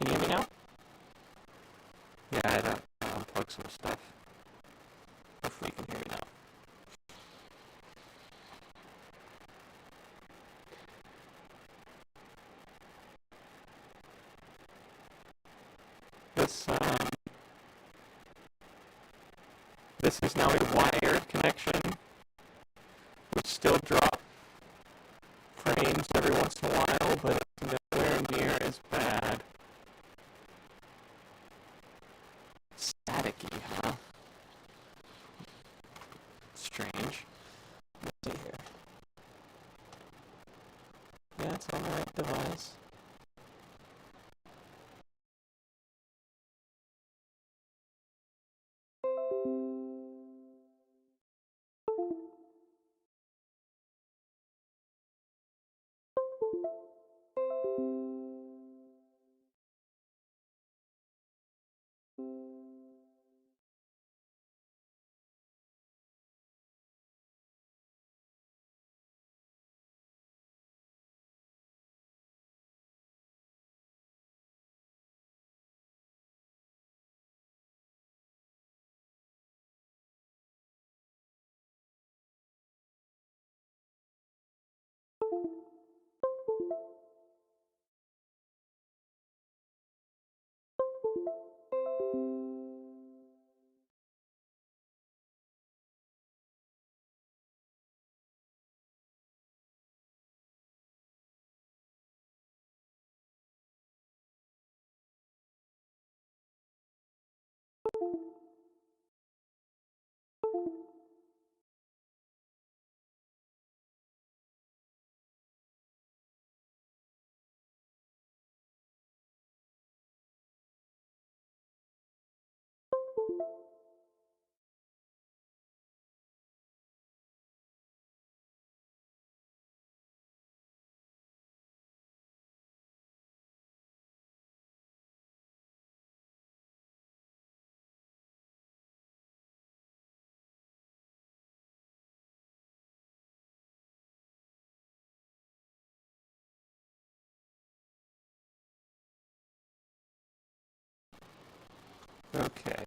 Can you hear me now? Yeah, I had to unplug some stuff. Hopefully you can hear me now. This this is now a wired connection, which still drops frames every once in a while, but it's nowhere near as bad. Staticky, huh? Strange. Let's see here. Yeah, it's on the right device. Okay.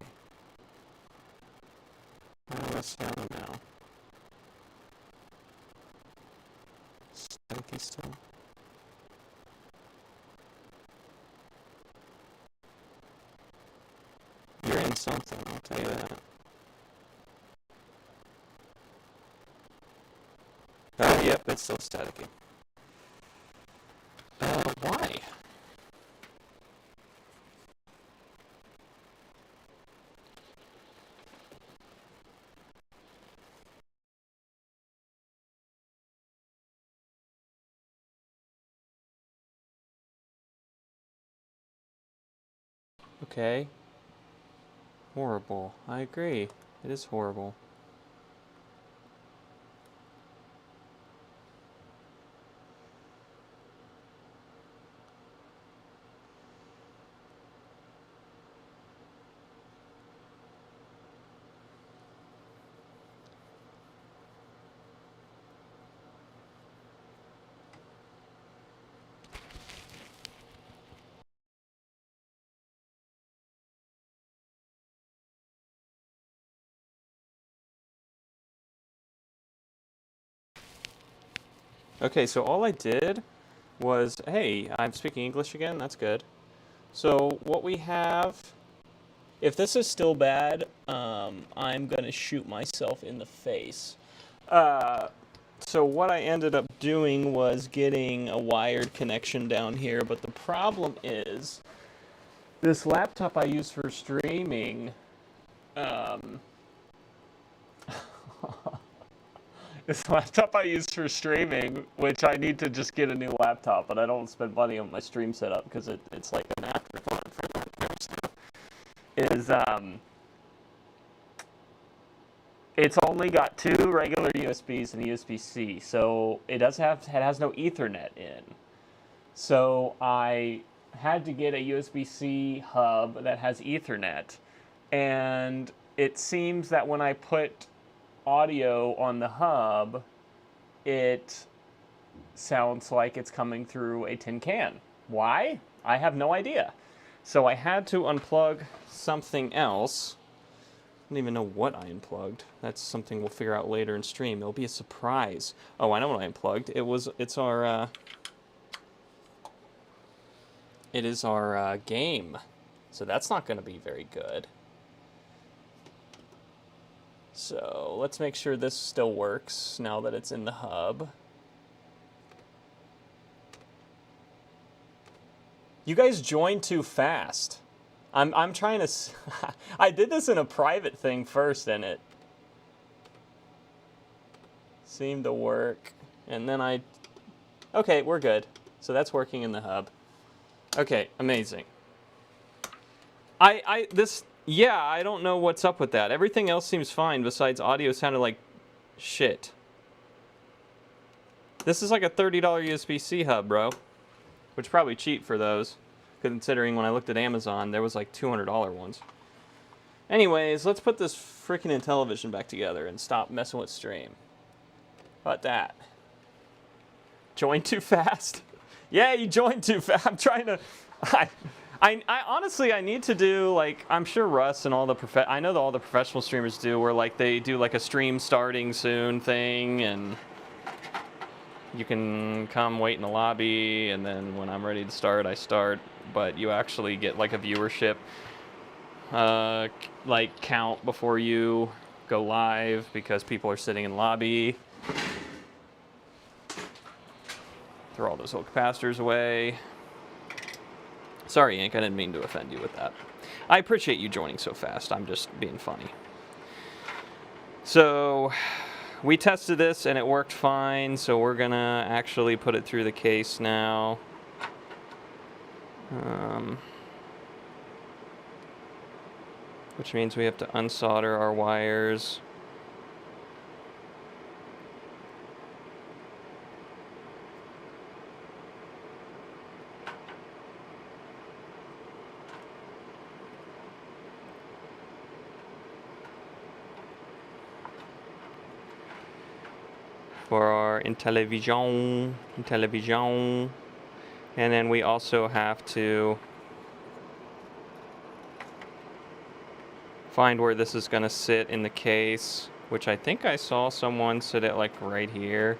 How do I sound now? Staticky still? You're in something, I'll tell you that. Yep, it's still staticky. Why? Okay. Horrible. I agree. It is horrible. Okay, so all I did was, hey, I'm speaking English again. That's good. So what we have, if this is still bad, I'm gonna shoot myself in the face. Uh, so what I ended up doing was getting a wired connection down here, but the problem is this laptop I use for streaming. Um, This laptop I use for streaming, which I need to just get a new laptop, but I don't spend money on my stream setup because it's like an afterthought for that kind of stuff. Is it's only got two regular USBs and a USB-C, so it has no Ethernet in. So I had to get a USB-C hub that has Ethernet, and it seems that when I put audio on the hub, it sounds like it's coming through a tin can. Why? I have no idea. So I had to unplug something else. I don't even know what I unplugged. That's something we'll figure out later in stream. It'll be a surprise. Oh, I know what I unplugged. It's our it is our game. So that's not going to be very good. So let's make sure this still works now that it's in the hub. You guys joined too fast. I'm trying to... I did this in a private thing first, and it seemed to work. And then I... Okay, we're good. So that's working in the hub. Okay, amazing. Yeah, I don't know what's up with that. Everything else seems fine besides audio sounded like shit. This is like a $30 USB-C hub, bro. Which is probably cheap for those, considering when I looked at Amazon, there was like $200 ones. Anyways, let's put this freaking Intellivision back together and stop messing with stream. How about that? Joined too fast? Yeah, you joined too fast. I'm trying to... I honestly, I need to do, like, I'm sure Russ and all the I know that all the professional streamers do, where, like, they do, like, a stream starting soon thing, and you can come wait in the lobby, and then when I'm ready to start, I start, but you actually get, like, a viewership, like, count before you go live, because people are sitting in lobby. Throw all those old capacitors away. Sorry, Yank, I didn't mean to offend you with that. I appreciate you joining so fast. I'm just being funny. So, we tested this and it worked fine, so we're gonna actually put it through the case now. Which means we have to unsolder our wires. For our Intellivision, and then we also have to find where this is going to sit in the case, which I think I saw someone sit it like right here,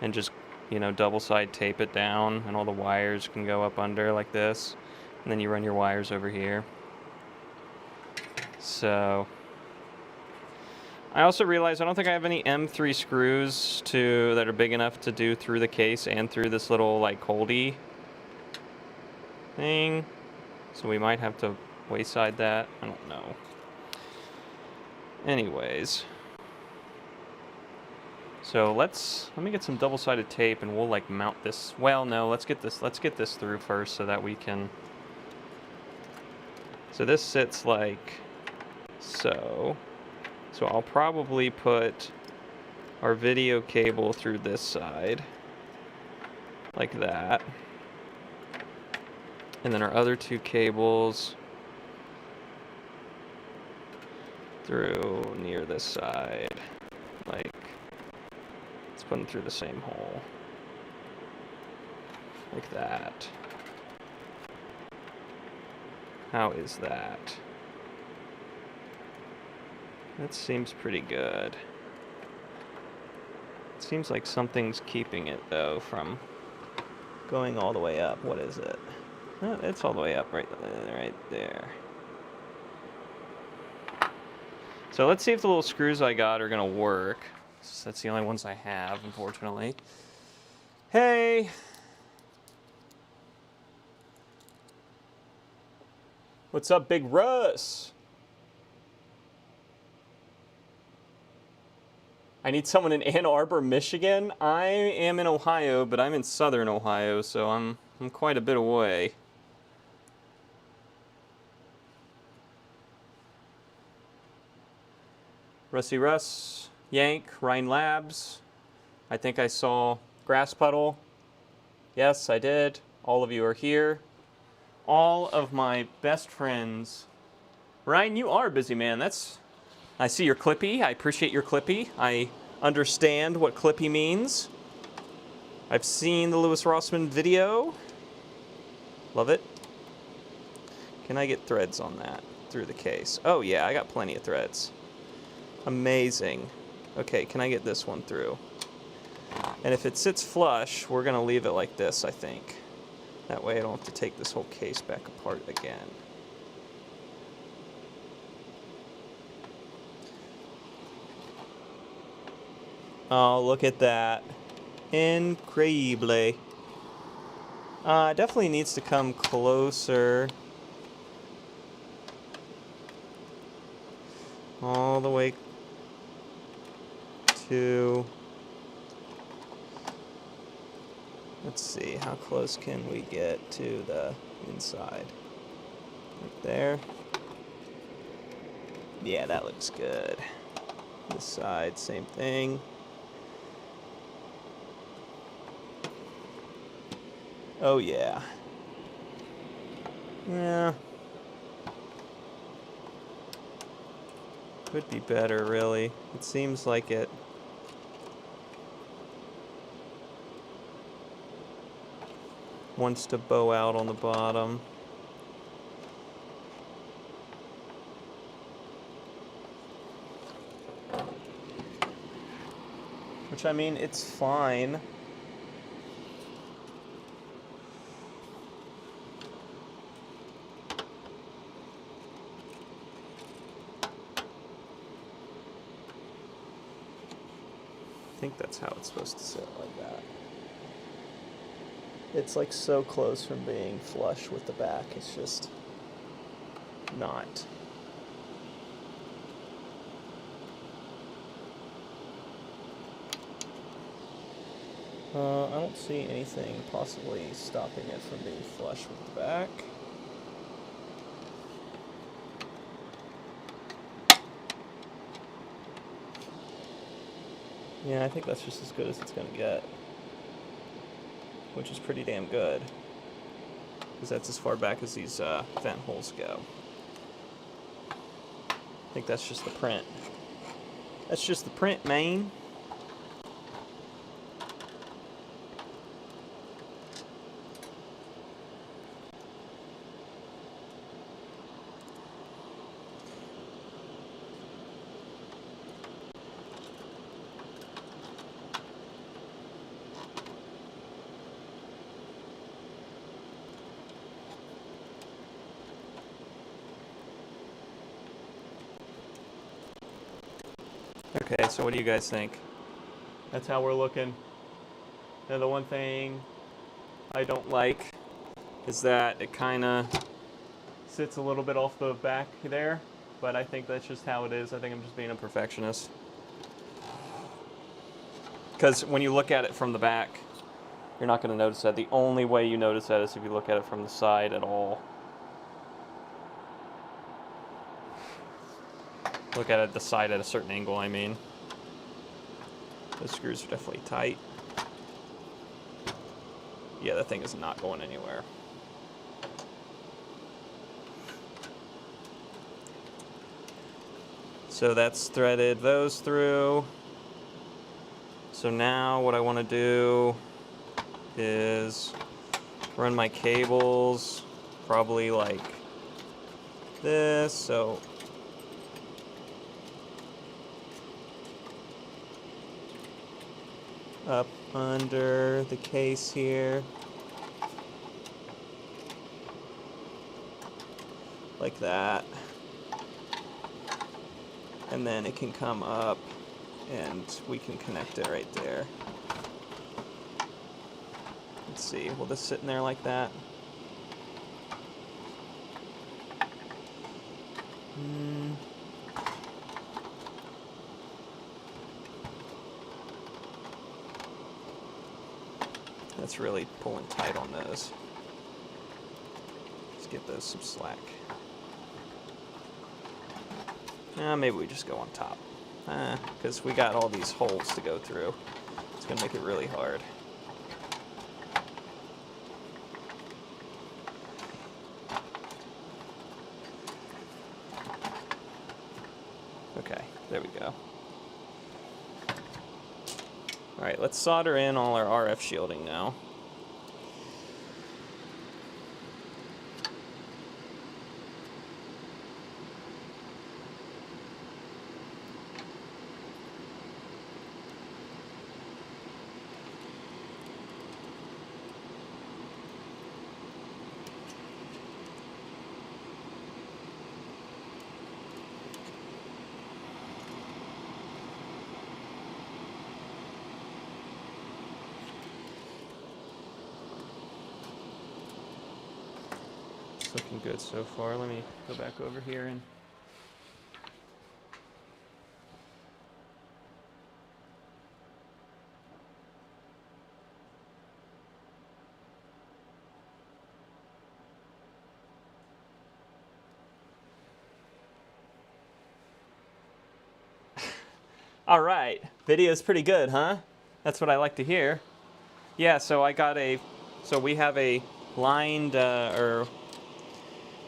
and just, you know, double side tape it down, and all the wires can go up under like this, and then you run your wires over here. So I also realized I don't think I have any M3 screws that are big enough to do through the case and through this little, like, holdie thing. So we might have to wayside that. I don't know. Anyways. So let me get some double-sided tape and we'll, like, mount this. Well, no, let's get this through first so that we can. So this sits like so. So I'll probably put our video cable through this side, like that. And then our other two cables through near this side. Like, let's put them through the same hole. Like that. How is that? That seems pretty good. It seems like something's keeping it, though, from going all the way up. What is it? Oh, it's all the way up right there. So let's see if the little screws I got are going to work. That's the only ones I have, unfortunately. Hey! What's up, Big Russ? I need someone in Ann Arbor, Michigan. I am in Ohio, but I'm in southern Ohio, so I'm quite a bit away. Rusty Russ, Yank, Rhine Labs. I think I saw Grass Puddle. Yes, I did. All of you are here. All of my best friends. Ryan, you are a busy man. I see your Clippy. I appreciate your Clippy. I understand what Clippy means. I've seen the Louis Rossmann video. Love it. Can I get threads on that through the case? Oh yeah, I got plenty of threads. Amazing. Okay, can I get this one through? And if it sits flush, we're going to leave it like this, I think. That way I don't have to take this whole case back apart again. Oh, look at that. Incredible. It definitely needs to come closer. All the way to... Let's see, how close can we get to the inside? Right there. Yeah, that looks good. This side, same thing. Oh yeah. Yeah. Could be better, really. It seems like it. Wants to bow out on the bottom. Which, I mean, it's fine. I think that's how it's supposed to sit, like that. It's like so close from being flush with the back, it's just not. I don't see anything possibly stopping it from being flush with the back. Yeah, I think that's just as good as it's going to get. Which is pretty damn good. Because that's as far back as these vent holes go. I think that's just the print. That's just the print, man. Okay, so what do you guys think? That's how we're looking. Now the one thing I don't like is that it kind of sits a little bit off the back there, but I think that's just how it is. I think I'm just being a perfectionist. Because when you look at it from the back, you're not going to notice that. The only way you notice that is if you look at it from the side at all. Look at it the side at a certain angle, I mean. Those screws are definitely tight. Yeah, that thing is not going anywhere. So that's threaded those through. So now what I want to do is run my cables probably like this. So up under the case here, like that, and then it can come up and we can connect it right there. Let's see, will this sit in there like that? That's really pulling tight on those. Let's give those some slack. Maybe we just go on top. Because we got all these holes to go through. It's going to make it really hard. Okay, there we go. Alright, let's solder in all our RF shielding now. It's looking good so far. Let me go back over here and... All right, video's pretty good, huh? That's what I like to hear. Yeah, so I got so we have a lined,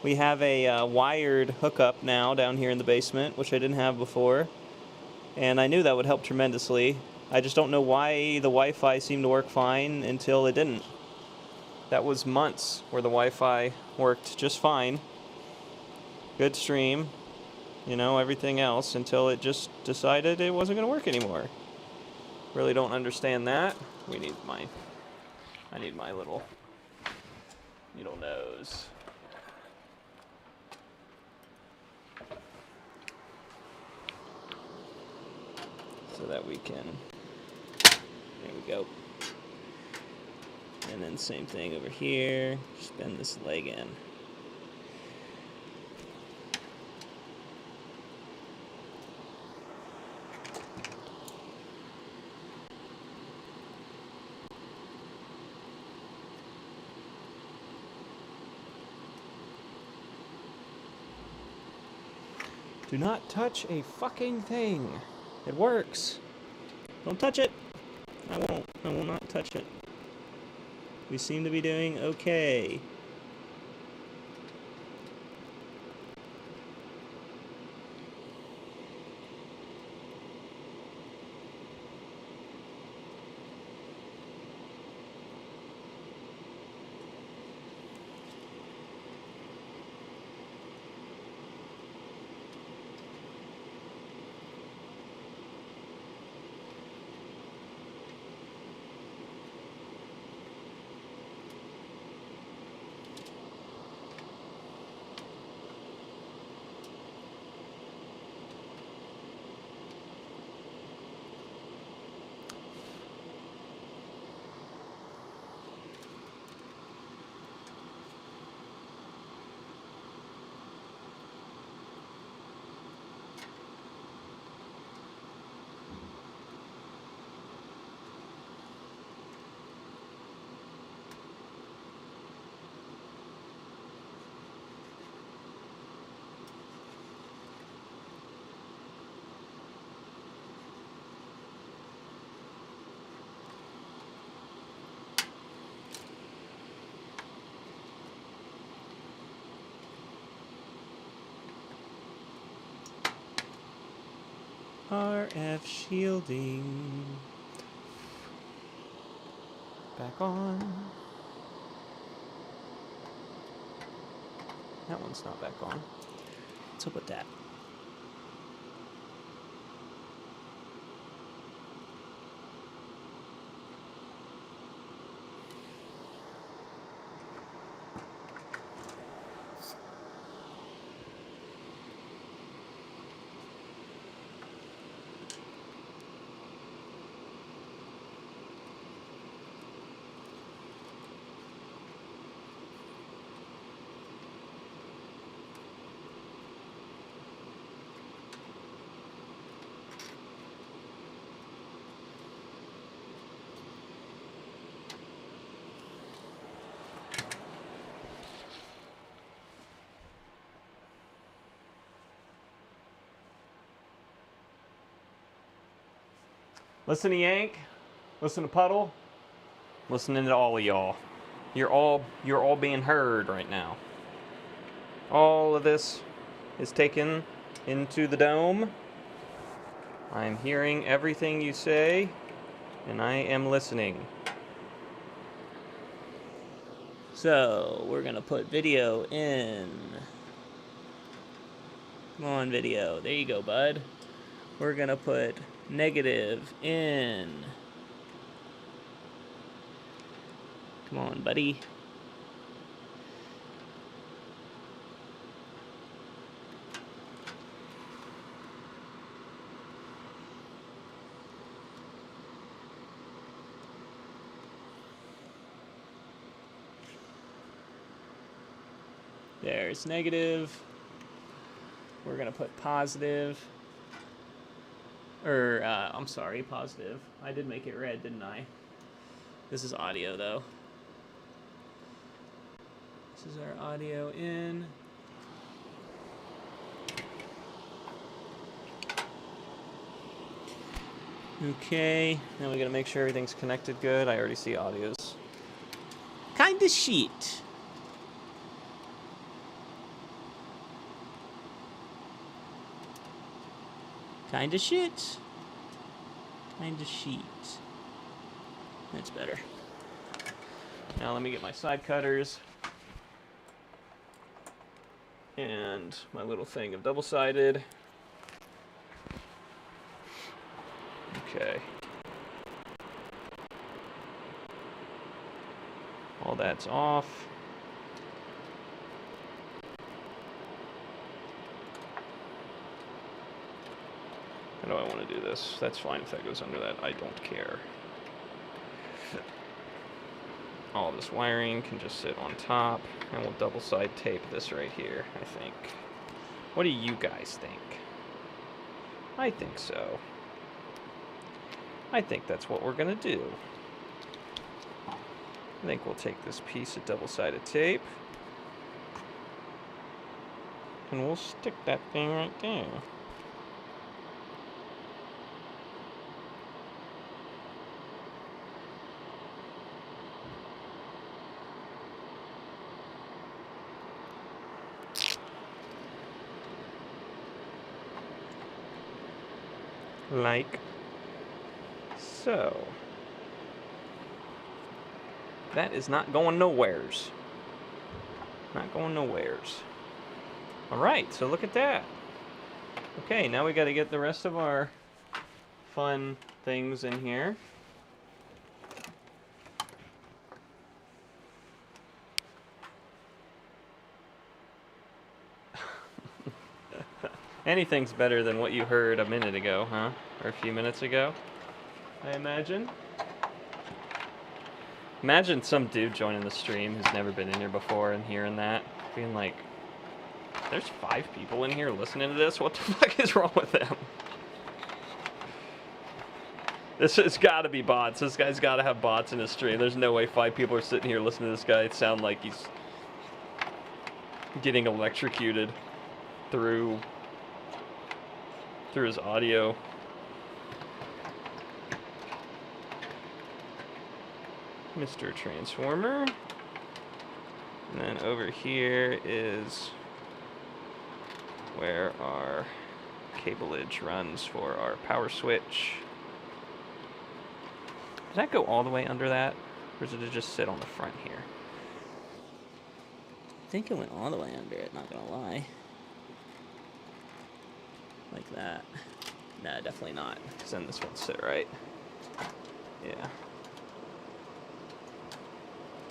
we have a wired hookup now down here in the basement, which I didn't have before. And I knew that would help tremendously. I just don't know why the Wi-Fi seemed to work fine until it didn't. That was months where the Wi-Fi worked just fine. Good stream, you know, everything else, until it just decided it wasn't going to work anymore. Really don't understand that. I need my little needle nose. So that we can, there we go. And then same thing over here, just bend this leg in. Do not touch a fucking thing. It works. Don't touch it. I won't. I will not touch it. We seem to be doing okay. RF shielding. Back on. That one's not back on. What's up with that? Listen to Yank, listen to Puddle, listening to all of y'all. You're all being heard right now. All of this is taken into the dome. I'm hearing everything you say, and I am listening. So, we're gonna put video in. Come on, video. There you go, bud. We're gonna put negative in. Come on, buddy. There's negative. We're going to put positive. I'm sorry, positive. I did make it red, didn't I? This is audio, though. This is our audio in. Okay, now we gotta make sure everything's connected good. I already see audio's kinda shit. Kinda shit. Kinda sheet. That's better. Now let me get my side cutters. And my little thing of double-sided. Okay. All that's off. How do I want to do this? That's fine if that goes under that. I don't care. All this wiring can just sit on top, and we'll double-side tape this right here, I think. What do you guys think? I think so. I think that's what we're gonna do. I think we'll take this piece of double-sided tape, and we'll stick that thing right there. Like so. That is not going nowheres. Not going nowheres. Alright, so look at that. Okay, now we got to get the rest of our fun things in here. Anything's better than what you heard a minute ago, huh? Or a few minutes ago, I imagine. Imagine some dude joining the stream who's never been in here before and hearing that, being like, there's 5 people in here listening to this? What the fuck is wrong with them? This has got to be bots. This guy's got to have bots in his stream. There's no way 5 people are sitting here listening to this guy sound like he's getting electrocuted through his audio. Mr. Transformer. And then over here is where our cableage runs for our power switch. Does that go all the way under that? Or does it just sit on the front here? I think it went all the way under it, not gonna lie. Like that. Nah, definitely not, because then this won't sit right. Yeah.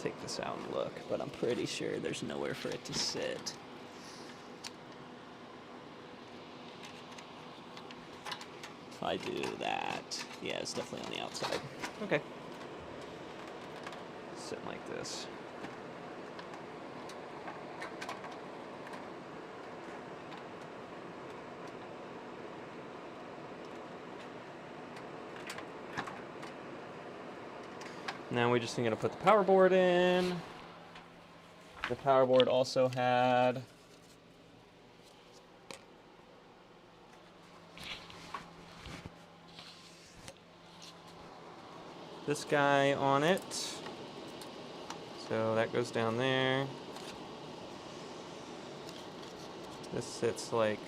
Take this out and look, but I'm pretty sure there's nowhere for it to sit. If I do that, yeah, it's definitely on the outside. Okay. Sit like this. Now we just need to put the power board in. The power board also had this guy on it. So that goes down there. This sits like...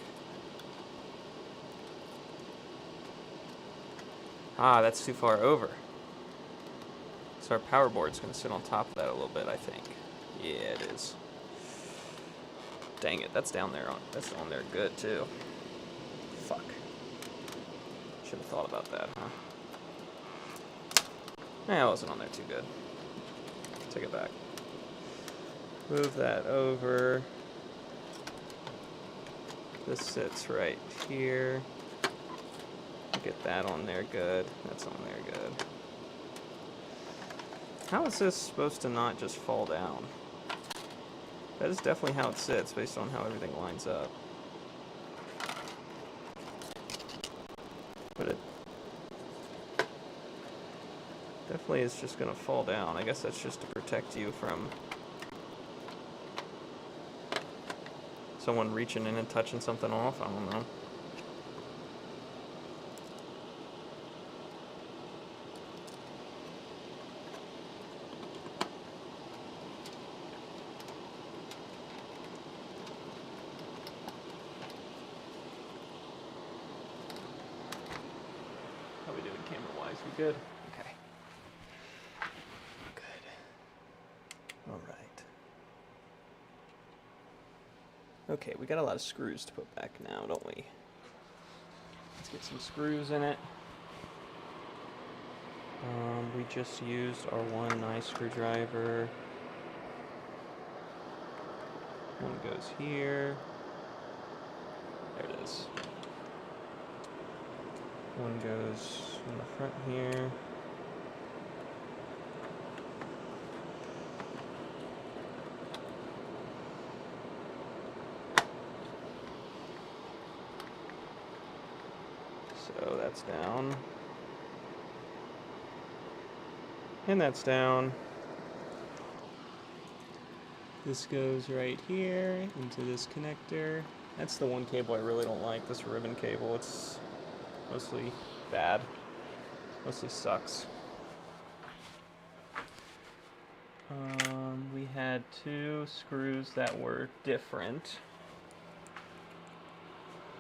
Ah, that's too far over. So our power board's going to sit on top of that a little bit, I think. Yeah, it is. Dang it, that's down there. That's on there good, too. Fuck. Should have thought about that, huh? Nah, it wasn't on there too good. Take it back. Move that over. This sits right here. Get that on there good. That's on there good. How is this supposed to not just fall down? That is definitely how it sits based on how everything lines up. But it definitely is just going to fall down. I guess that's just to protect you from someone reaching in and touching something off. I don't know. How we doing camera-wise? We good? Okay. Good. All right. Okay, we got a lot of screws to put back now, don't we? Let's get some screws in it. We just used our one nice screwdriver. One goes here. There it is. One goes in the front here. So that's down. And that's down. This goes right here into this connector. That's the one cable I really don't like, this ribbon cable. It's mostly bad. Mostly sucks. We had two screws that were different.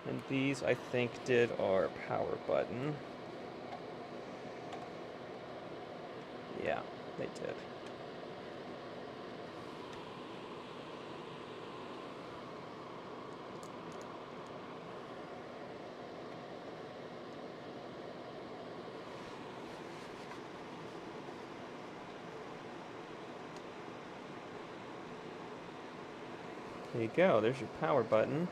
And these, I think, did our power button. Yeah, they did. There you go, there's your power button.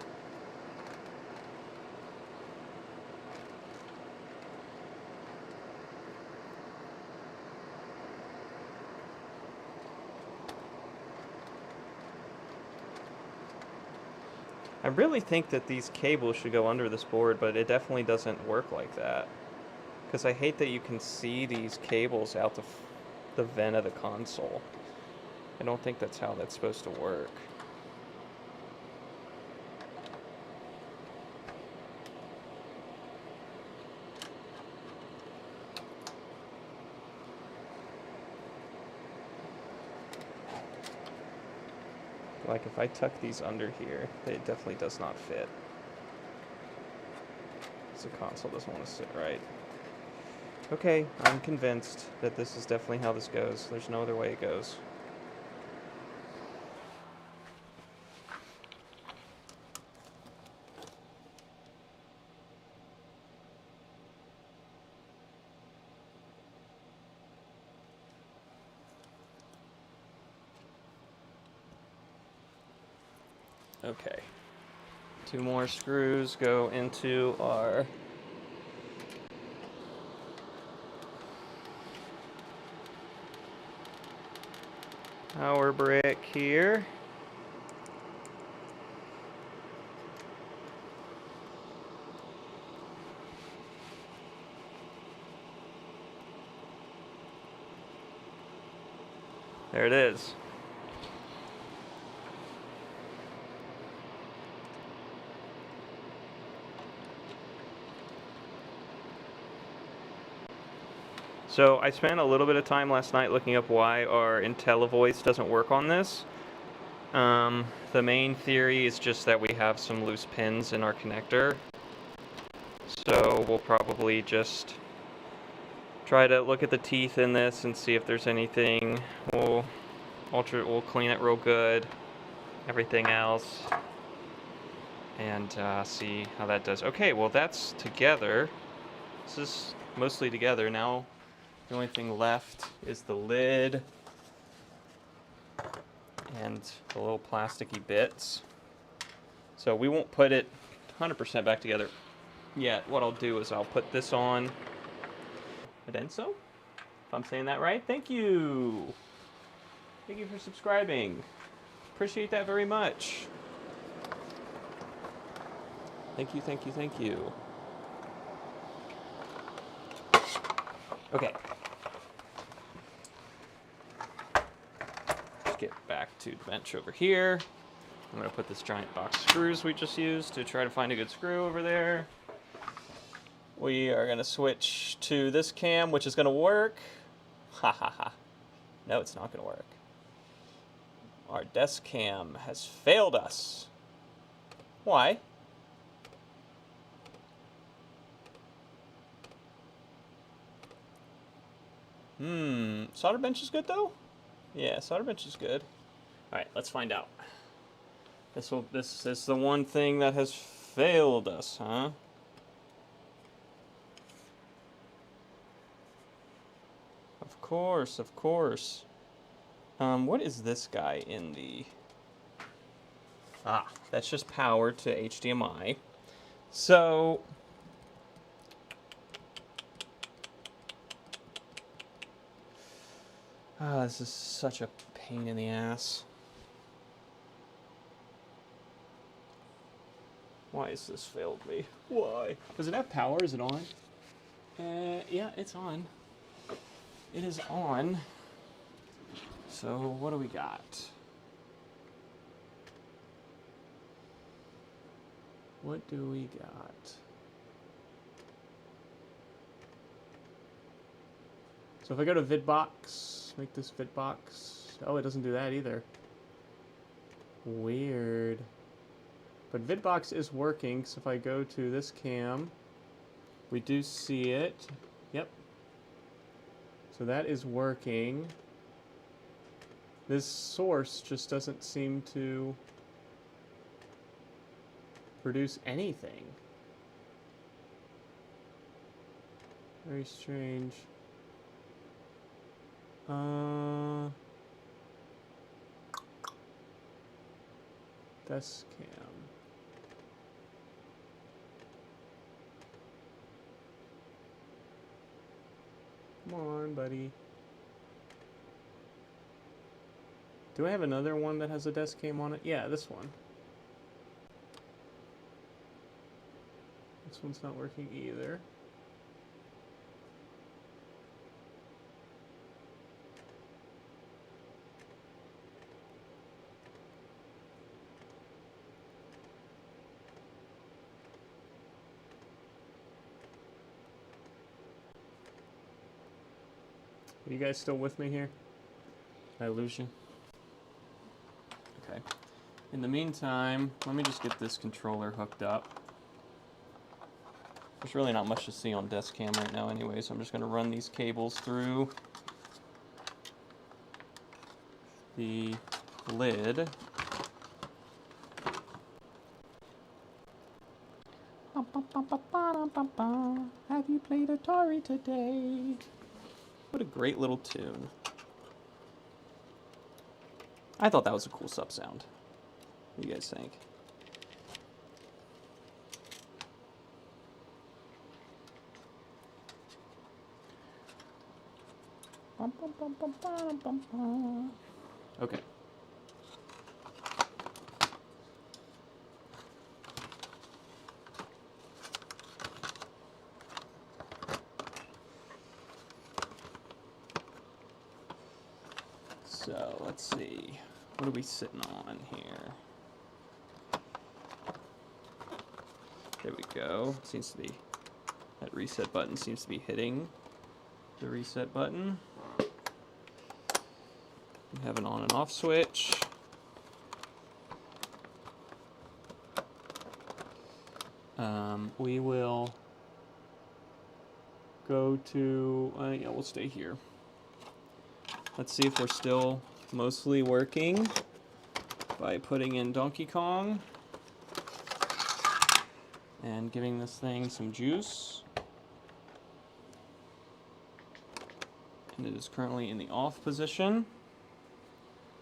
I really think that these cables should go under this board, but it definitely doesn't work like that. Because I hate that you can see these cables out the vent of the console. I don't think that's how that's supposed to work. Like if I tuck these under here, it definitely does not fit. The console doesn't want to sit right. Okay, I'm convinced that this is definitely how this goes. There's no other way it goes. Okay. Two more screws go into our power brick here. There it is. So I spent a little bit of time last night looking up why our IntelliVoice doesn't work on this. The main theory is just that we have some loose pins in our connector. So we'll probably just try to look at the teeth in this and see if there's anything. We'll clean it real good, everything else, and see how that does. Okay, well that's together. This is mostly together now. The only thing left is the lid and the little plasticky bits. So we won't put it 100% back together yet. What I'll do is I'll put this on Adenso, if I'm saying that right. Thank you. Thank you for subscribing. Appreciate that very much. Thank you, thank you, thank you. Okay. Let's get back to the bench over here. I'm going to put this giant box of screws we just used to try to find a good screw over there. We are going to switch to this cam, which is going to work. Ha ha ha. No, it's not going to work. Our desk cam has failed us. Why? Solder bench is good though? Yeah, solder bench is good. Alright, let's find out. This is the one thing that has failed us, huh? Of course, of course. What is this guy in the... Ah, that's just power to HDMI. So... Ah, this is such a pain in the ass. Why has this failed me? Why? Does it have power? Is it on? Yeah, it's on. It is on. So, what do we got? What do we got? So if I go to VidBox, make this VidBox. Oh, it doesn't do that either. Weird. But VidBox is working, so if I go to this cam, we do see it. Yep. So that is working. This source just doesn't seem to produce anything. Very strange. Desk cam. Come on, buddy. Do I have another one that has a desk cam on it? Yeah, this one. This one's not working either. Are you guys still with me here? Did I lose you? Okay. In the meantime, let me just get this controller hooked up. There's really not much to see on desk cam right now anyway, so I'm just going to run these cables through the lid. Have you played Atari today? What a great little tune. I thought that was a cool sub sound. What do you guys think? Okay. So, let's see. What are we sitting on here? There we go. Seems to be, that reset button seems to be hitting the reset button. We have an on and off switch. We will go to, yeah, we'll stay here. Let's see if we're still mostly working by putting in Donkey Kong and giving this thing some juice. And it is currently in the off position.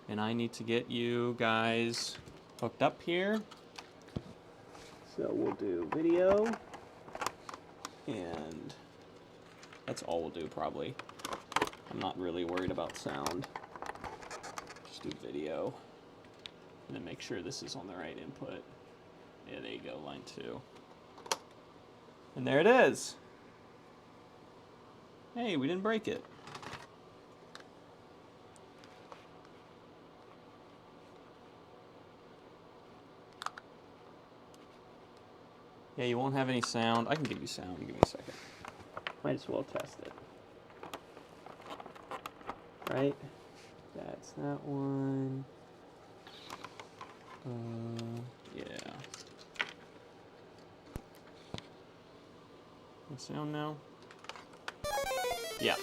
And I need to get you guys hooked up here. So we'll do video, and that's all we'll do probably. I'm not really worried about sound. Just do video. And then make sure this is on the right input. Yeah, there you go, line 2. And there it is. Hey, we didn't break it. Yeah, you won't have any sound. I can give you sound. Give me a second. Might as well test it. Right? That's that one. Yeah. No sound now? Yeah.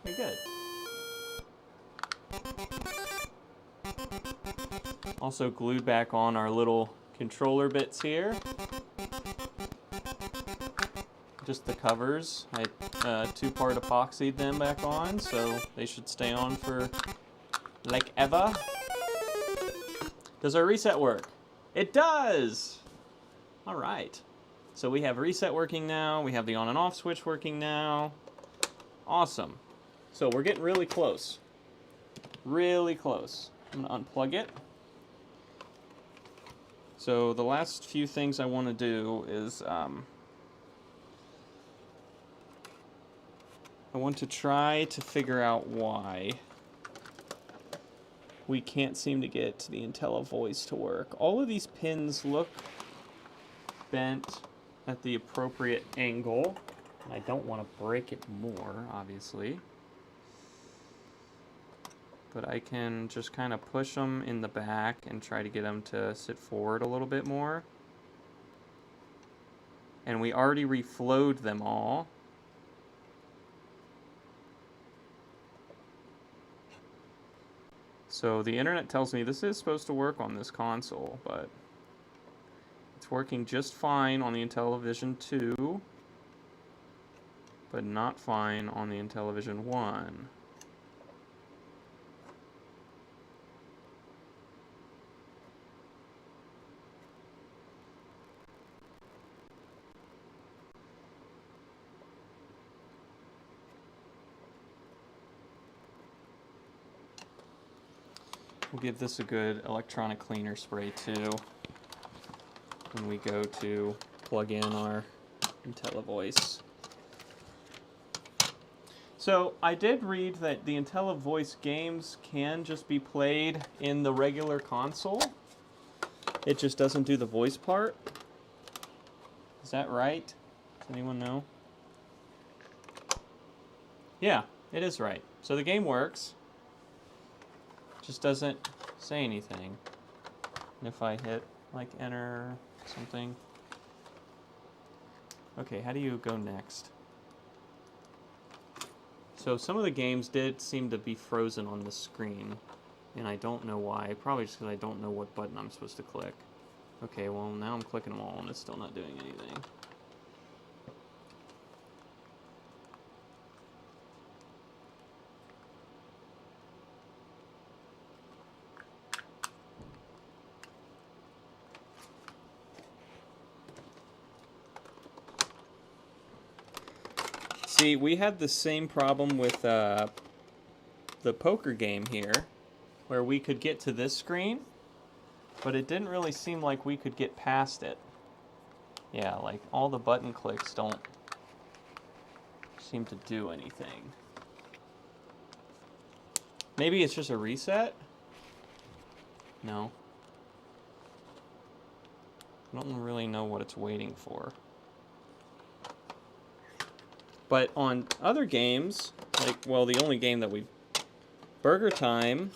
Very good. Also glued back on our little controller bits here. Just the covers. I 2-part epoxied them back on, so they should stay on for like ever. Does our reset work? It does! Alright. So we have reset working now, we have the on and off switch working now. Awesome. So we're getting really close. Really close. I'm gonna unplug it. So the last few things I want to do is I want to try to figure out why we can't seem to get the IntelliVoice to work. All of these pins look bent at the appropriate angle. I don't want to break it more, obviously. But I can just kind of push them in the back and try to get them to sit forward a little bit more. And we already reflowed them all. So the internet tells me this is supposed to work on this console, but it's working just fine on the Intellivision 2, but not fine on the Intellivision 1. We'll give this a good electronic cleaner spray too when we go to plug in our IntelliVoice. So I did read that the IntelliVoice games can just be played in the regular console. It just doesn't do the voice part. Is that right? Does anyone know? Yeah, it is right. So the game works. Just doesn't say anything. And if I hit like enter something. Okay, how do you go next? So some of the games did seem to be frozen on the screen, and I don't know why. Probably just because I don't know what button I'm supposed to click. Okay, well now I'm clicking them all and it's still not doing anything. See, we had the same problem with the poker game here, where we could get to this screen, but it didn't really seem like we could get past it. Yeah, like all the button clicks don't seem to do anything. Maybe it's just a reset? No. I don't really know what it's waiting for. But on other games, like, well, the only game that Burger Time,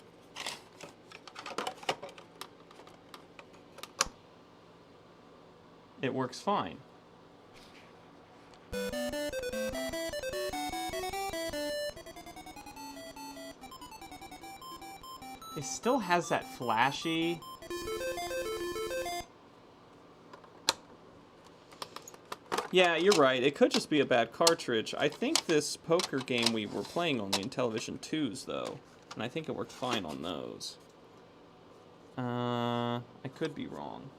it works fine. It still has that flashy... Yeah, you're right. It could just be a bad cartridge. I think this poker game we were playing on the Intellivision 2s, though. And I think it worked fine on those. I could be wrong.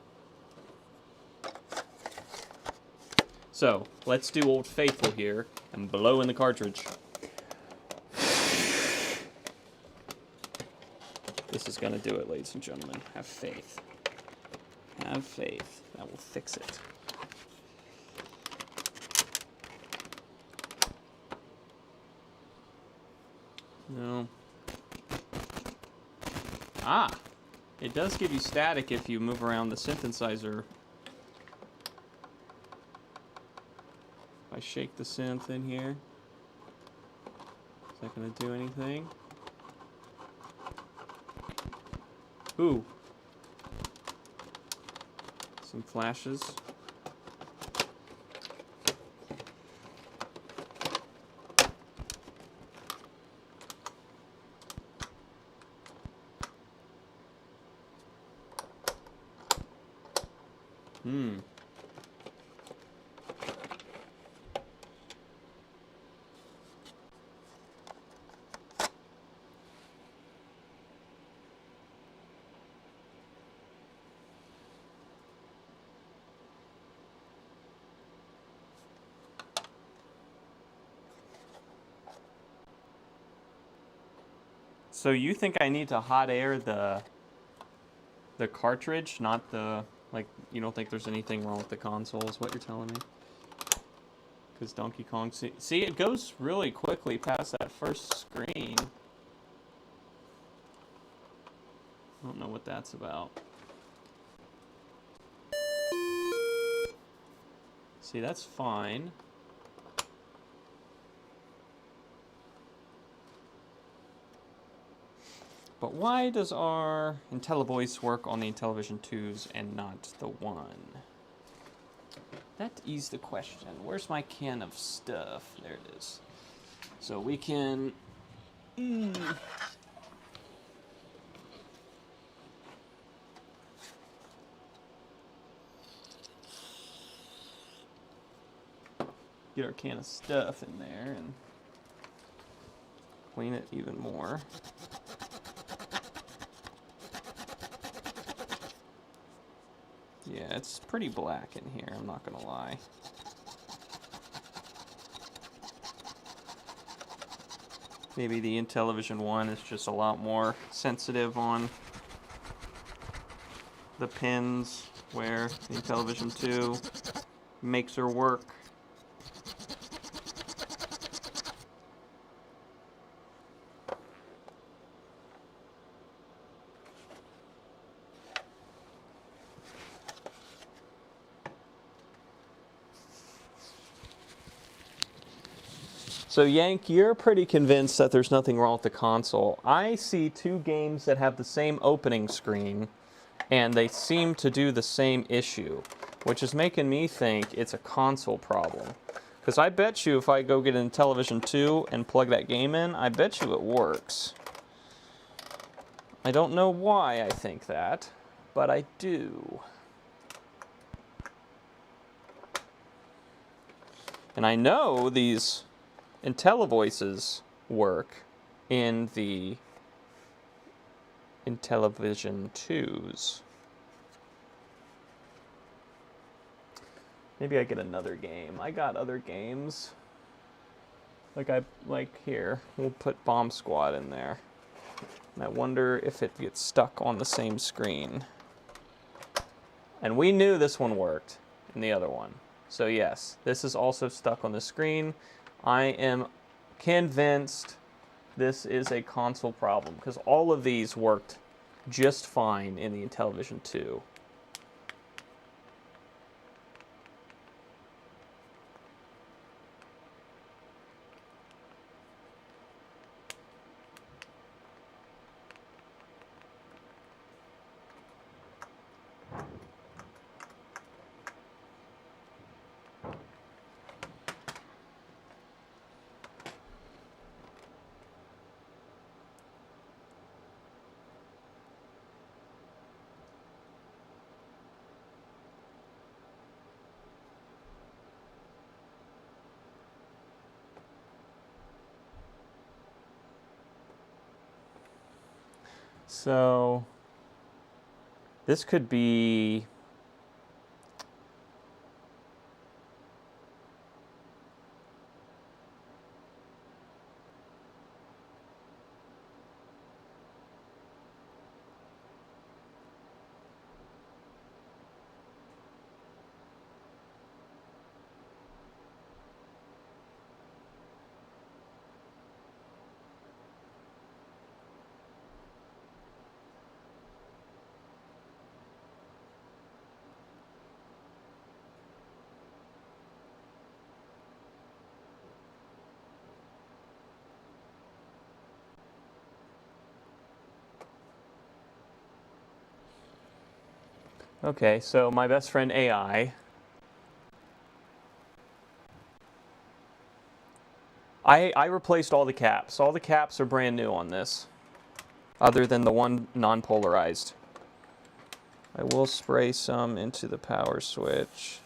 So, let's do Old Faithful here and blow in the cartridge. This is going to do it, ladies and gentlemen. Have faith. Have faith. That will fix it. No. Ah! It does give you static if you move around the synthesizer. If I shake the synth in here, is that going to do anything? Ooh. Some flashes. So you think I need to hot air the cartridge, not the, like, you don't think there's anything wrong with the console is what you're telling me? Because Donkey Kong, see, it goes really quickly past that first screen. I don't know what that's about. See, that's fine. But why does our IntelliVoice work on the Intellivision 2s and not the 1? That is the question. Where's my can of stuff? There it is. So we can... get our can of stuff in there and clean it even more. Yeah, it's pretty black in here, I'm not gonna lie. Maybe the Intellivision 1 is just a lot more sensitive on the pins, where the Intellivision 2 makes her work. So Yank, you're pretty convinced that there's nothing wrong with the console. I see two games that have the same opening screen, and they seem to do the same issue, which is making me think it's a console problem. Because I bet you if I go get an Intellivision 2 and plug that game in, I bet you it works. I don't know why I think that, but I do. And I know these IntelliVoices work in the Intellivision 2s. Maybe I get another game. I got other games. Like here, we'll put Bomb Squad in there. And I wonder if it gets stuck on the same screen. And we knew this one worked in the other one. So yes, this is also stuck on the screen. I am convinced this is a console problem because all of these worked just fine in the Intellivision 2. So this could be Okay, so my best friend AI. I replaced all the caps. All the caps are brand new on this, other than the one non-polarized. I will spray some into the power switch.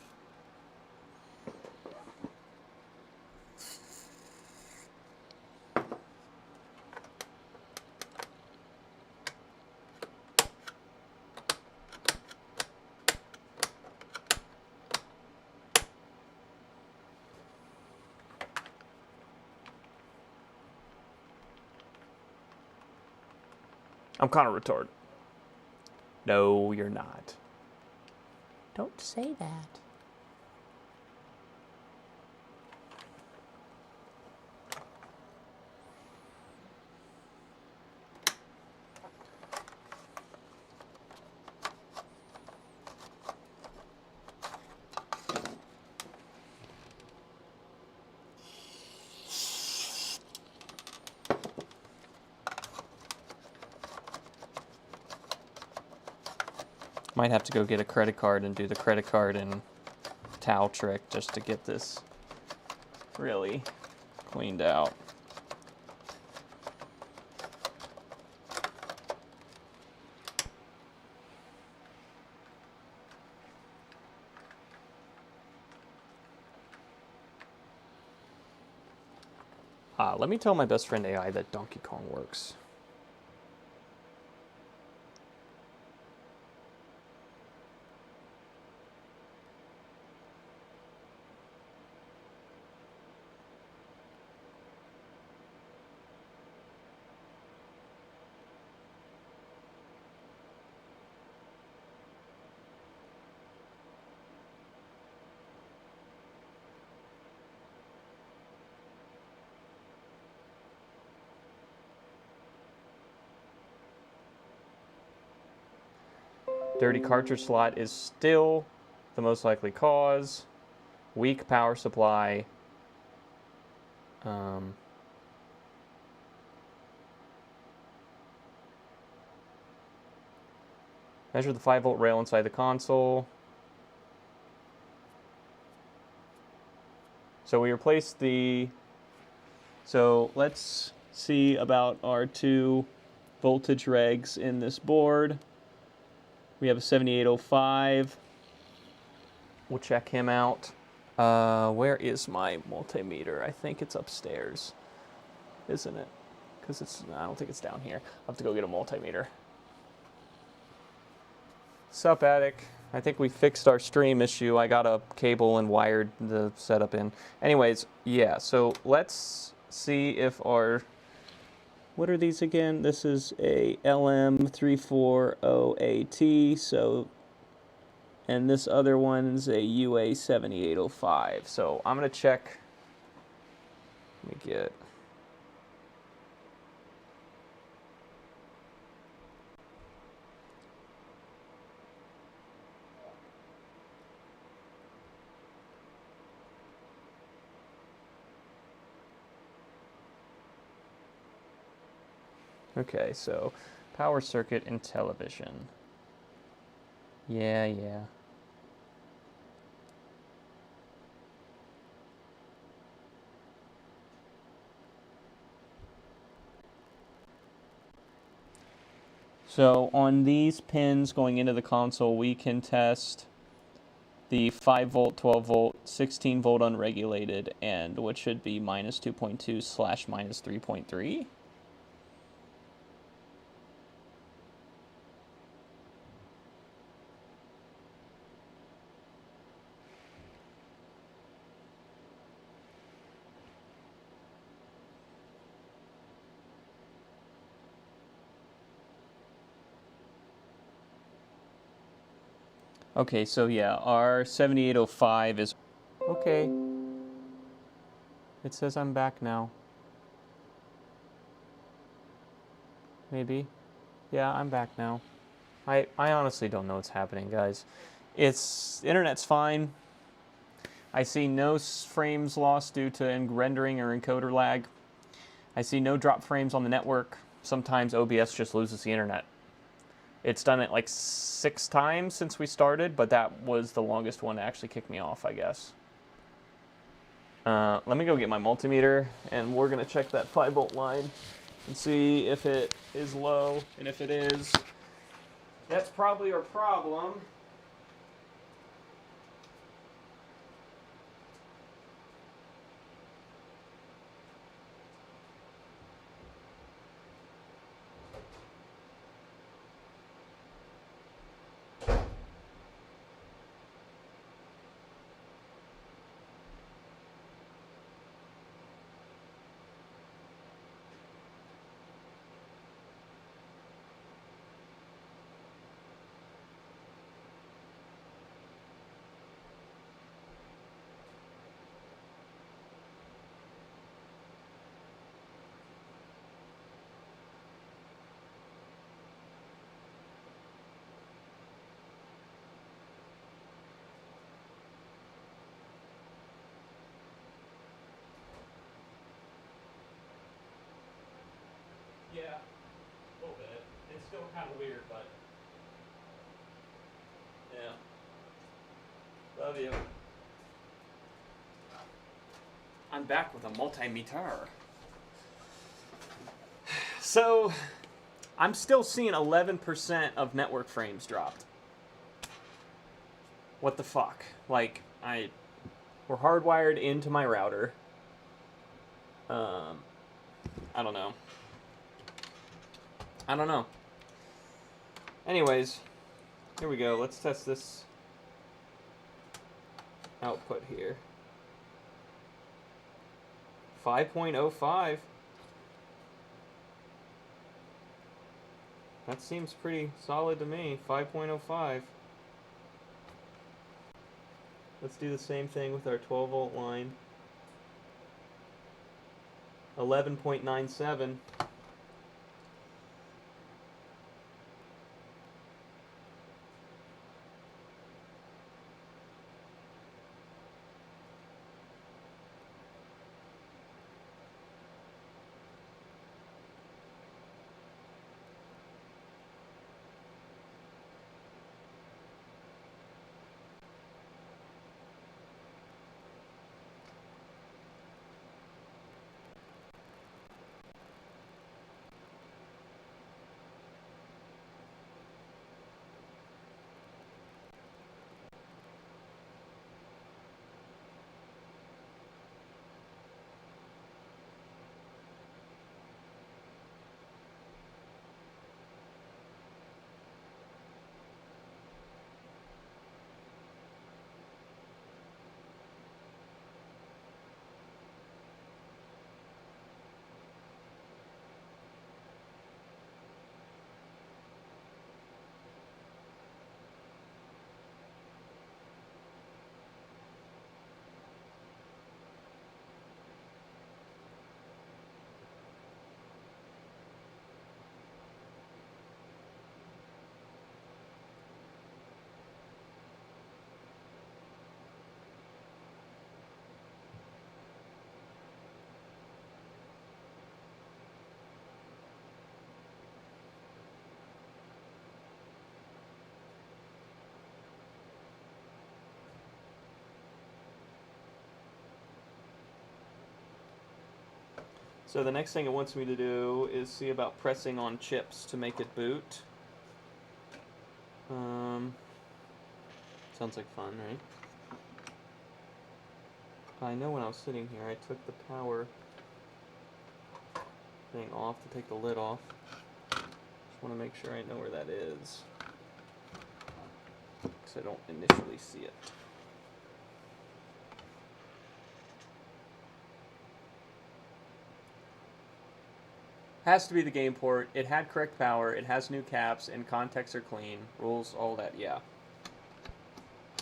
I'm kind of retarded. No, you're not. Don't say that. Might have to go get a credit card and do the credit card and towel trick just to get this really cleaned out. Let me tell my best friend AI that Donkey Kong works. Dirty cartridge slot is still the most likely cause. Weak power supply. Measure the 5-volt rail inside the console. So we replaced the... So let's see about our two voltage regs in this board. We have a 7805. We'll check him out. Where is my multimeter? I think it's upstairs, isn't it? Because I don't think it's down here. I'll have to go get a multimeter. Sup, Attic? I think we fixed our stream issue. I got a cable and wired the setup in. Anyways, yeah, so let's see if our... What are these again? This is a LM340AT, so... And this other one's a UA7805. So I'm going to check... Let me get... Okay, so power circuit and television. Yeah. So on these pins going into the console, we can test the 5 volt, 12 volt, 16 volt unregulated, and what should be minus 2.2 / minus 3.3. Okay, so yeah, our 7805 is... Okay. It says I'm back now. Maybe. Yeah, I'm back now. I honestly don't know what's happening, guys. Internet's fine. I see no frames lost due to rendering or encoder lag. I see no drop frames on the network. Sometimes OBS just loses the internet. It's done it like 6 times since we started, but that was the longest one to actually kick me off, I guess. Let me go get my multimeter, and we're going to check that 5-volt line and see if it is low. And if it is, that's probably our problem. Yeah, a little bit. It's still kind of weird, but yeah. Love you. I'm back with a multimeter. So, I'm still seeing 11% of network frames dropped. What the fuck? Like, we're hardwired into my router. I don't know. I don't know. Anyways, here we go. Let's test this output here. 5.05. That seems pretty solid to me. 5.05. Let's do the same thing with our 12-volt line. 11.97. So the next thing it wants me to do is see about pressing on chips to make it boot. Sounds like fun, right? I know when I was sitting here, I took the power thing off to take the lid off. Just want to make sure I know where that is, because I don't initially see it. Has to be the game port. It had correct power. It has new caps, and contacts are clean. Rules, all that, yeah.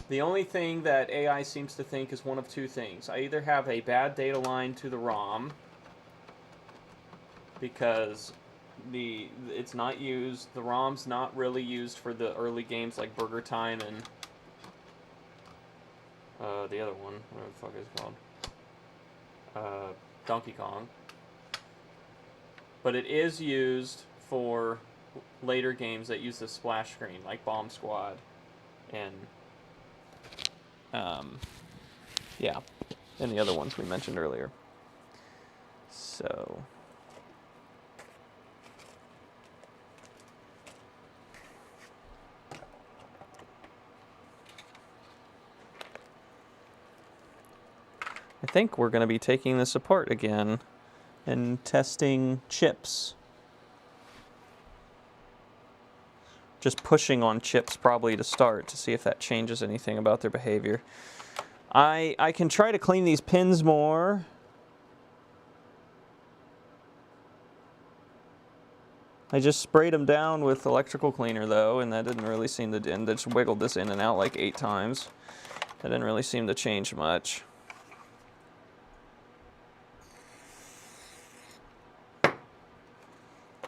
The only thing that AI seems to think is one of two things. I either have a bad data line to the ROM, because it's not used, the ROM's not really used for the early games like Burger Time and the other one, whatever the fuck it's called, Donkey Kong. But it is used for later games that use the splash screen, like Bomb Squad, and yeah, and the other ones we mentioned earlier. So. I think we're going to be taking this apart again and testing chips. Just pushing on chips probably to start to see if that changes anything about their behavior. I can try to clean these pins more. I just sprayed them down with electrical cleaner though, and that didn't really seem to, and just wiggled this in and out like 8 times. That didn't really seem to change much.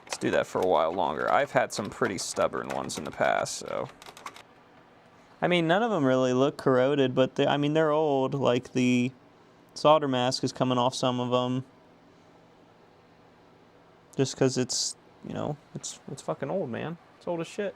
Let's do that for a while longer. I've had some pretty stubborn ones in the past, so. I mean, none of them really look corroded, but I mean, they're old. Like the solder mask is coming off some of them. Just because it's, you know, it's fucking old, man. It's old as shit.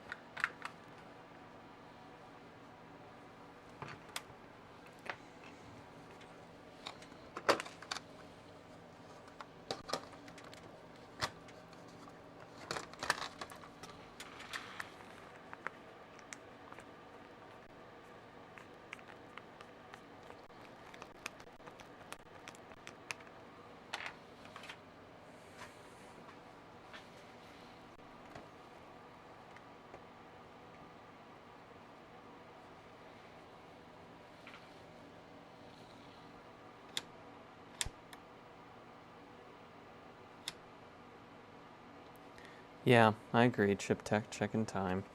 Yeah, I agree. Chip tech checking time.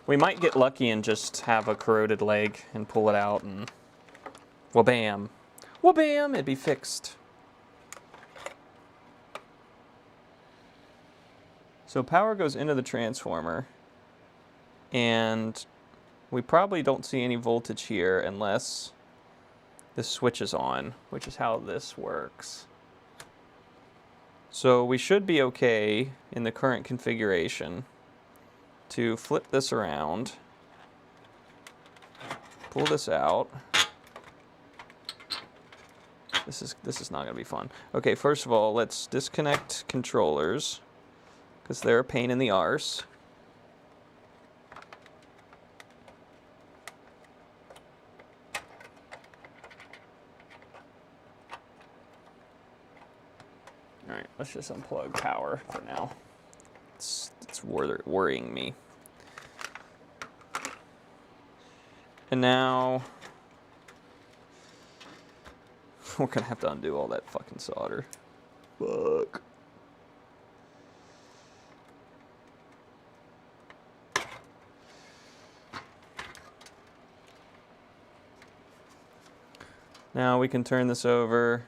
We might get lucky and just have a corroded leg and pull it out and wha-bam. Wha-bam, it'd be fixed. So power goes into the transformer and we probably don't see any voltage here unless this switch is on, which is how this works. So we should be okay in the current configuration to flip this around, pull this out. This is not going to be fun. Okay, first of all, let's disconnect controllers because they're a pain in the arse. Alright, let's just unplug power for now. It's worrying me. And now we're gonna have to undo all that fucking solder. Fuck. Now we can turn this over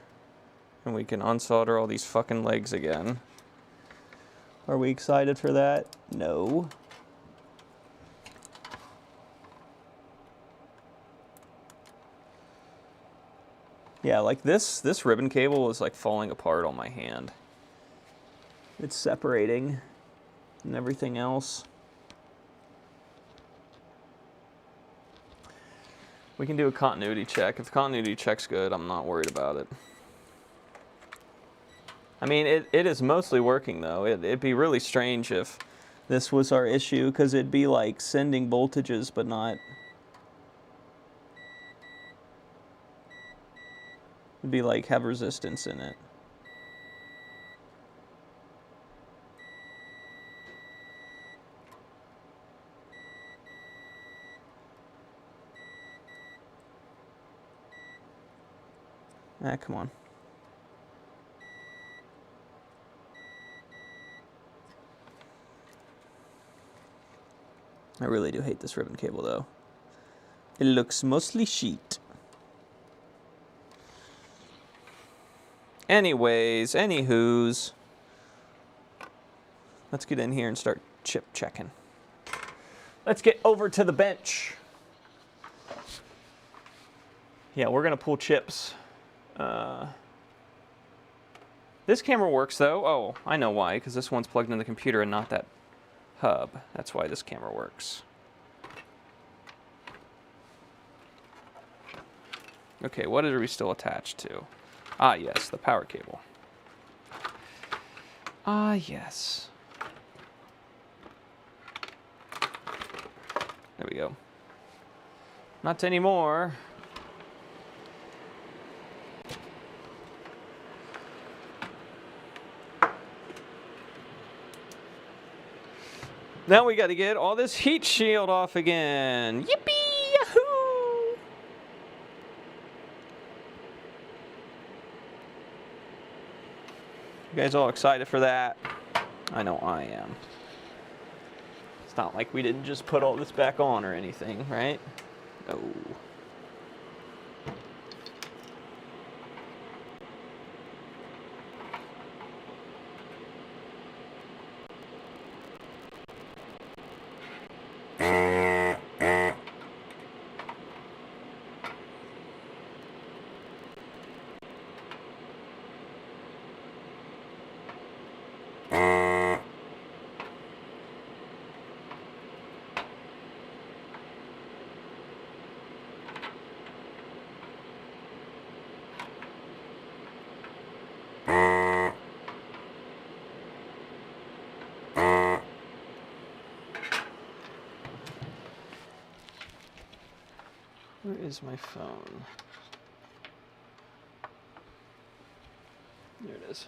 and we can unsolder all these fucking legs again. Are we excited for that? No. Yeah, like this ribbon cable is like falling apart on my hand. It's separating and everything else. We can do a continuity check. If the continuity check's good, I'm not worried about it. I mean, it is mostly working though. It'd be really strange if this was our issue, because it'd be like sending voltages but not. It'd be like have resistance in it. Ah, come on. I really do hate this ribbon cable though. It looks mostly sheet. Anyways, anywho's, let's get in here and start chip checking. Let's get over to the bench. Yeah, we're gonna pull chips. This camera works though. Oh, I know why, because this one's plugged in the computer and not that hub. That's why this camera works. Okay, what are we still attached to? Ah, yes, the power cable. Ah, yes. There we go. Not anymore. Now we got to get all this heat shield off again. Yippee! Yahoo! You guys all excited for that? I know I am. It's not like we didn't just put all this back on or anything, right? No. Where is my phone? There it is.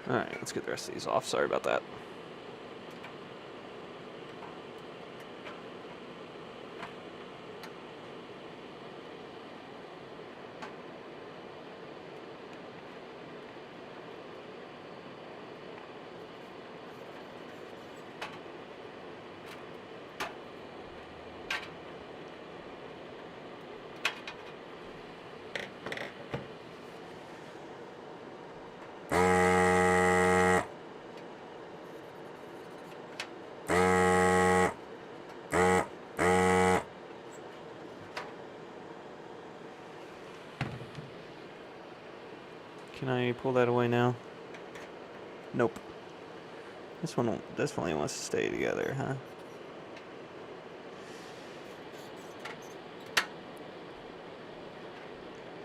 Alright, let's get the rest of these off. Sorry about that. Can I pull that away now? Nope. This one definitely wants to stay together, huh?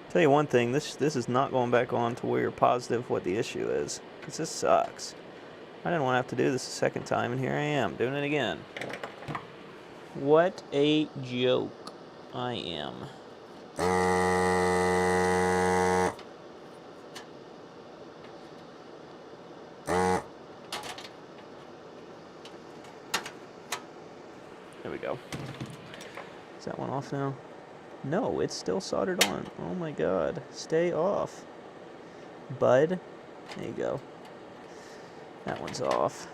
Tell you one thing, this is not going back on to where you're positive what the issue is, because this sucks. I didn't want to have to do this a second time, and here I am, doing it again. What a joke I am. There we go. Is that one off now? No, it's still soldered on. Oh my god. Stay off. Bud. There you go. That one's off.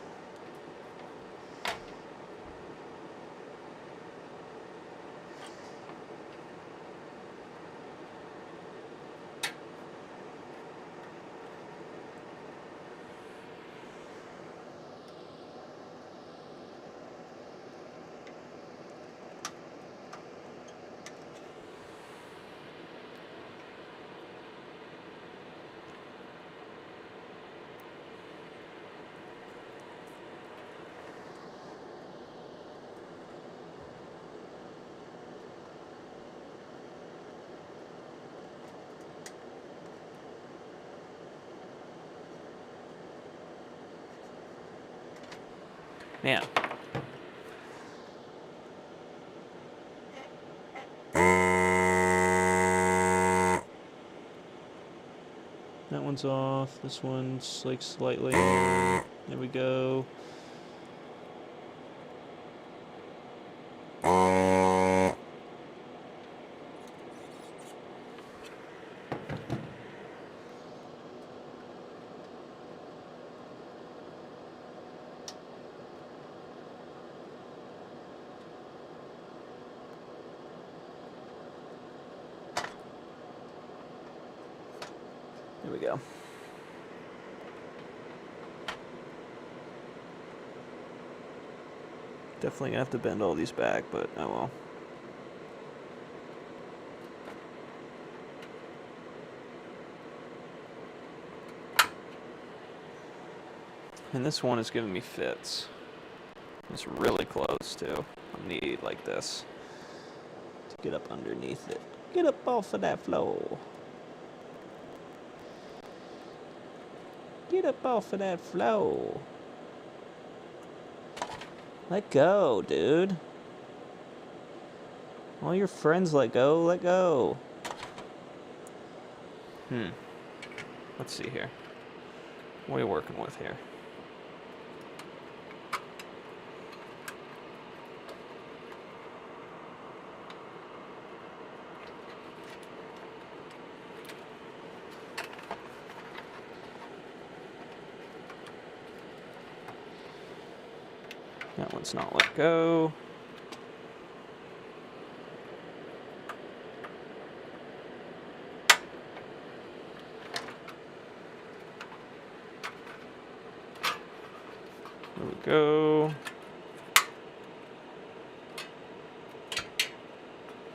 Man. That one's off. This one's like slightly. There we go. we go. Definitely gonna have to bend all these back, but oh well. And this one is giving me fits. It's really close too. I need like this to get up underneath it. Get up off of that floor. Get up off of that floor. Let go, dude. All your friends let go, let go. Let's see here. What are you working with here? That one's not let go. There we go.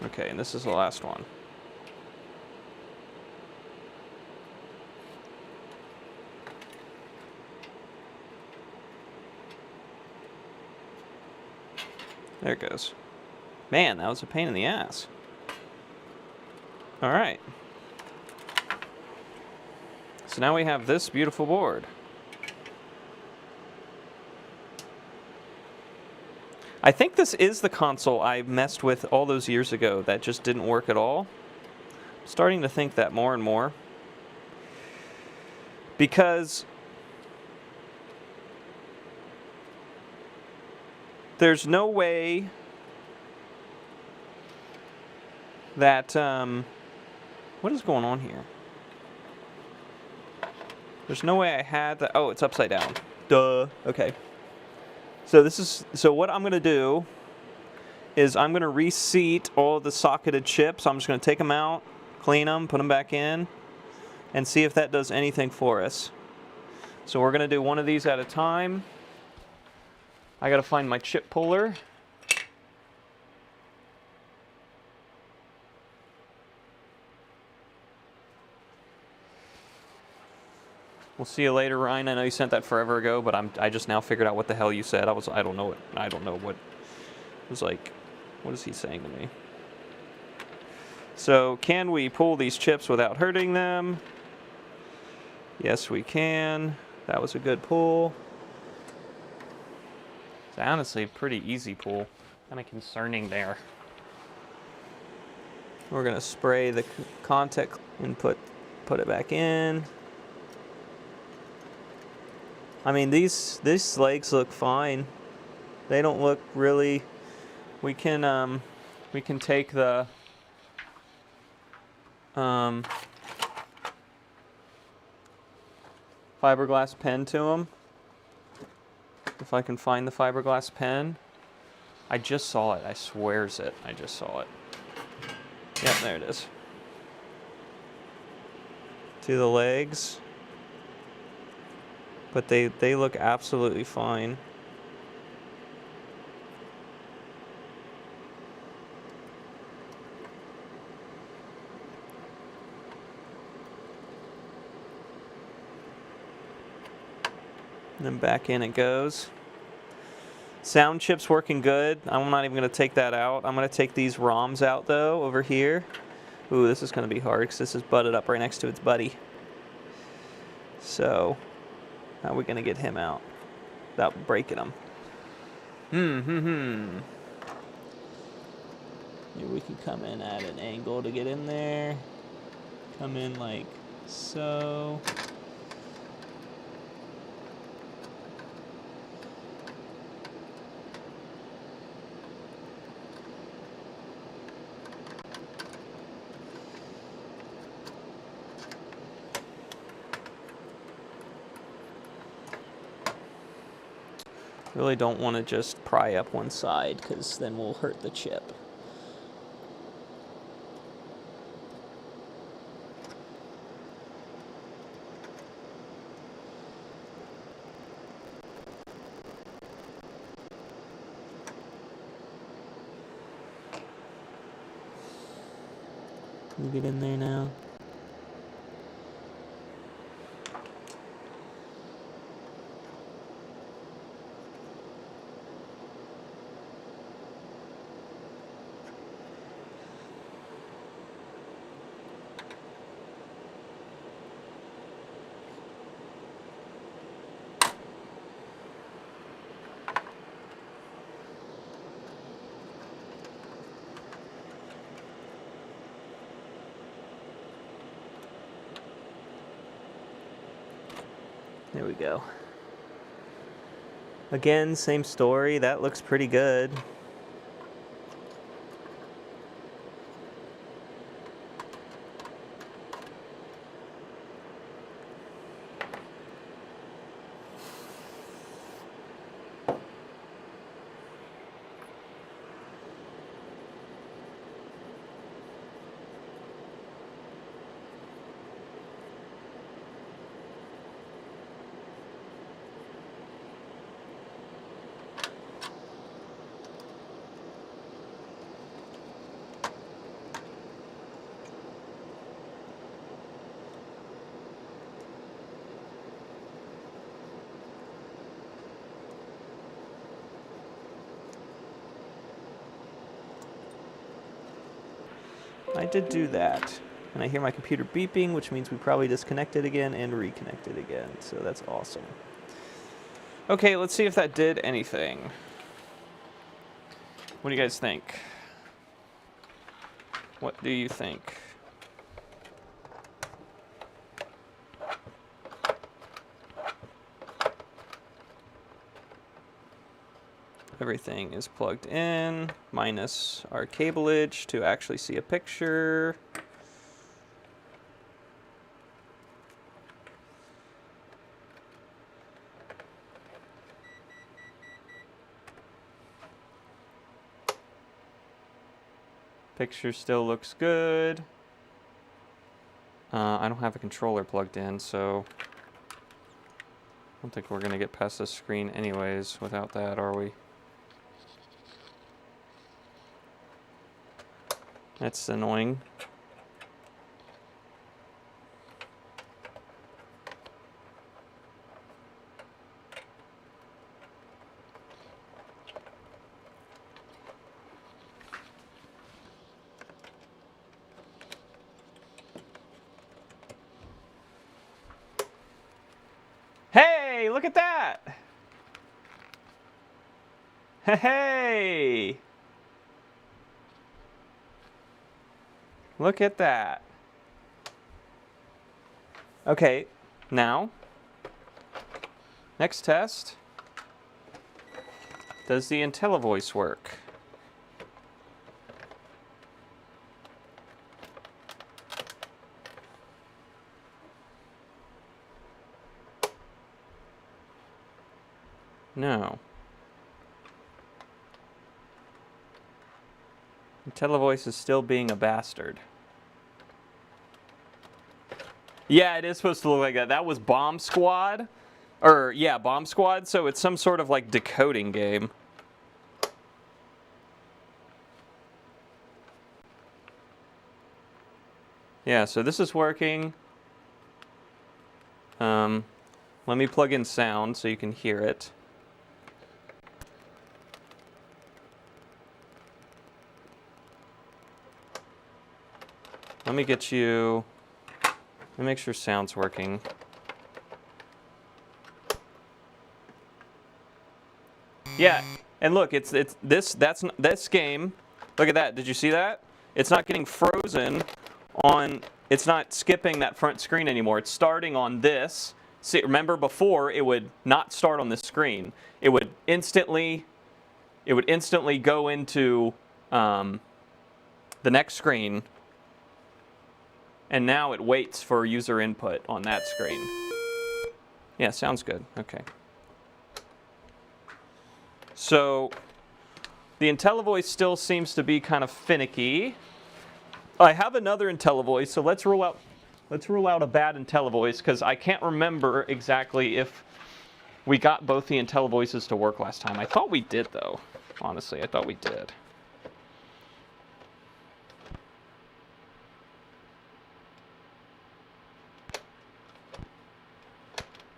Okay, and this is the last one. There it goes. Man, that was a pain in the ass. All right. So now we have this beautiful board. I think this is the console I messed with all those years ago that just didn't work at all. I'm starting to think that more and more. Because there's no way that, what is going on here? There's no way I had the, oh, it's upside down. Duh. Okay. So what I'm going to do is I'm going to reseat all the socketed chips. I'm just going to take them out, clean them, put them back in, and see if that does anything for us. So we're going to do one of these at a time. I got to find my chip puller. We'll see you later, Ryan. I know you sent that forever ago, but I just now figured out what the hell you said. I don't know what it was like. What is he saying to me? So, can we pull these chips without hurting them? Yes, we can. That was a good pull. It's honestly a pretty easy pull. Kind of concerning there. We're gonna spray the contact and put it back in. I mean, these legs look fine. They don't look really. We can take the fiberglass pen to them. If I can find the fiberglass pen. I just saw it. I swears it. I just saw it. Yep, there it is. To the legs. But they look absolutely fine. And then back in it goes. Sound chip's working good. I'm not even going to take that out. I'm going to take these ROMs out though, over here. Ooh, this is going to be hard because this is butted up right next to its buddy. So, how are we going to get him out without breaking him? Maybe we can come in at an angle to get in there. Come in like so. Really don't want to just pry up one side because then we'll hurt the chip. Can you get in there now? There we go. Again, same story. That looks pretty good. I did do that. And I hear my computer beeping, which means we probably disconnected again and reconnected again. So that's awesome. Okay, let's see if that did anything. What do you guys think? What do you think? Everything is plugged in, minus our cableage to actually see a picture. Picture still looks good. I don't have a controller plugged in, so I don't think we're going to get past this screen anyways without that, are we? That's annoying. Hey, look at that! Hey! Look at that. Okay, now, next test. Does the IntelliVoice work? No. IntelliVoice is still being a bastard. Yeah, it is supposed to look like that. That was Bomb Squad. Or, yeah, Bomb Squad, so it's some sort of, like, decoding game. Yeah, so this is working. Let me plug in sound so you can hear it. Let me get you... Let me make sure sound's working. Yeah, and look, it's this game. Look at that. Did you see that? It's not getting frozen on. It's not skipping that front screen anymore. It's starting on this. See, remember before it would not start on this screen. It would instantly go into the next screen. And now it waits for user input on that screen. Yeah, sounds good. Okay. So the IntelliVoice still seems to be kind of finicky. I have another IntelliVoice, so let's rule out a bad IntelliVoice because I can't remember exactly if we got both the IntelliVoices to work last time. I thought we did though. Honestly, I thought we did.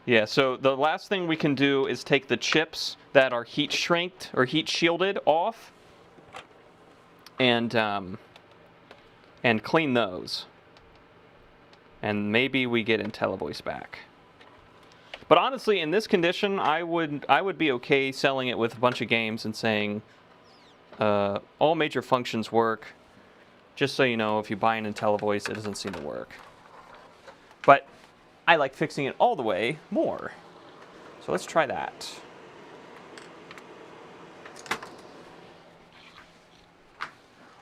Yeah, so the last thing we can do is take the chips that are heat shrinked or heat shielded off and clean those. And maybe we get IntelliVoice back. But honestly, in this condition, I would be okay selling it with a bunch of games and saying all major functions work. Just so you know, if you buy an IntelliVoice, it doesn't seem to work. But I like fixing it all the way more. So let's try that.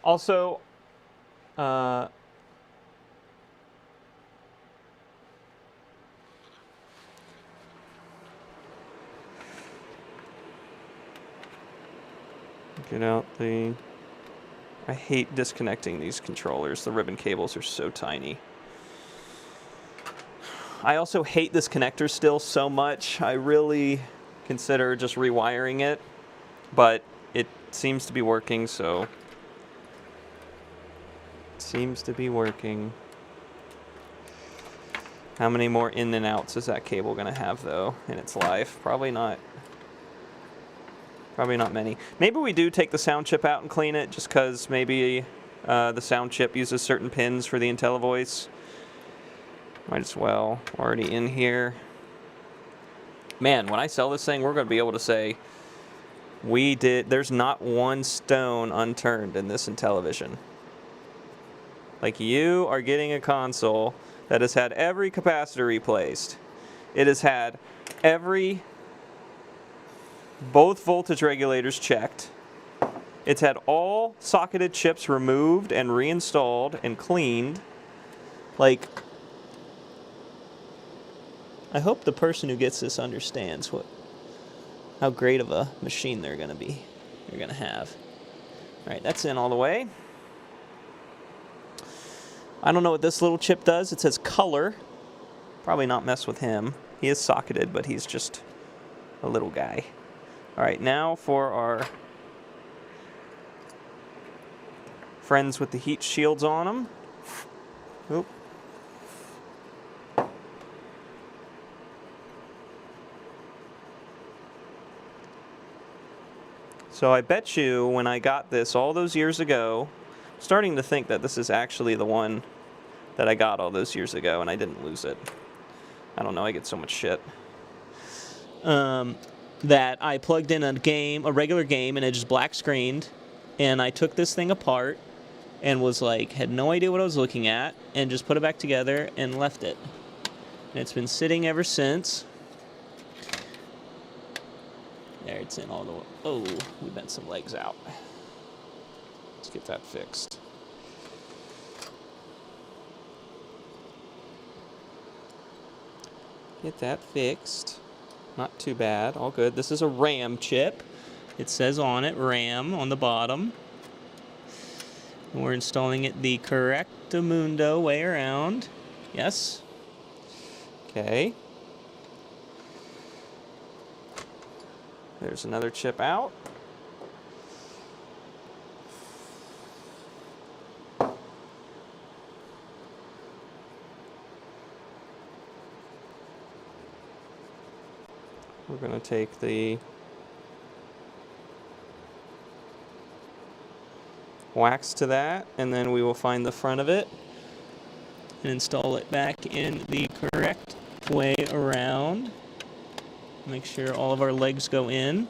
Also, get out the... I hate disconnecting these controllers. The ribbon cables are so tiny. I also hate this connector still so much. I really consider just rewiring it, but it seems to be working, so... It seems to be working. How many more in and outs is that cable going to have, though, in its life? Probably not. Probably not many. Maybe we do take the sound chip out and clean it, just because maybe the sound chip uses certain pins for the IntelliVoice. Might as well. Already in here. Man, when I sell this thing, we're going to be able to say, there's not one stone unturned in this Intellivision. Like, you are getting a console that has had every capacitor replaced. It has had both voltage regulators checked. It's had all socketed chips removed and reinstalled and cleaned. Like, I hope the person who gets this understands how great of a machine they're going to have. All right, that's in all the way. I don't know what this little chip does. It says color. Probably not mess with him. He is socketed, but he's just a little guy. All right, now for our friends with the heat shields on them. Oop. So I bet you when I got this all those years ago, I'm starting to think that this is actually the one that I got all those years ago and I didn't lose it. I don't know, I get so much shit. That I plugged in a regular game, and it just black screened, and I took this thing apart and was like, had no idea what I was looking at, and just put it back together and left it. And it's been sitting ever since. There, it's in all the way. Oh, we bent some legs out. Let's get that fixed. Get that fixed. Not too bad, all good. This is a RAM chip. It says on it, RAM, on the bottom. And we're installing it the Correctamundo way around. Yes. Okay. There's another chip out. We're going to take the wax to that, and then we will find the front of it and install it back in the correct way around. Make sure all of our legs go in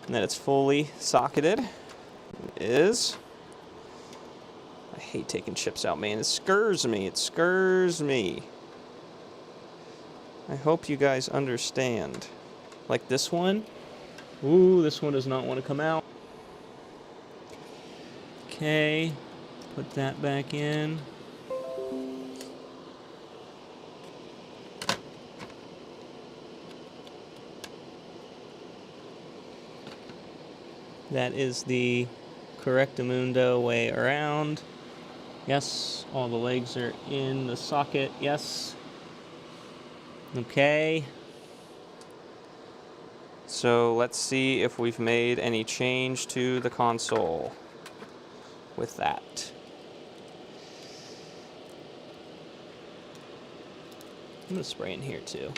and that it's fully socketed. It is. I hate taking chips out, man. It scurs me. It scurs me. I hope you guys understand. Like this one. Ooh, this one does not want to come out. Okay, put that back in. That is the Correctamundo way around. Yes, all the legs are in the socket. Yes. Okay. So let's see if we've made any change to the console with that. I'm gonna spray in here too.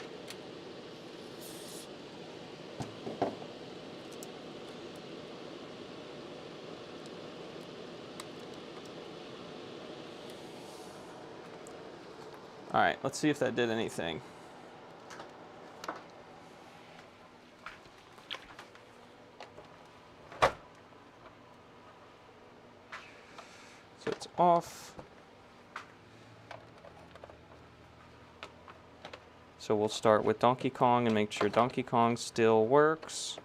Alright, let's see if that did anything. So it's off. So we'll start with Donkey Kong and make sure Donkey Kong still works.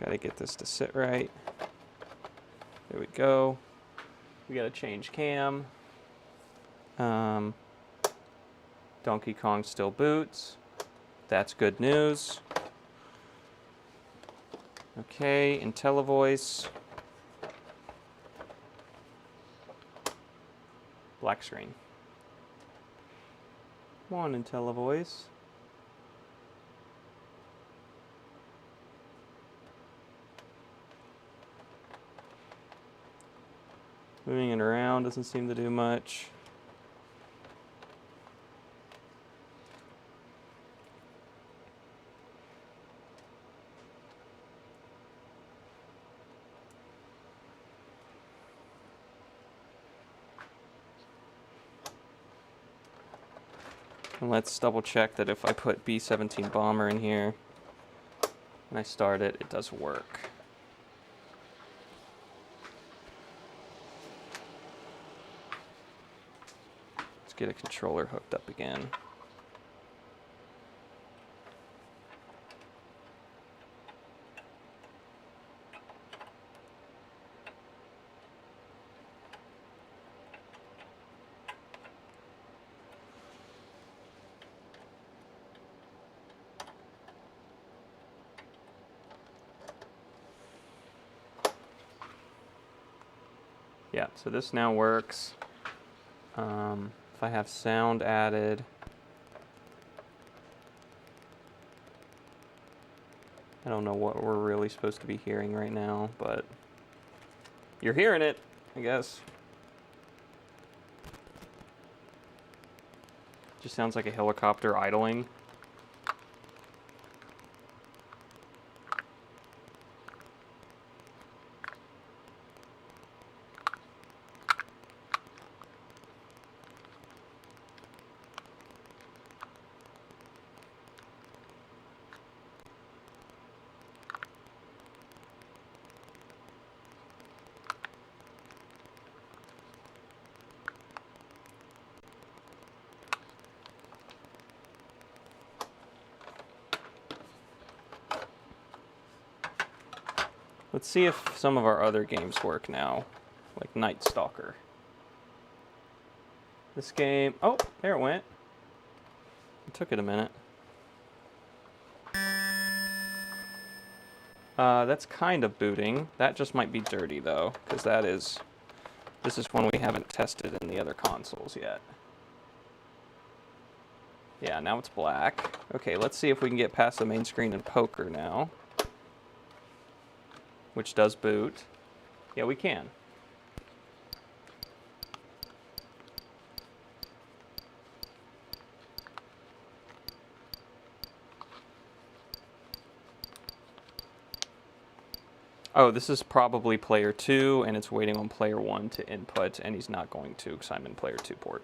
Gotta get this to sit right. There we go. We gotta change cam. Donkey Kong still boots. That's good news. Okay, IntelliVoice. Black screen. Come on, IntelliVoice. Moving it around doesn't seem to do much. And let's double check that if I put B-17 Bomber in here and I start it, it does work. Let's get a controller hooked up again. Yeah, so this now works. If I have sound added, I don't know what we're really supposed to be hearing right now, but you're hearing it, I guess. Just sounds like a helicopter idling. Let's see if some of our other games work now, like Night Stalker. This game, oh, there it went. It took it a minute. That's kind of booting. That just might be dirty though, because this is one we haven't tested in the other consoles yet. Yeah, now it's black. Okay, let's see if we can get past the main screen in poker now. Which does boot. Yeah, we can. Oh, this is probably player 2, and it's waiting on player 1 to input, and he's not going to because I'm in player 2 port.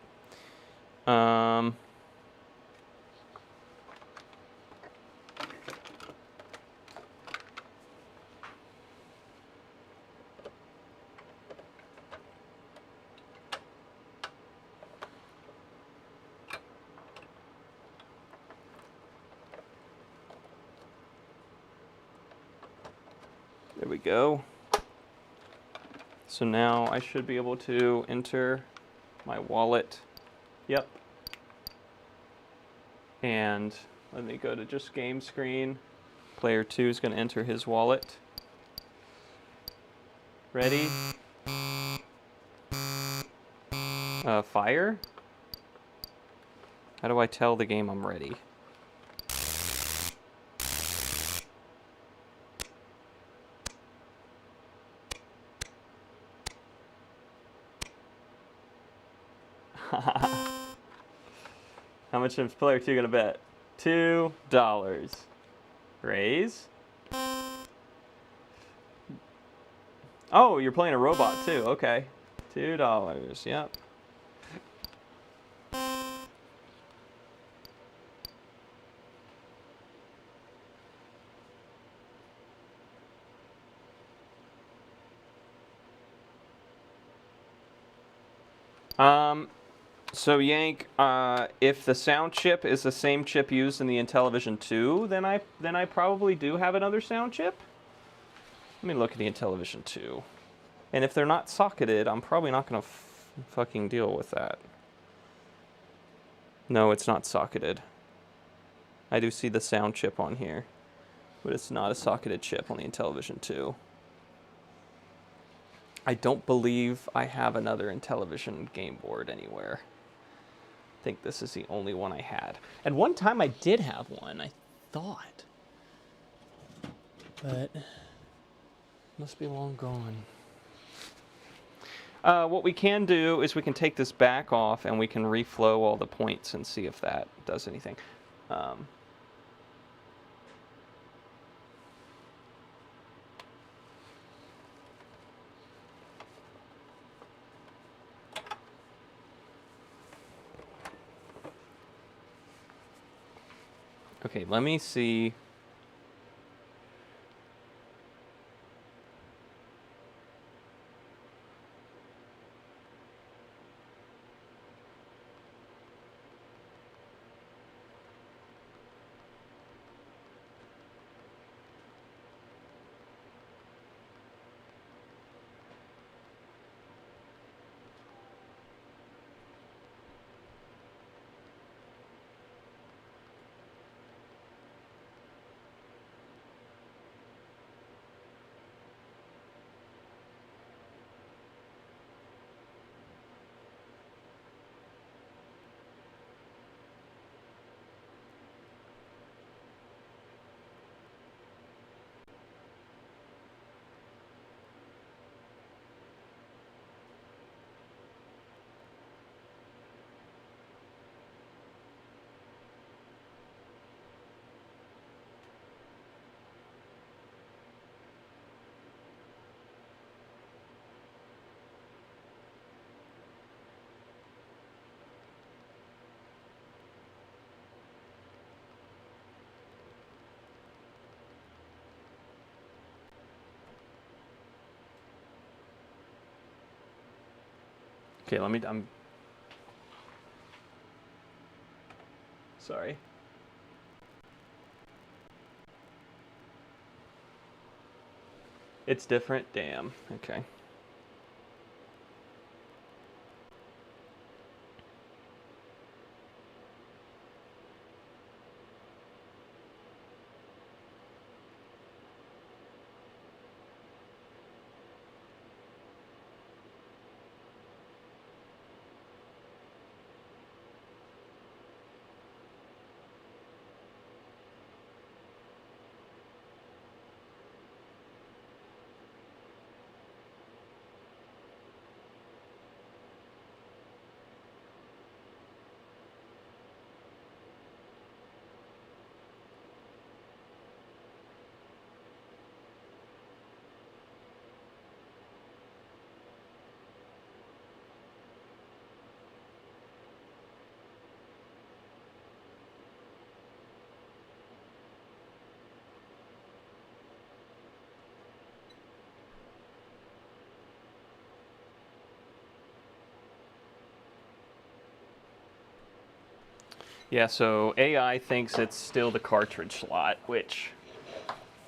There we go. So now I should be able to enter my wallet. Yep. And let me go to just game screen. Player 2 is going to enter his wallet. Ready? Fire? How do I tell the game I'm ready? How much is player 2 gonna bet? $2. Raise. Oh, you're playing a robot too. Okay. $2. Yep. So Yank, if the sound chip is the same chip used in the Intellivision 2, then I probably do have another sound chip. Let me look at the Intellivision 2. And if they're not socketed, I'm probably not going to fucking deal with that. No, it's not socketed. I do see the sound chip on here, but it's not a socketed chip on the Intellivision 2. I don't believe I have another Intellivision game board anywhere. I think this is the only one I had. At one time I did have one, I thought. But must be long gone. What we can do is we can take this back off and we can reflow all the points and see if that does anything. Okay, let me see. Okay, I'm sorry. It's different? Damn. Okay. Yeah, so AI thinks it's still the cartridge slot, which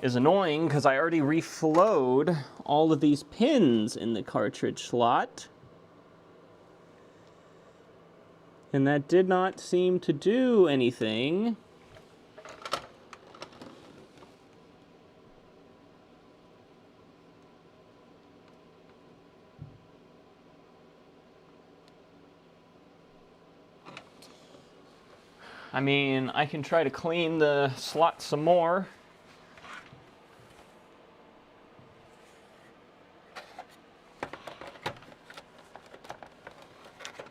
is annoying because I already reflowed all of these pins in the cartridge slot. And that did not seem to do anything. I mean, I can try to clean the slot some more.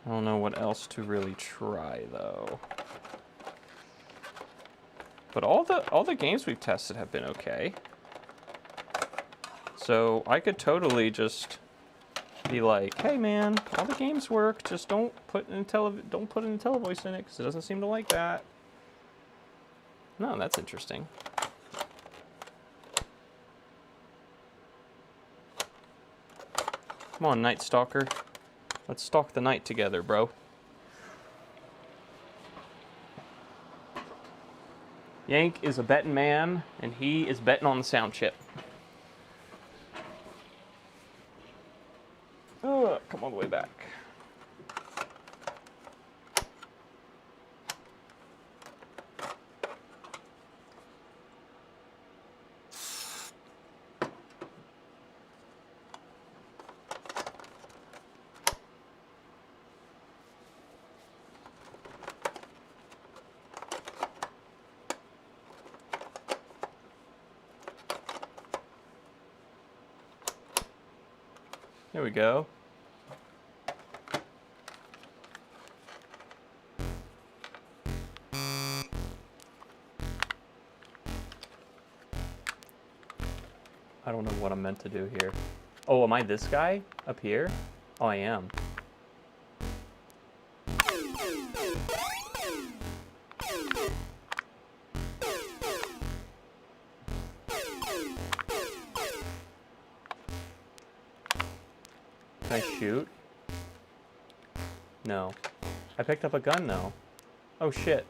I don't know what else to really try, though. But all the games we've tested have been okay. So I could totally just be like, hey man, all the games work, just don't put in IntelliVoice in it because it doesn't seem to like that. No, that's interesting. Come on, Night Stalker. Let's stalk the night together, bro. Yank is a betting man, and he is betting on the sound chip. Come all the way back. There we go. I don't know what I'm meant to do here. Oh, am I this guy up here? Oh, I am. Can I shoot? No. I picked up a gun though. Oh shit.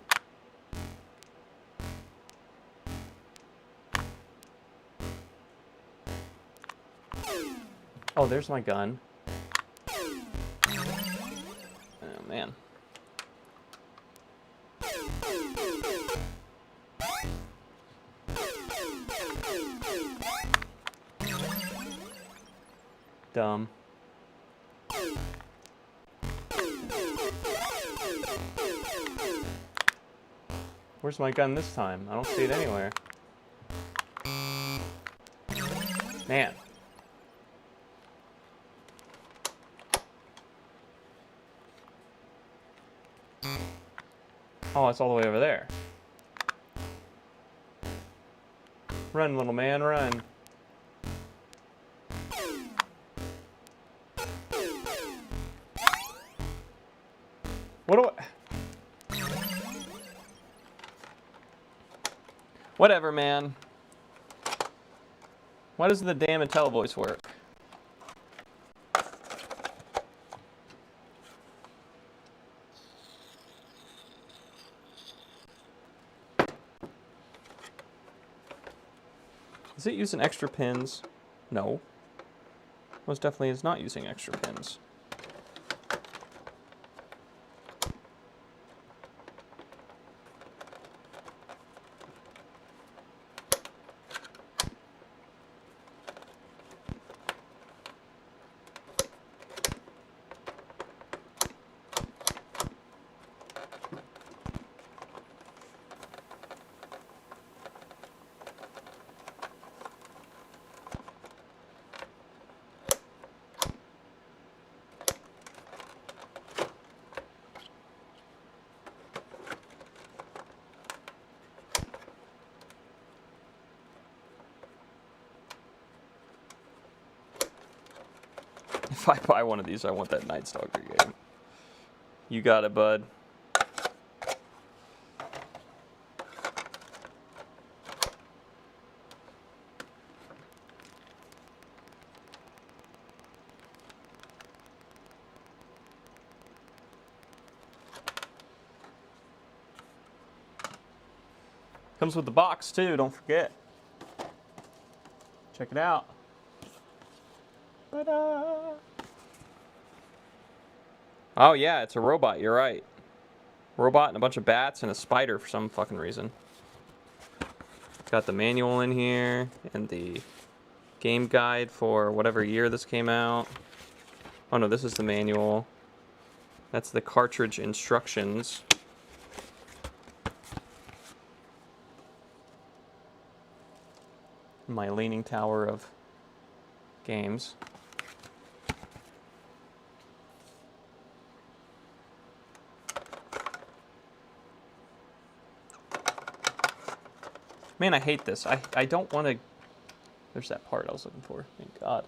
Oh, there's my gun. Oh man. Dumb. Where's my gun this time? I don't see it anywhere. Man. Oh, it's all the way over there. Run, little man, run. What do I... Whatever, man. Why doesn't the damn IntelliVoice work? Is it using extra pins? No. Most definitely is not using extra pins. If I buy one of these, I want that Night Stalker game. You got it, bud. Comes with the box too, don't forget. Check it out. Ta-da! Oh yeah, it's a robot, you're right. Robot and a bunch of bats and a spider for some fucking reason. Got the manual in here and the game guide for whatever year this came out. Oh no, this is the manual. That's the cartridge instructions. My leaning tower of games. Man, I hate this. I don't want to... There's that part I was looking for. Thank God.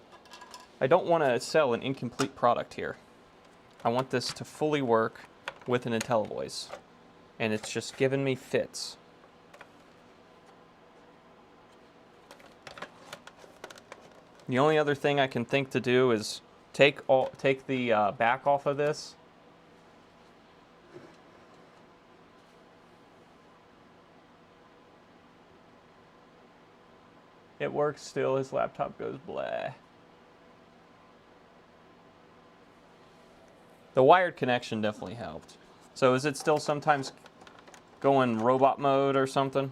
I don't want to sell an incomplete product here. I want this to fully work with an IntelliVoice. And it's just giving me fits. The only other thing I can think to do is take the back off of this. It works still. His laptop goes blah. The wired connection definitely helped. So is it still sometimes going robot mode or something?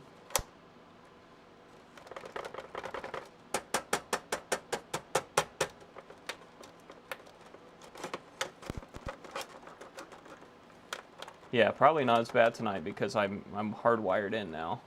Yeah, probably not as bad tonight because I'm hardwired in now.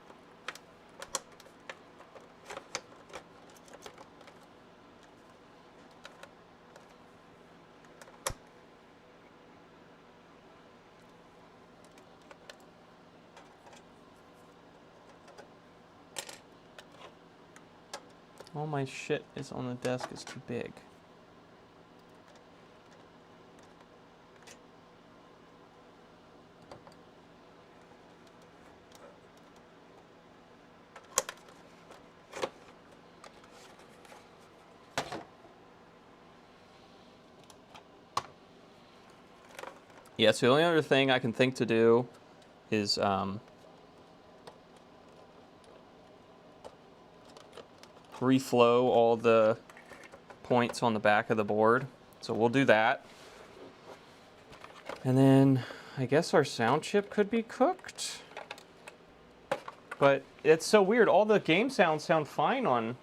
All my shit is on the desk is too big. Yeah, so the only other thing I can think to do is reflow all the points on the back of the board. So we'll do that. And then I guess our sound chip could be cooked. But it's so weird. All the game sounds sound fine on...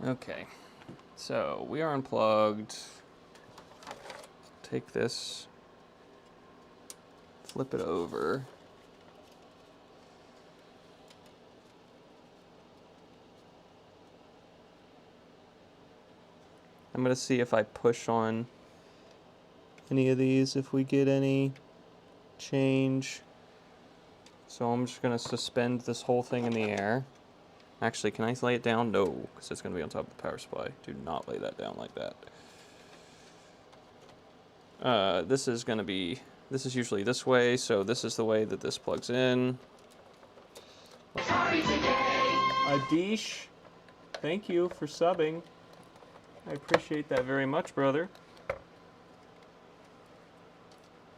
Okay, so we are unplugged. Take this, flip it over. I'm gonna see if I push on any of these, if we get any change. So I'm just gonna suspend this whole thing in the air. Actually, can I lay it down? No, because it's gonna be on top of the power supply. Do not lay that down like that. This is gonna be, this is usually this way, so this is the way that this plugs in. Adish, thank you for subbing. I appreciate that very much, brother.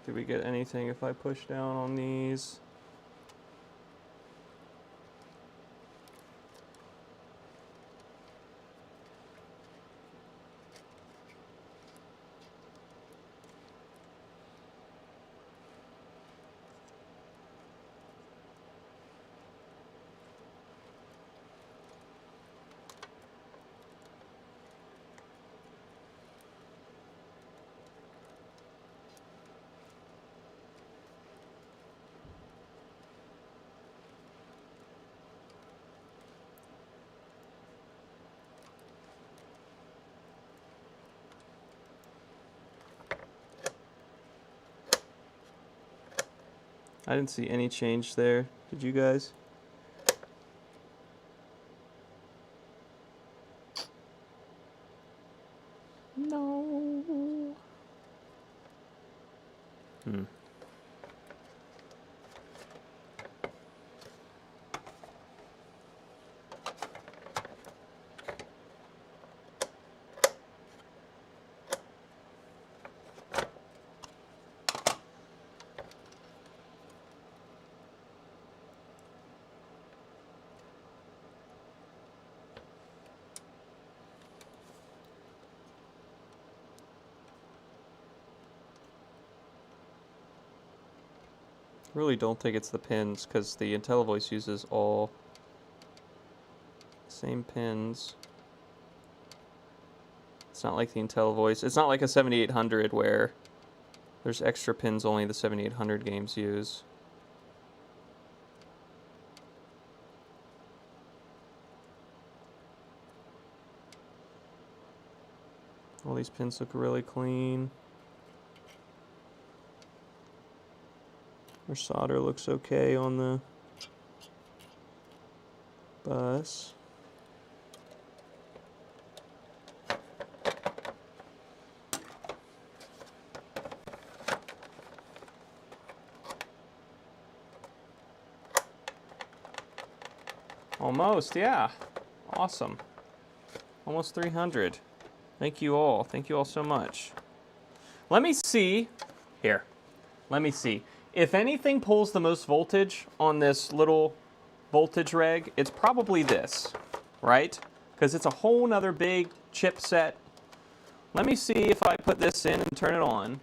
Did we get anything if I push down on these? I didn't see any change there. Did you guys? No. Really don't think it's the pins because the IntelliVoice uses all same pins. It's not like the IntelliVoice. It's not like a 7800 where there's extra pins only the 7800 games use. All these pins look really clean. Our solder looks okay on the bus. Almost, yeah. Awesome. Almost 300. Thank you all. Thank you all so much. Let me see. Here. Let me see. If anything pulls the most voltage on this little voltage reg, it's probably this, right? Because it's a whole nother big chipset. Let me see if I put this in and turn it on.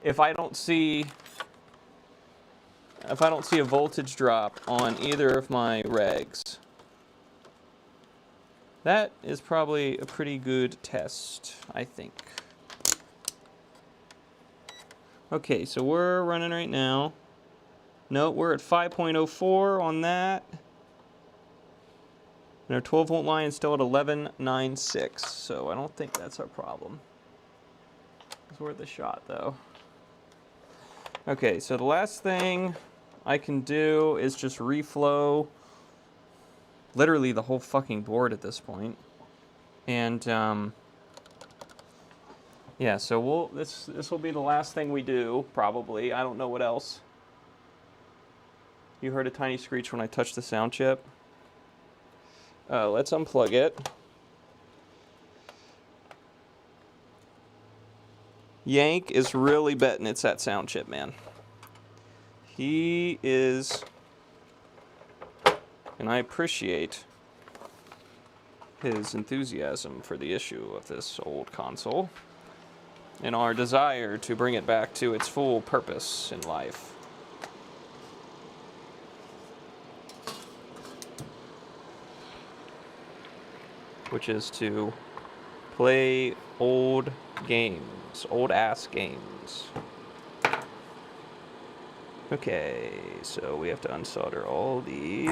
If I don't see a voltage drop on either of my regs. That is probably a pretty good test, I think. Okay, so we're running right now. No, we're at 5.04 on that. And our 12 volt line is still at 11.96, so I don't think that's our problem. It's worth a shot though. Okay, so the last thing I can do is just reflow literally the whole fucking board at this point. And yeah, so this will be the last thing we do, probably. I don't know what else. You heard a tiny screech when I touched the sound chip. Let's unplug it. Yank is really betting it's that sound chip, man. He is, and I appreciate his enthusiasm for the issue of this old console and our desire to bring it back to its full purpose in life. Which is to play old games, old ass games. Okay, so we have to unsolder all these.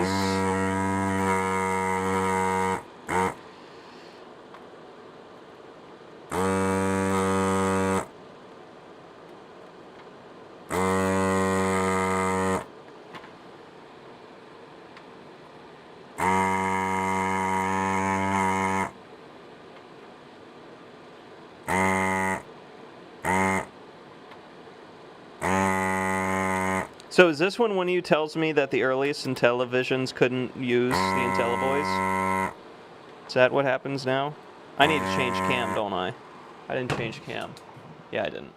So is this when you tells me that the earliest Intellivisions couldn't use the IntelliVoice? Is that what happens now? I need to change cam, don't I? I didn't change cam. Yeah, I didn't.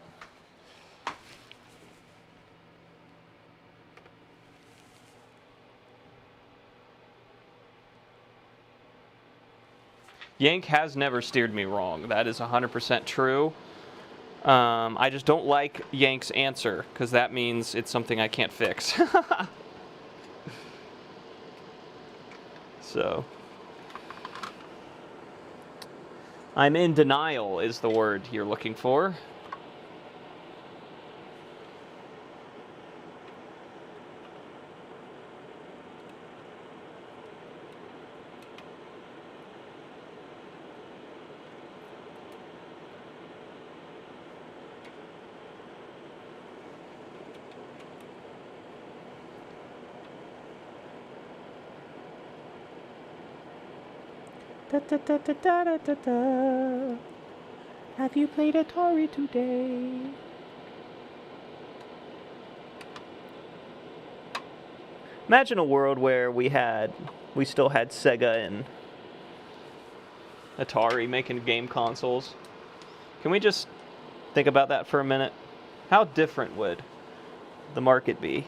Yank has never steered me wrong. That is 100% true. I just don't like Yank's answer, because that means it's something I can't fix. So. I'm in denial is the word you're looking for. Da, da, da, da, da, da, da, da. Have you played Atari today? Imagine a world where we still had Sega and Atari making game consoles. Can we just think about that for a minute? How different would the market be?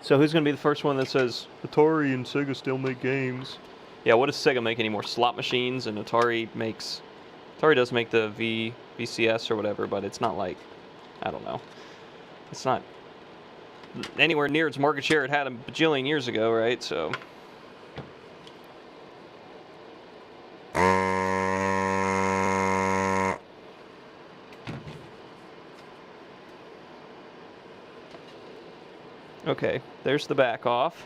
So who's going to be the first one that says, Atari and Sega still make games? Yeah, what does Sega make anymore? Slot machines, and Atari does make the VCS or whatever, but it's not like, I don't know. It's not anywhere near its market share it had a bajillion years ago, right? So. Okay, there's the back off.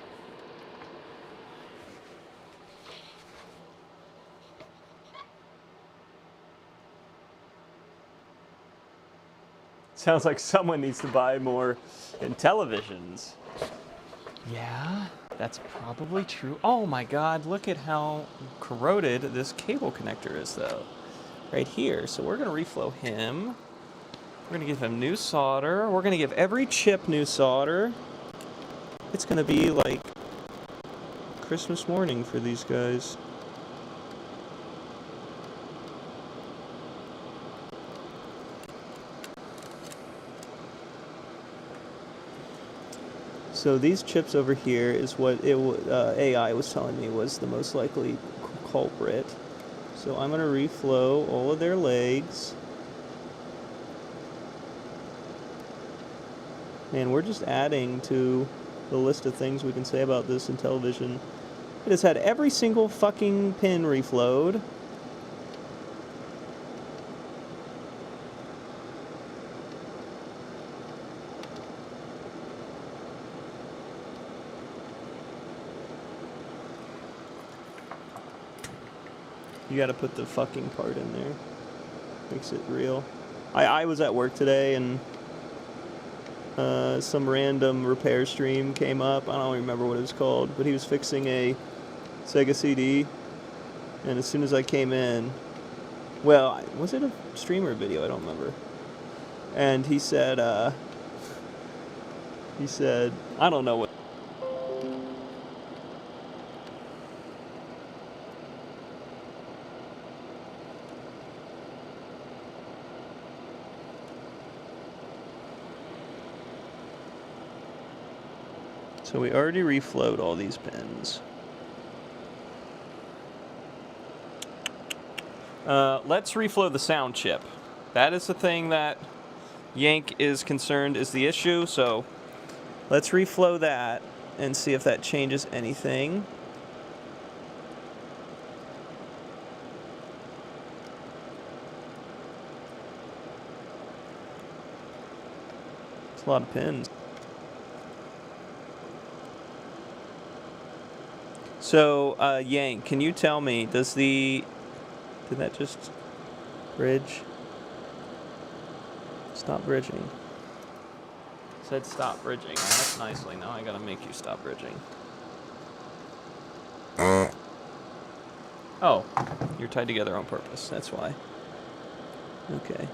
Sounds like someone needs to buy more Intellivisions. Yeah, that's probably true. Oh my god, look at how corroded this cable connector is though. Right here. So we're going to reflow him. We're going to give him new solder. We're going to give every chip new solder. It's going to be like Christmas morning for these guys. So these chips over here is what AI was telling me was the most likely culprit. So I'm going to reflow all of their legs. And we're just adding to the list of things we can say about this Intellivision. It has had every single fucking pin reflowed. You gotta put the fucking part in there. Makes it real. I was at work today and some random repair stream came up. I don't remember what it was called, but he was fixing a Sega CD. And as soon as I came in, well, was it a stream or a video? I don't remember. And he said, I don't know what. So we already reflowed all these pins. Let's reflow the sound chip. That is the thing that Yank is concerned is the issue, so let's reflow that and see if that changes anything. It's a lot of pins. So, Yank, can you tell me, did that just bridge? Stop bridging. Said stop bridging. That's nicely. Now I gotta make you stop bridging. Oh, you're tied together on purpose. That's why. Okay.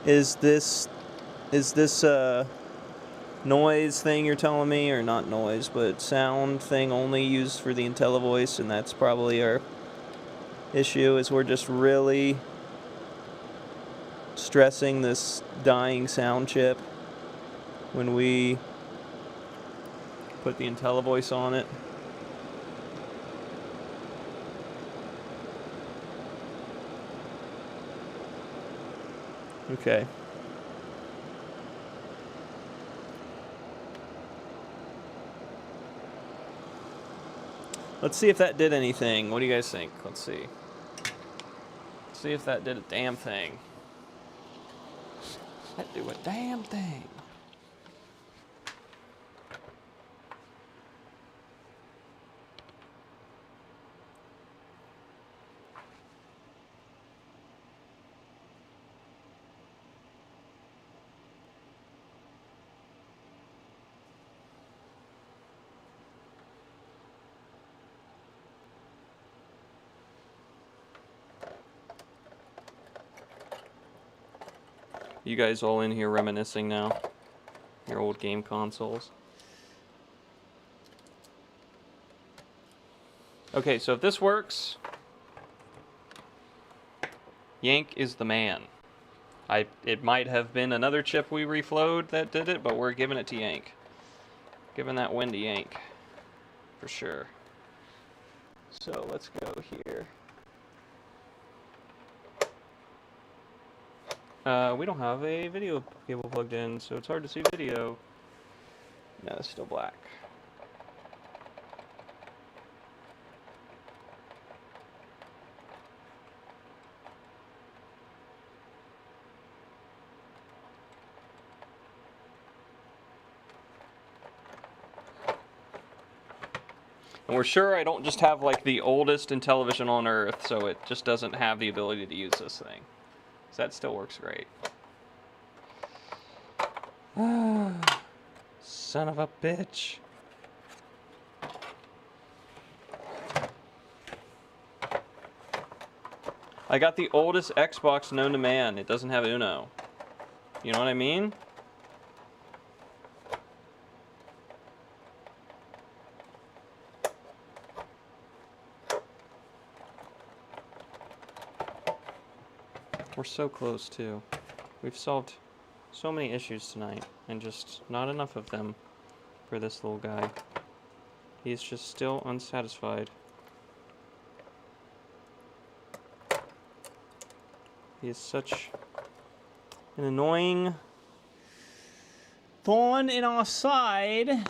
Is this noise thing you're telling me, or not noise, but sound thing only used for the IntelliVoice, and that's probably our issue, is we're just really stressing this dying sound chip when we put the IntelliVoice on it. Okay. Let's see if that did anything. What do you guys think? Let's see. Let's see if that did a damn thing. That do a damn thing. You guys all in here reminiscing now? Your old game consoles. Okay, so if this works, Yank is the man. It might have been another chip we reflowed that did it, but we're giving it to Yank. Giving that win to Yank, for sure. So let's go here. We don't have a video cable plugged in, so it's hard to see video. No, it's still black. And we're sure I don't just have like the oldest Intellivision on Earth, so it just doesn't have the ability to use this thing. So that still works great. Son of a bitch. I got the oldest Xbox known to man. It doesn't have Uno. You know what I mean? We're so close, too. We've solved so many issues tonight, and just not enough of them for this little guy. He's just still unsatisfied. He is such an annoying thorn in our side.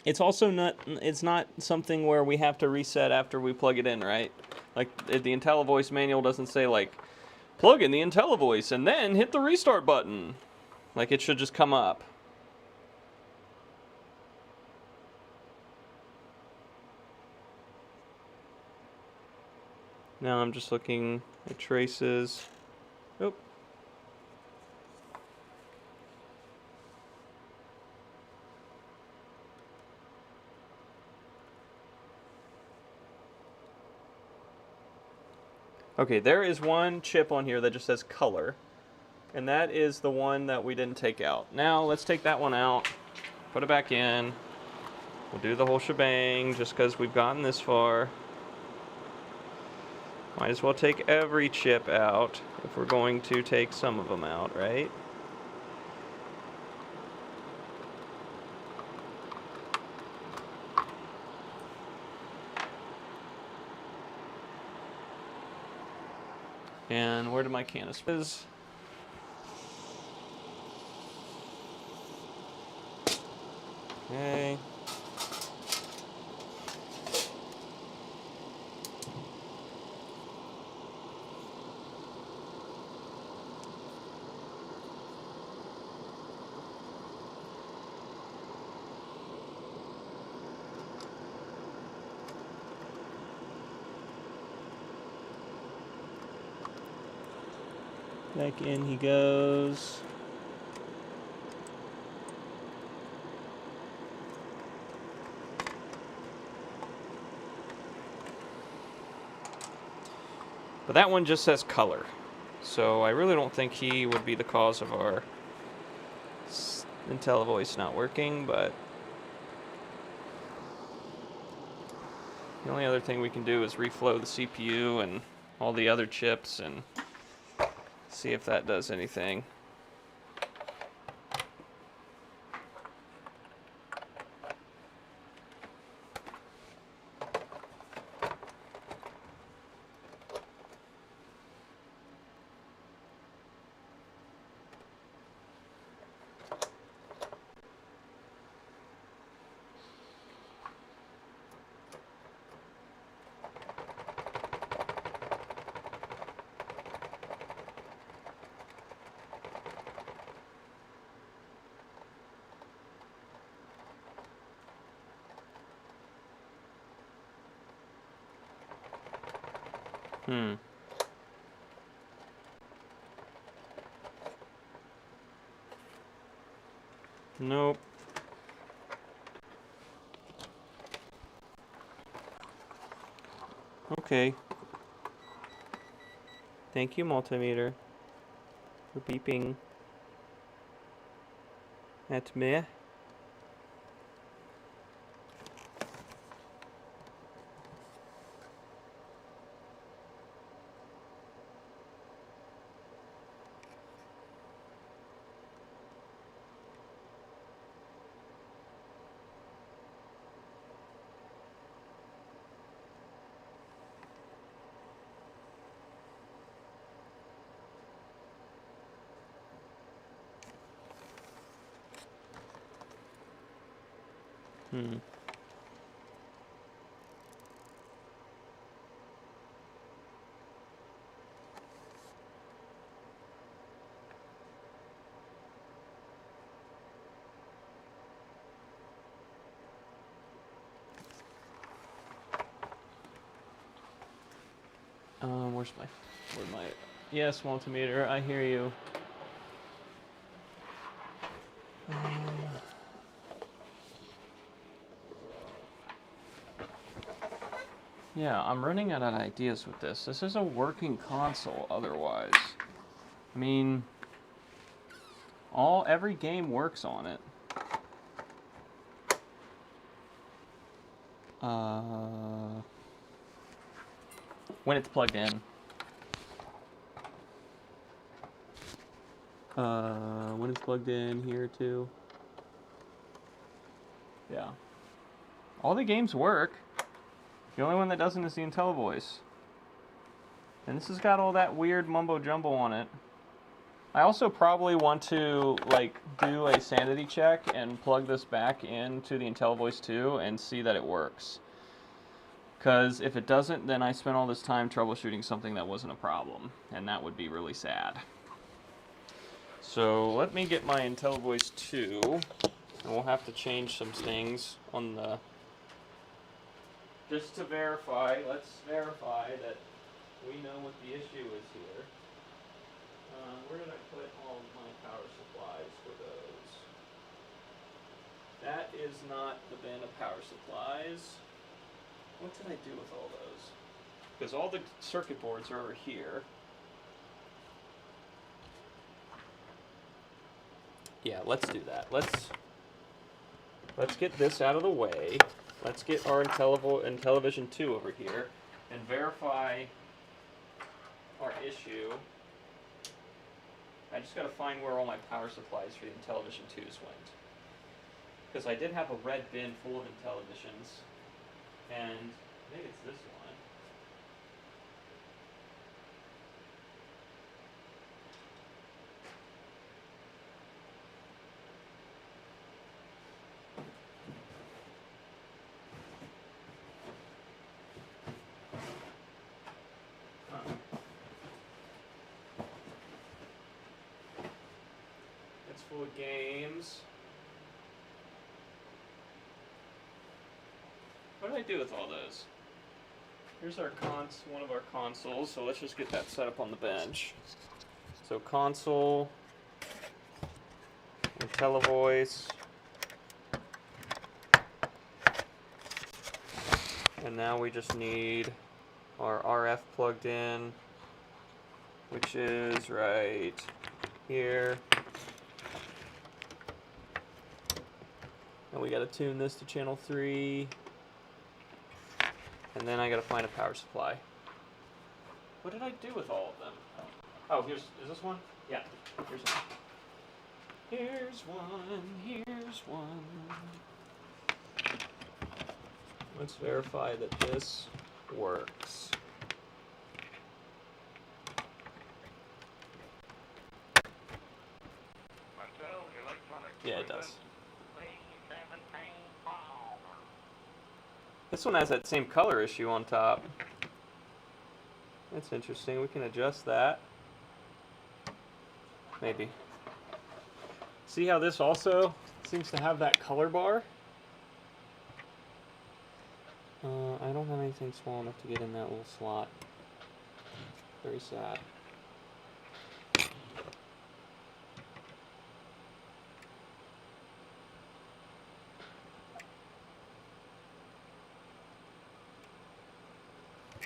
It's also it's not something where we have to reset after we plug it in, right? Like, the IntelliVoice manual doesn't say, like, plug in the IntelliVoice and then hit the restart button. Like, it should just come up. Now I'm just looking at traces. Oh. Okay, there is one chip on here that just says color, and that is the one that we didn't take out. Now, let's take that one out, put it back in. We'll do the whole shebang just because we've gotten this far. Might as well take every chip out if we're going to take some of them out, right? And where did my canister? Okay. Back in he goes. But that one just says color. So I really don't think he would be the cause of our IntelliVoice not working, but the only other thing we can do is reflow the CPU and all the other chips and see if that does anything. Nope. Okay. Thank you, multimeter, for beeping at me. Hmm. Where's my? Yes, multimeter. I hear you. Yeah, I'm running out of ideas with this. This is a working console. Otherwise, I mean, every game works on it. When it's plugged in. When it's plugged in here too. Yeah. All the games work. The only one that doesn't is the IntelliVoice. And this has got all that weird mumbo jumbo on it. I also probably want to do a sanity check and plug this back into the IntelliVoice 2 and see that it works. Because if it doesn't, then I spent all this time troubleshooting something that wasn't a problem, and that would be really sad. So let me get my IntelliVoice 2, and we'll have to change some things on the... Just to verify, let's verify that we know what the issue is here. Where did I put all of my power supplies for those? That is not the bin of power supplies. What did I do with all those? Because all the circuit boards are over here. Yeah, let's do that. Let's get this out of the way. Let's get our Intellivision 2 over here and verify our issue. I just got to find where all my power supplies for the Intellivision 2s went. Because I did have a red bin full of Intellivisions, and I think it's this one. It's full of games. What did I do with all those? Here's our one of our consoles, so let's just get that set up on the bench. So console, IntelliVoice, and now we just need our RF plugged in, which is right here. And we gotta tune this to channel 3. And then I gotta find a power supply. What did I do with all of them? Oh, is this one? Yeah, here's one. Here's one. Let's verify that this works. Yeah, it does. This one has that same color issue on top. That's interesting. We can adjust that. Maybe. See how this also seems to have that color bar? I don't have anything small enough to get in that little slot. Very sad.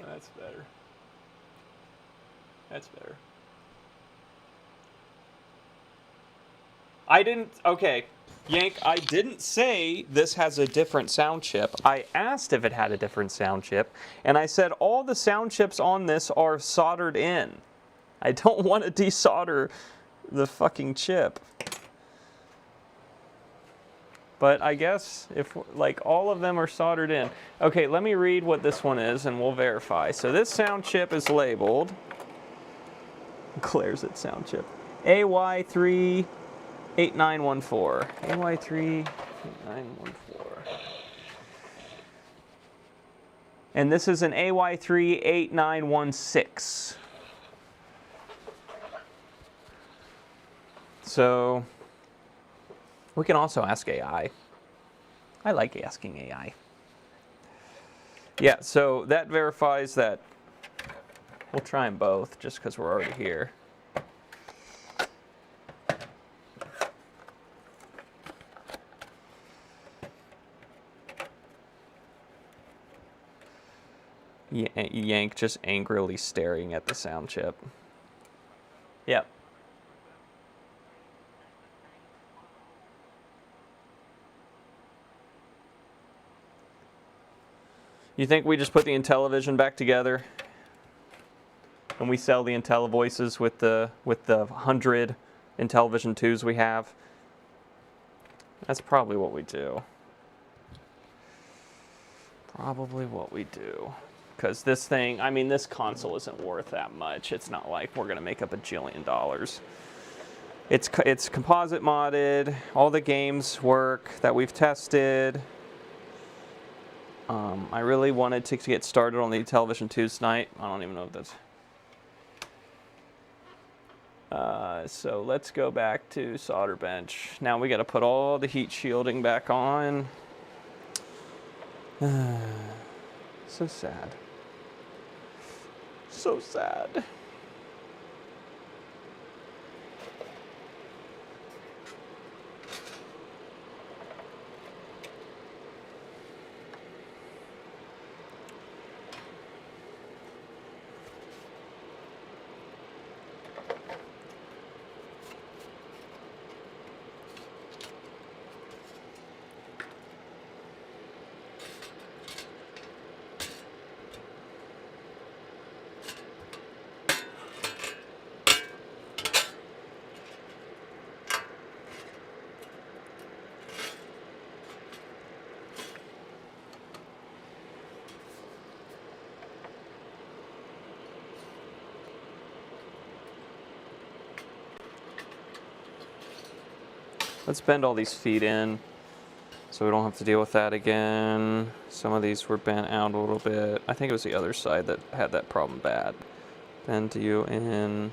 That's better. That's better. I didn't, okay, Yank, I didn't say this has a different sound chip. I asked if it had a different sound chip, and I said all the sound chips on this are soldered in. I don't want to desolder the fucking chip. But I guess if, like, all of them are soldered in. Okay, let me read what this one is and we'll verify. So this sound chip is labeled, Claire's it sound chip, AY38914. AY38914. And this is an AY38916. So we can also ask AI. I like asking AI. Yeah, so that verifies that. We'll try them both just because we're already here. Yank just angrily staring at the sound chip. Yep. You think we just put the Intellivision back together and we sell the IntelliVoices with the 100 Intellivision 2s we have? That's probably what we do. Probably what we do. Because this thing, I mean, this console isn't worth that much. It's not like we're going to make up $1 jillion. It's composite modded. All the games work that we've tested. I really wanted to get started on the Intellivision 2s tonight. I don't even know if that's... so let's go back to solder bench. Now we got to put all the heat shielding back on. So sad. So sad. Let's bend all these feet in so we don't have to deal with that again. Some of these were bent out a little bit. I think it was the other side that had that problem bad. Bend you in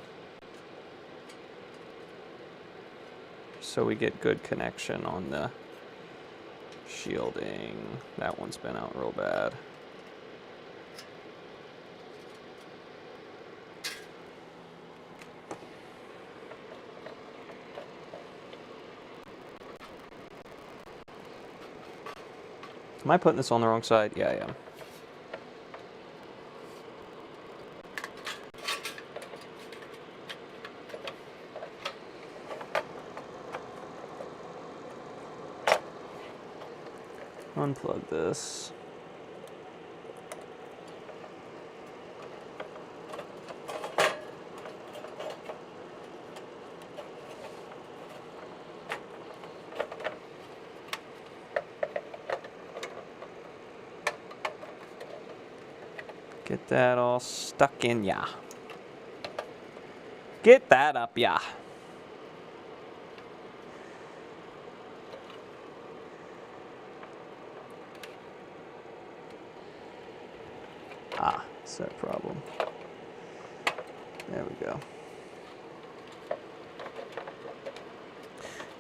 so we get good connection on the shielding. That one's been out real bad. Am I putting this on the wrong side? Yeah, I am. Unplug this. Get that all stuck in ya. Get that up ya. Ah, that's that problem. There we go.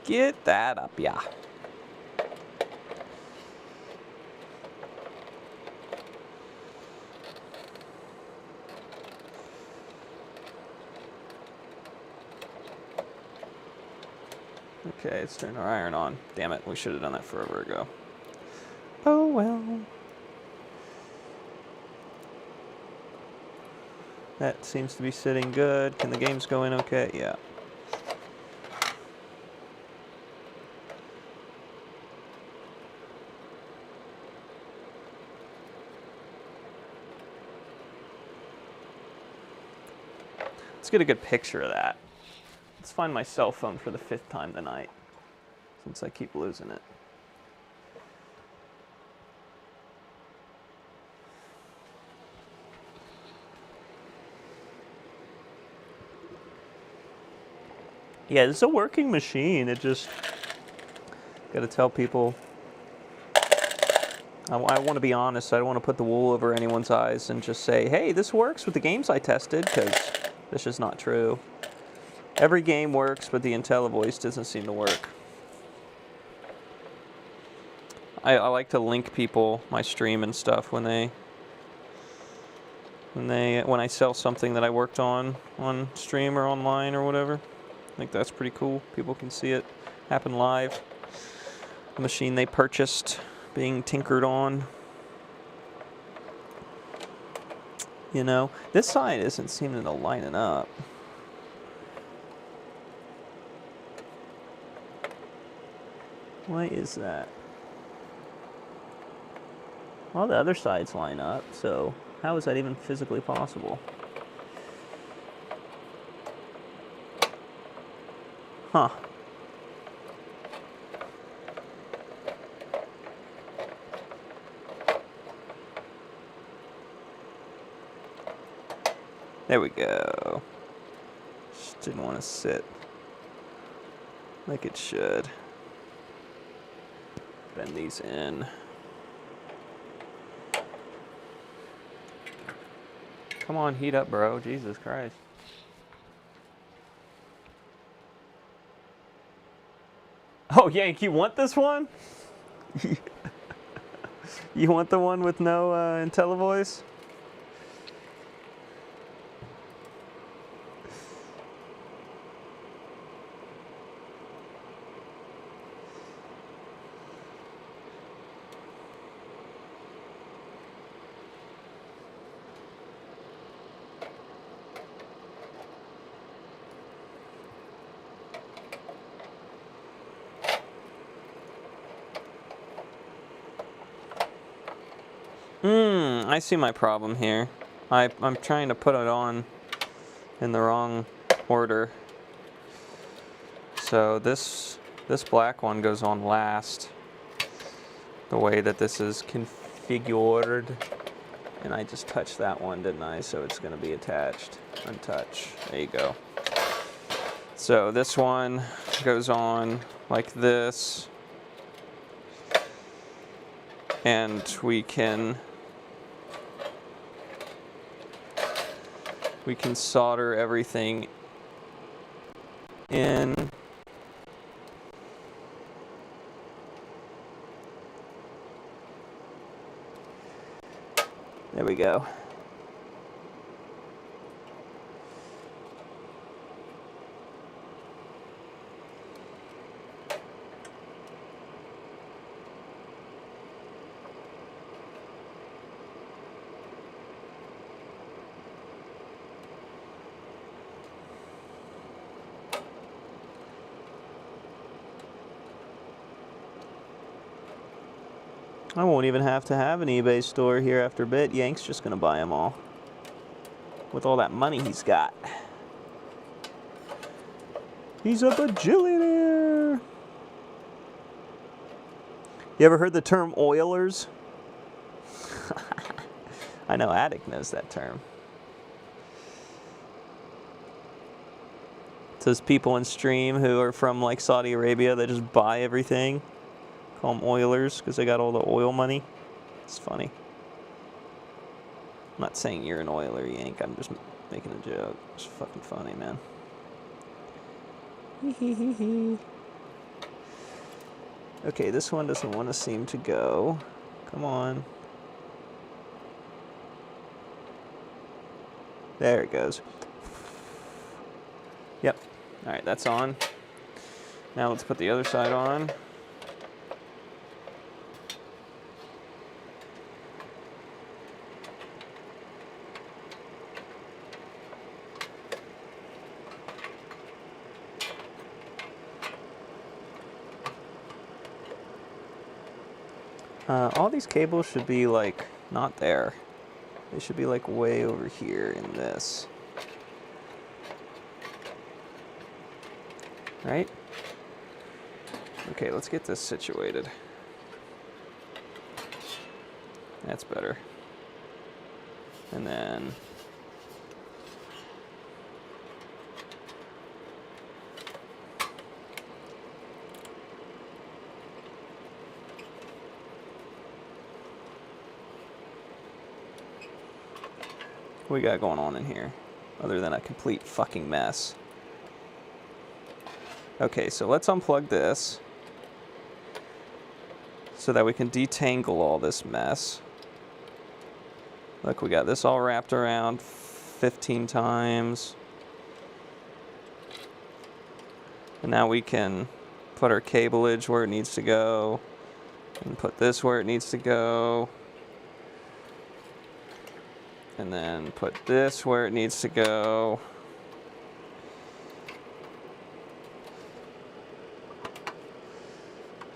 Get that up ya. Okay, let's turn our iron on. Damn it, we should have done that forever ago. Oh well. That seems to be sitting good. Can the games go in okay? Yeah. Let's get a good picture of that. Let's find my cell phone for the 5th time tonight, since I keep losing it. Yeah, it's a working machine. It just got to tell people. I want to be honest. I don't want to put the wool over anyone's eyes and just say, hey, this works with the games I tested, because this is not true. Every game works, but the IntelliVoice doesn't seem to work. I like to link people, my stream and stuff, when I sell something that I worked on stream or online or whatever. I think that's pretty cool. People can see it happen live. The machine they purchased being tinkered on. You know, this side isn't seeming to line it up. Why is that? Well, the other sides line up, so how is that even physically possible? Huh. There we go. Just didn't want to sit like it should. Bend these in. Come on, heat up, bro. Jesus Christ. Oh, Yank, you want this one? You want the one with no IntelliVoice? I see my problem here. I'm trying to put it on in the wrong order. So this black one goes on last, the way that this is configured. And I just touched that one, didn't I? So it's going to be attached. Untouch. There you go. So this one goes on like this. And we can solder everything in. There we go. I won't even have to have an eBay store here after a bit. Yank's just going to buy them all. With all that money he's got. He's a bajillionaire. You ever heard the term oilers? I know Attic knows that term. It says people in stream who are from like Saudi Arabia that just buy everything. Call them oilers because they got all the oil money. It's funny. I'm not saying you're an oiler, Yank. I'm just making a joke. It's fucking funny, man. Okay, this one doesn't want to seem to go. Come on. There it goes. Yep. All right, that's on. Now let's put the other side on. All these cables should be like not there. They should be like way over here in this. Right? Okay, let's get this situated. That's better. And then what we got going on in here other than a complete fucking mess? Okay, so let's unplug this so that we can detangle all this mess. Look, we got this all wrapped around 15 times. And now we can put our cableage where it needs to go and put this where it needs to go. And then put this where it needs to go.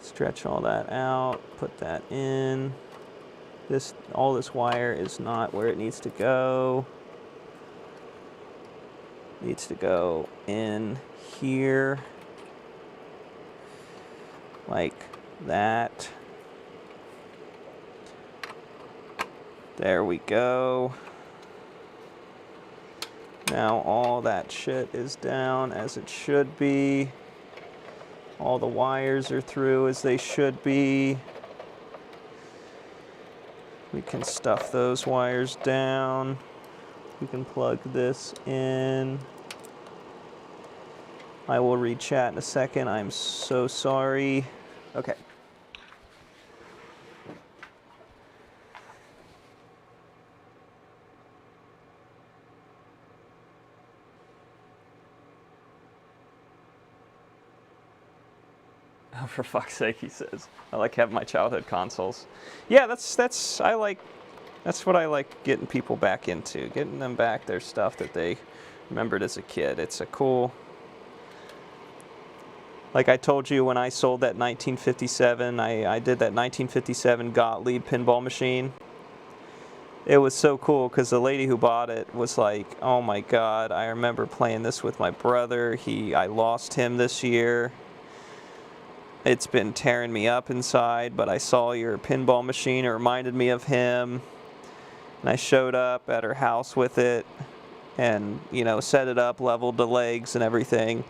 Stretch all that out, put that in. All this wire is not where it needs to go. Needs to go in here, like that. There we go. Now all that shit is down as it should be. All the wires are through as they should be. We can stuff those wires down. We can plug this in. I will read chat in a second. I'm so sorry. Okay. Oh, for fuck's sake, he says. I like having my childhood consoles. Yeah, that's what I like getting people back into. Getting them back their stuff that they remembered as a kid. It's a cool... Like I told you when I sold that 1957, I did that 1957 Gottlieb pinball machine. It was so cool because the lady who bought it was like, oh my God, I remember playing this with my brother. I lost him this year. It's been tearing me up inside, but I saw your pinball machine. It reminded me of him. And I showed up at her house with it and, you know, set it up, leveled the legs and everything.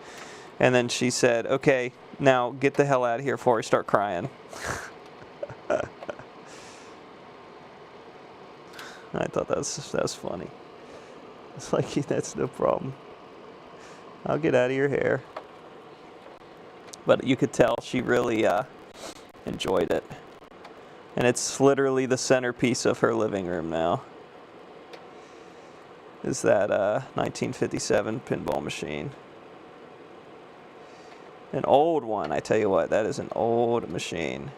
And then she said, okay, now get the hell out of here before I start crying. I thought that was funny. It's like, that's no problem. I'll get out of your hair. But you could tell she really enjoyed it. And it's literally the centerpiece of her living room now. Is that 1957 pinball machine. An old one, I tell you what, that is an old machine.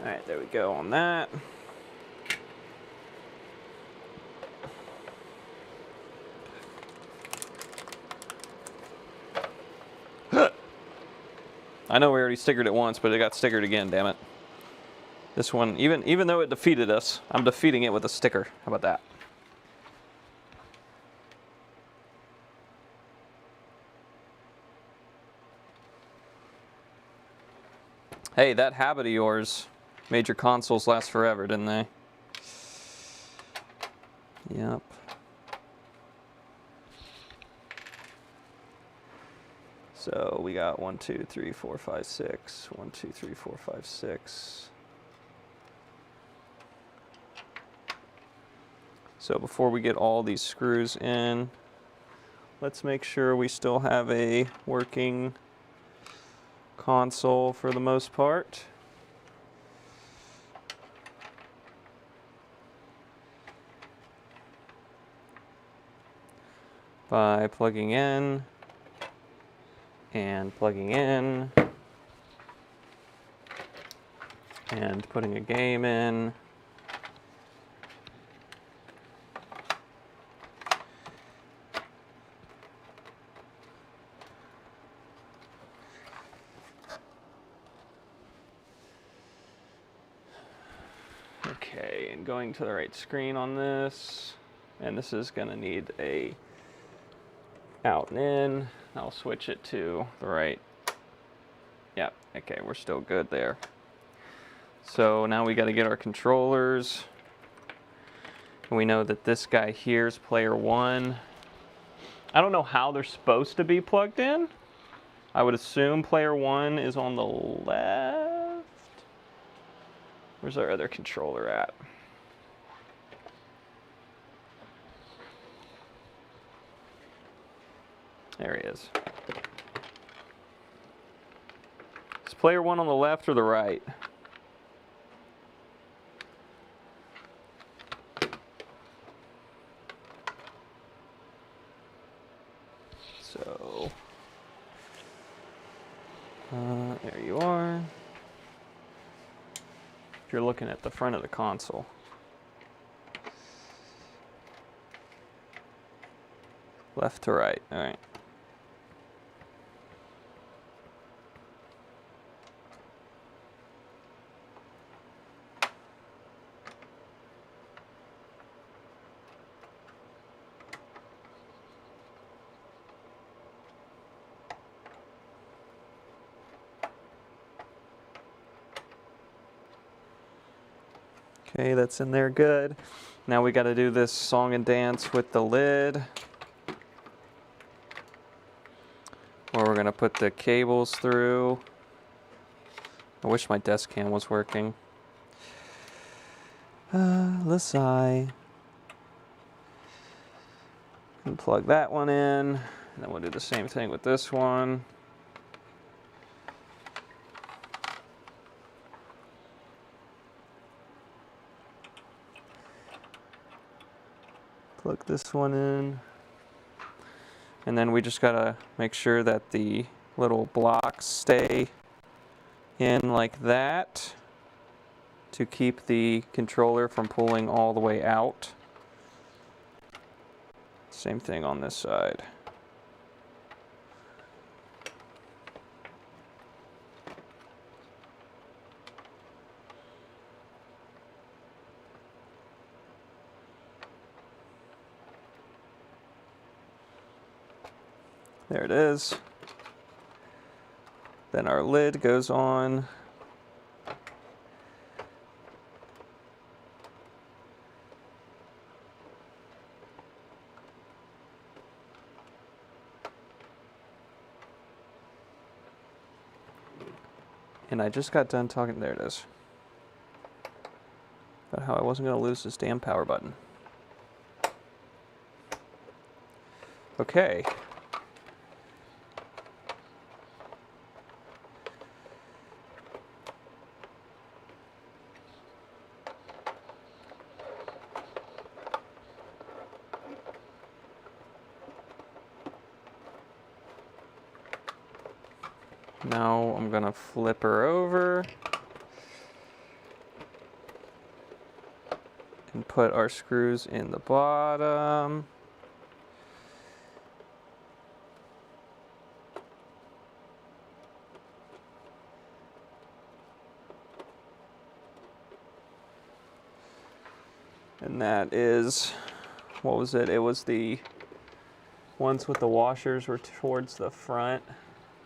All right, there we go on that. I know we already stickered it once, but it got stickered again, damn it. This one, even though it defeated us, I'm defeating it with a sticker. How about that? Hey, that habit of yours made your consoles last forever, didn't they? Yep. So we got 1, 2, 3, 4, 5, 6. 1, 2, 3, 4, 5, 6. So before we get all these screws in, let's make sure we still have a working console for the most part. By plugging in and plugging in and putting a game in. Okay, and going to the right screen on this, and this is going to need a out and in. I'll switch it to the right. Yeah, okay, we're still good there. So now we got to get our controllers. And we know that this guy here is player 1. I don't know how they're supposed to be plugged in. I would assume player 1 is on the left. Where's our other controller at? There he is. Is player 1 on the left or the right? So, there you are. If you're looking at the front of the console. Left to right, all right. Okay, that's in there good. Now we got to do this song and dance with the lid. Where we're going to put the cables through. I wish my desk cam was working. Let's see. And plug that one in. And then we'll do the same thing with this one. Plug this one in. And then we just gotta make sure that the little blocks stay in like that to keep the controller from pulling all the way out. Same thing on this side. There it is. Then our lid goes on. And I just got done talking, there it is, about how I wasn't going to lose this damn power button. Okay. Now I'm gonna flip her over and put our screws in the bottom. And that is, what was it? It was the ones with the washers were towards the front.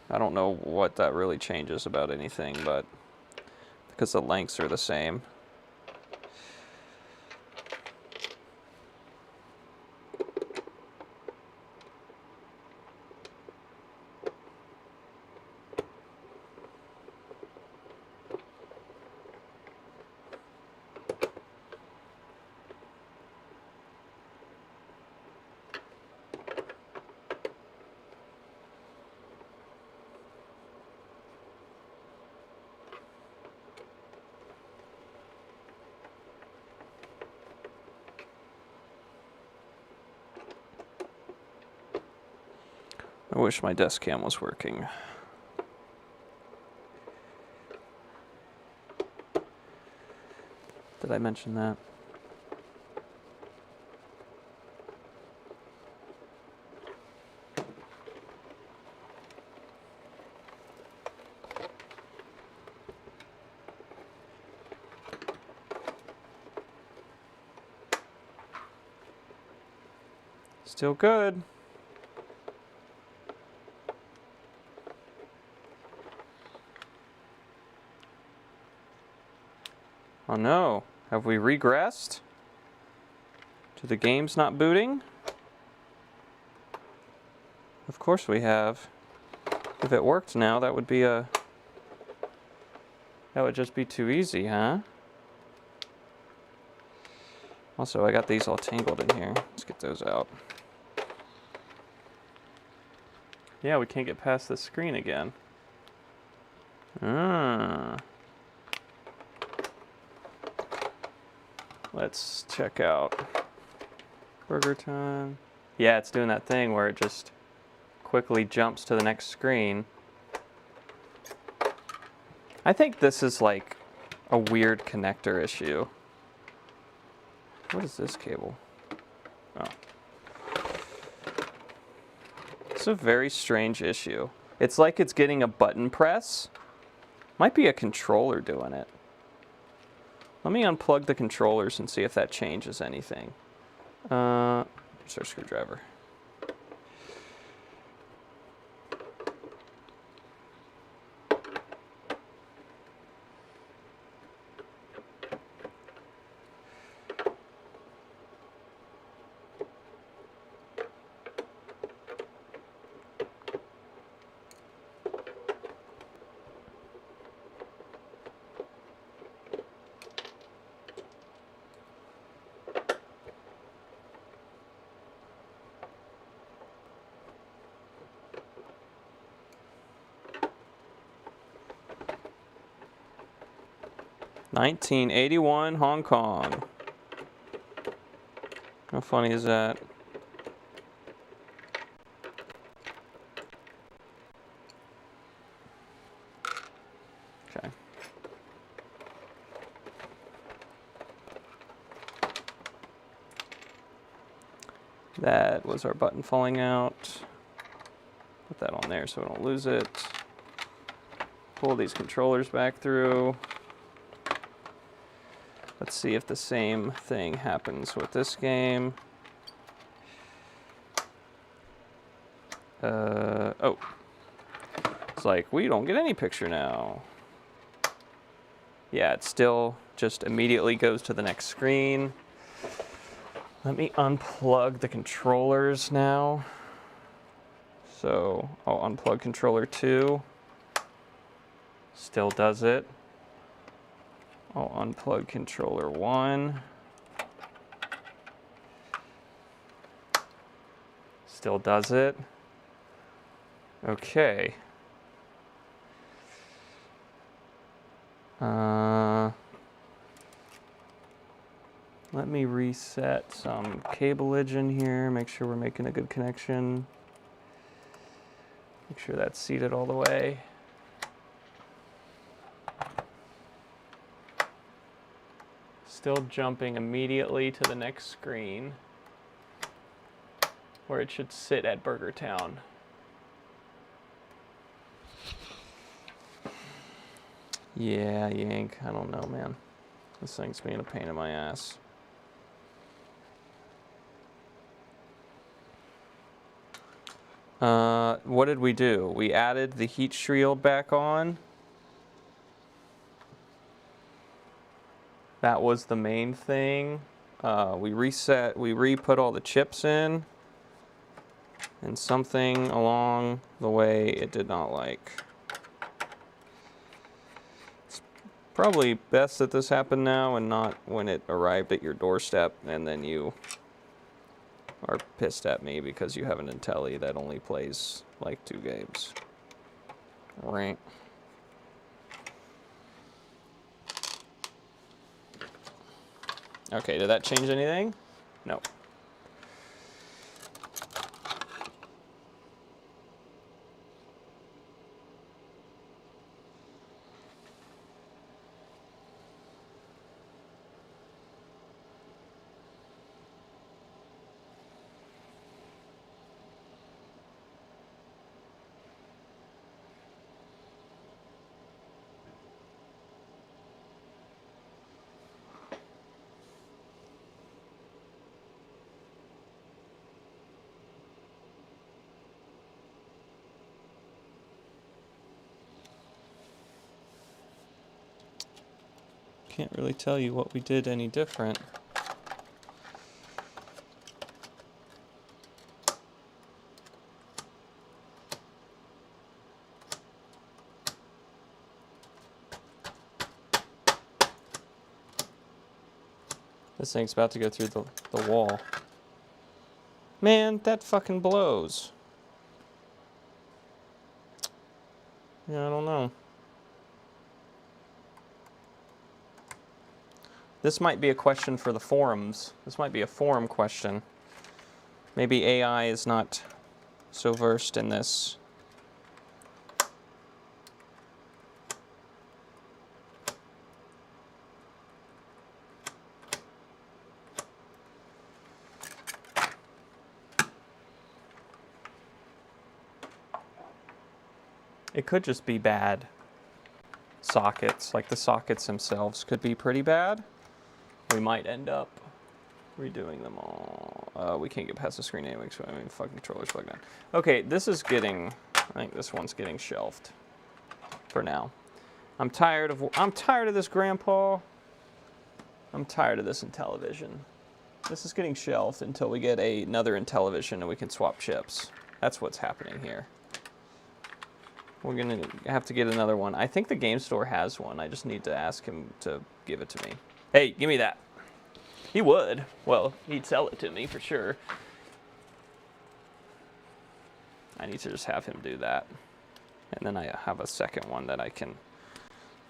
I don't know what that really changes about anything, but because the lengths are the same. I wish my desk cam was working. Did I mention that? Still good. Oh no, have we regressed? To the game's not booting? Of course we have. If it worked now, that would just be too easy, huh? Also, I got these all tangled in here. Let's get those out. Yeah, we can't get past the screen again. Let's check out Burger Time. Yeah, it's doing that thing where it just quickly jumps to the next screen. I think this is like a weird connector issue. What is this cable? Oh. It's a very strange issue. It's like it's getting a button press. Might be a controller doing it. Let me unplug the controllers and see if that changes anything. Here's our screwdriver. $19.81 Hong Kong. How funny is that? Okay. That was our button falling out. Put that on there so we don't lose it. Pull these controllers back through. Let's see if the same thing happens with this game. Oh. It's like, we don't get any picture now. Yeah, it still just immediately goes to the next screen. Let me unplug the controllers now. So I'll unplug controller 2. Still does it. I'll unplug controller 1. Still does it. Okay. Let me reset some cableage in here, make sure we're making a good connection. Make sure that's seated all the way. Still jumping immediately to the next screen, where it should sit at Burger Town. Yeah, Yank, I don't know, man. This thing's being a pain in my ass. What did we do? We added the heat shield back on. That was the main thing. We re-put all the chips in. And something along the way it did not like. It's probably best that this happened now and not when it arrived at your doorstep and then you are pissed at me because you have an Intelli that only plays like 2 games. Right. Okay, did that change anything? No. Can't really tell you what we did any different. This thing's about to go through the wall. Man, that fucking blows. Yeah, I don't know. This might be a question for the forums. This might be a forum question. Maybe AI is not so versed in this. It could just be bad sockets. Like the sockets themselves could be pretty bad. We might end up redoing them all. We can't get past the screen anyway, so I mean, fucking controller's plugged in. Okay, this is getting, I think this one's getting shelved for now. I'm tired of this, Grandpa. I'm tired of this Intellivision. This is getting shelved until we get another Intellivision and we can swap chips. That's what's happening here. We're gonna have to get another one. I think the game store has one. I just need to ask him to give it to me. Hey, give me that. He would. Well, he'd sell it to me for sure. I need to just have him do that. And then I have a second one that I can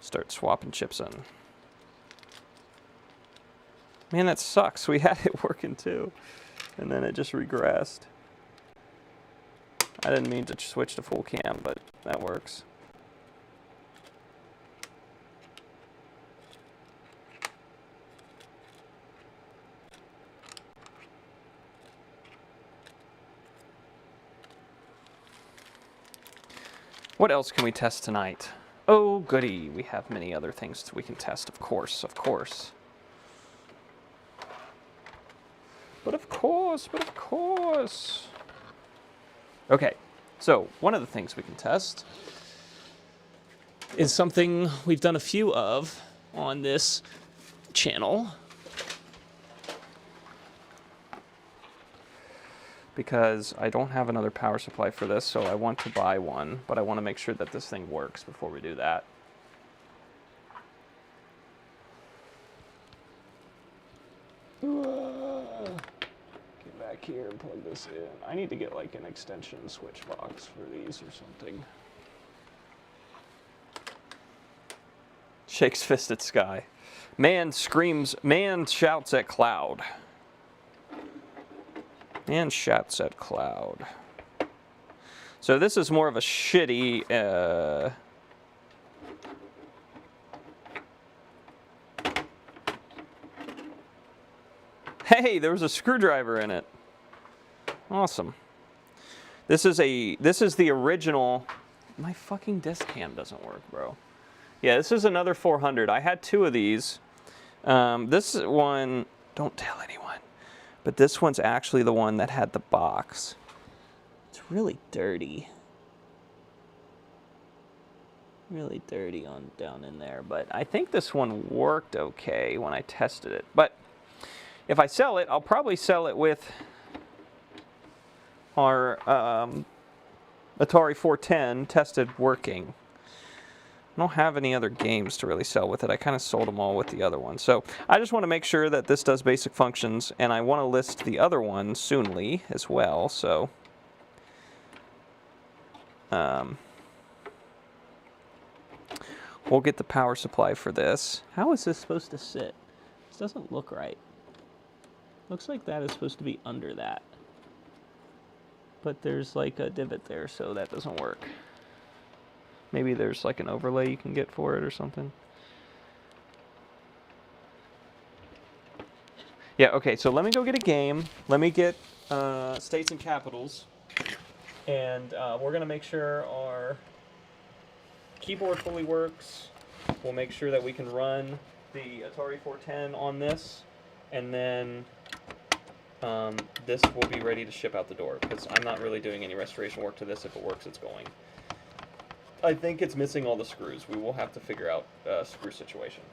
start swapping chips in. Man, that sucks. We had it working too. And then it just regressed. I didn't mean to switch to full cam, but that works. What else can we test tonight? Oh, goody. We have many other things we can test, of course, of course. But of course, but of course. Okay, so one of the things we can test is something we've done a few of on this channel. Because I don't have another power supply for this, so I want to buy one, but I want to make sure that this thing works before we do that. Get back here and plug this in. I need to get like an extension switch box for these or something. Shakes fist at sky. Man screams, man shouts at cloud. And shouts at cloud. So this is more of a shitty, Hey, there was a screwdriver in it. Awesome. This is the original. My fucking disc cam doesn't work, bro. Yeah, this is another 400. I had 2 of these. This one, don't tell anyone. But this one's actually the one that had the box. It's really dirty. Really dirty on down in there, but I think this one worked okay when I tested it. But if I sell it, I'll probably sell it with our Atari 410 tested working. I don't have any other games to really sell with it. I kind of sold them all with the other one. So I just want to make sure that this does basic functions, and I want to list the other one soonly as well. So we'll get the power supply for this. How is this supposed to sit? This doesn't look right. Looks like that is supposed to be under that. But there's like a divot there, so that doesn't work. Maybe there's like an overlay you can get for it or something. Yeah, okay, so let me go get a game. Let me get states and capitals. And we're going to make sure our keyboard fully works. We'll make sure that we can run the Atari 410 on this. And then this will be ready to ship out the door, because I'm not really doing any restoration work to this. If it works, it's going. I think it's missing all the screws. We will have to figure out a screw situation.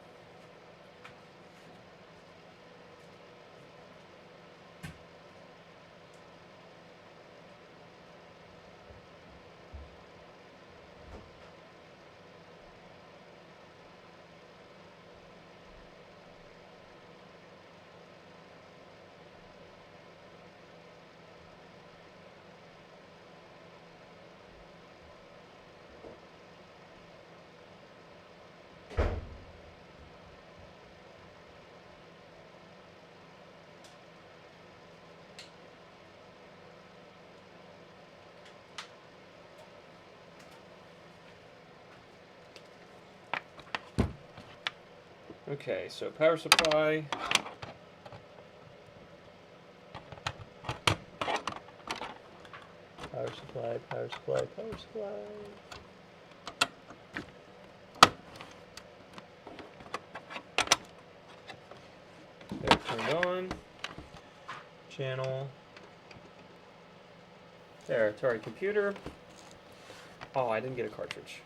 Okay, so power supply. Power supply, power supply, power supply. There, turned on. Channel. There, Atari computer. Oh, I didn't get a cartridge.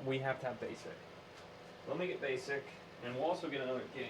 We have to have basic. Let me get basic, and we'll also get another game.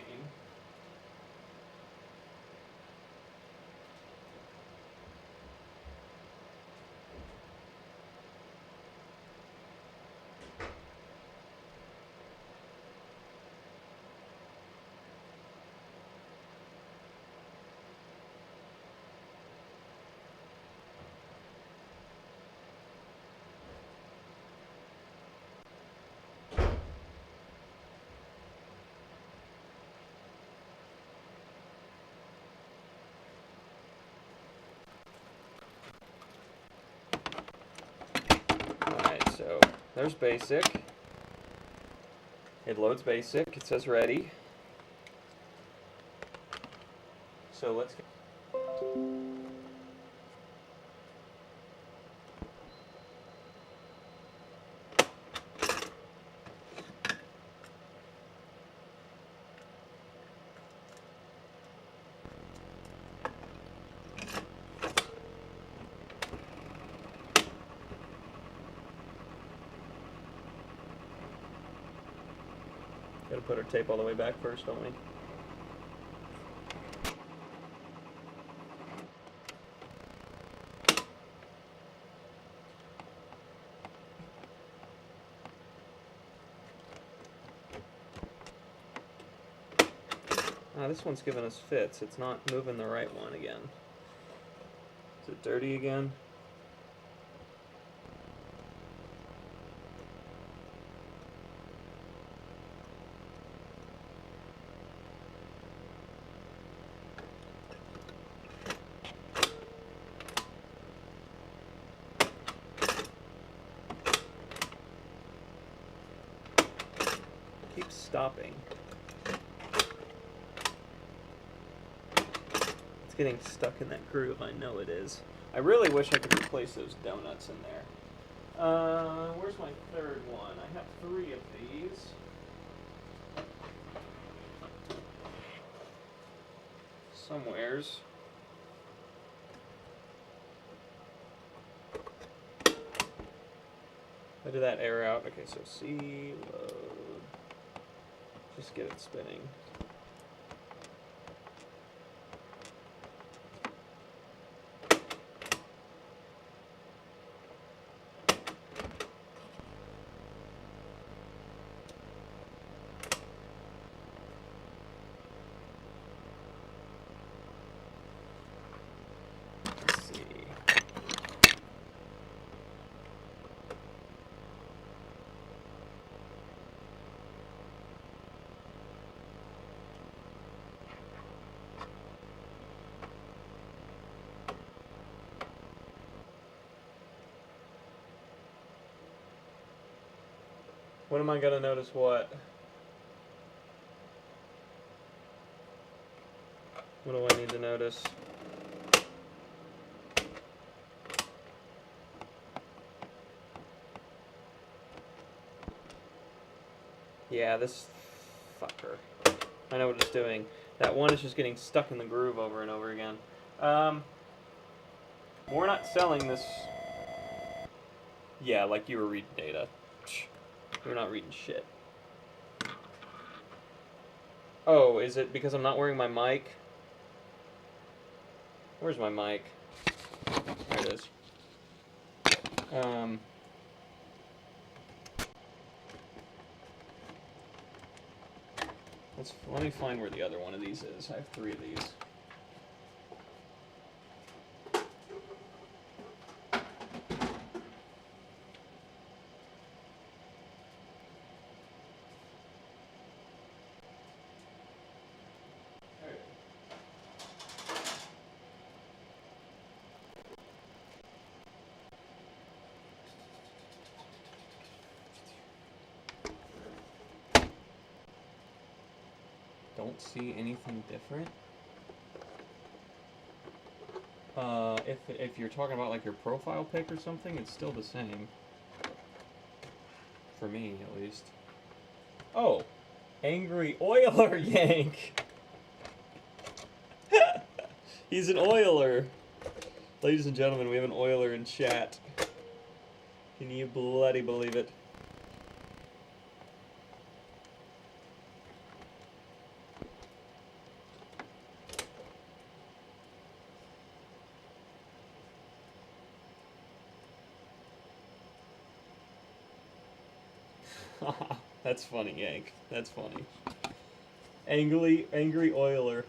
Alright, so there's basic. It loads basic. It says ready. So let's get... Gotta put our tape all the way back first, don't we? This one's giving us fits. It's not moving the right one again. Is it dirty again? Keeps stopping. Getting stuck in that groove, I know it is. I really wish I could replace those donuts in there. Where's my third one? I have 3 of these. Somewheres. I did that error out. Okay, so C load. Just get it spinning. Let's see. When am I gonna notice what? What do I need to notice? Yeah, this fucker. I know what it's doing. That one is just getting stuck in the groove over and over again. We're not selling this. Yeah, like you were reading data. We're not reading shit. Oh, is it because I'm not wearing my mic? Where's my mic? There it is. Let me find where the other one of these is. I have 3 of these. Don't see anything different. If you're talking about like your profile pic or something, it's still the same. For me, at least. Oh, angry Oiler Yank. He's an Oiler. Ladies and gentlemen, we have an Oiler in chat. Can you bloody believe it? That's funny, Yank. That's funny. Angry Oiler.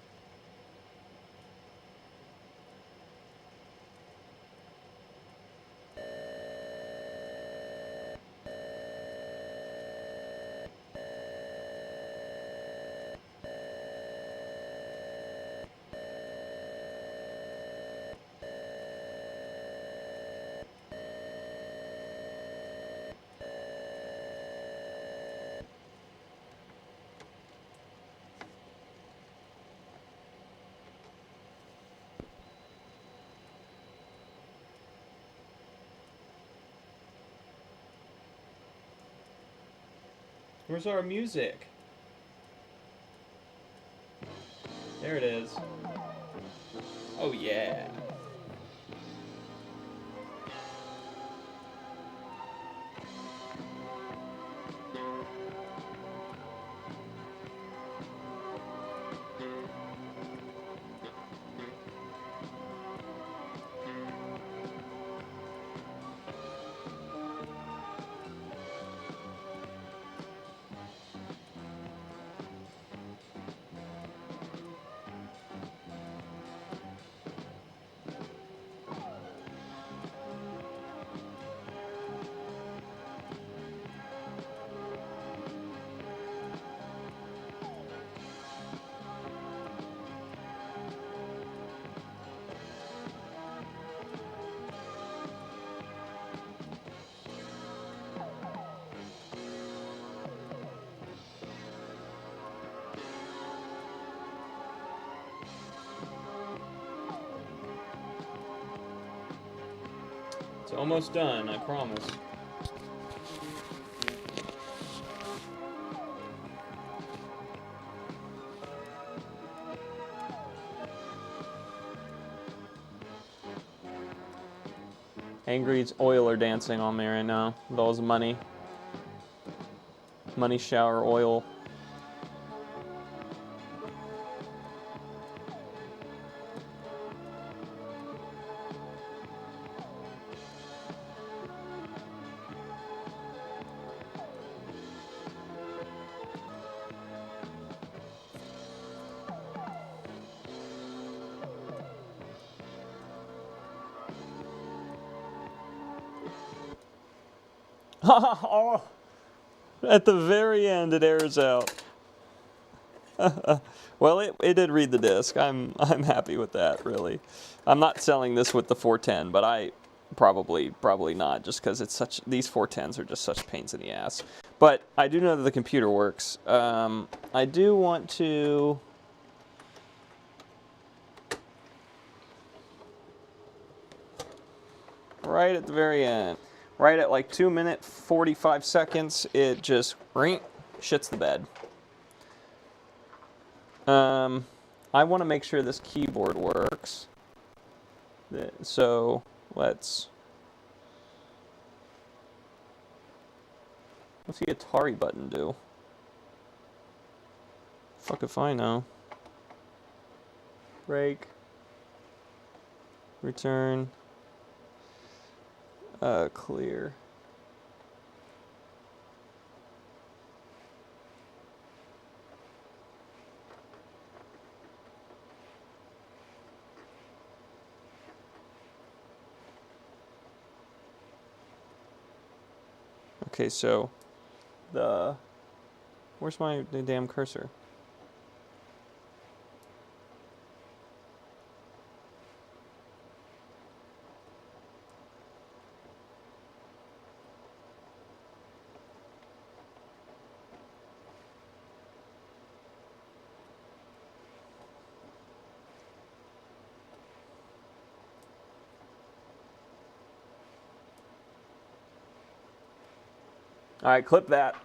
Where's our music? There it is. Oh yeah. It's almost done, I promise. Angry's oil are dancing on me right now with all his money. Money shower oil. Oh, at the very end, it airs out. Well, it did read the disc. I'm happy with that. Really, I'm not selling this with the 410, but I probably not, just because it's such, these 410s are just such pains in the ass. But I do know that the computer works. I do want to. Right at the very end. Right at like 2 minutes, 45 seconds, it just shits the bed. I want to make sure this keyboard works. So what's the Atari button do? Fuck if I know. Break. Return. Clear. Okay, so where's the damn cursor? All right, clip that.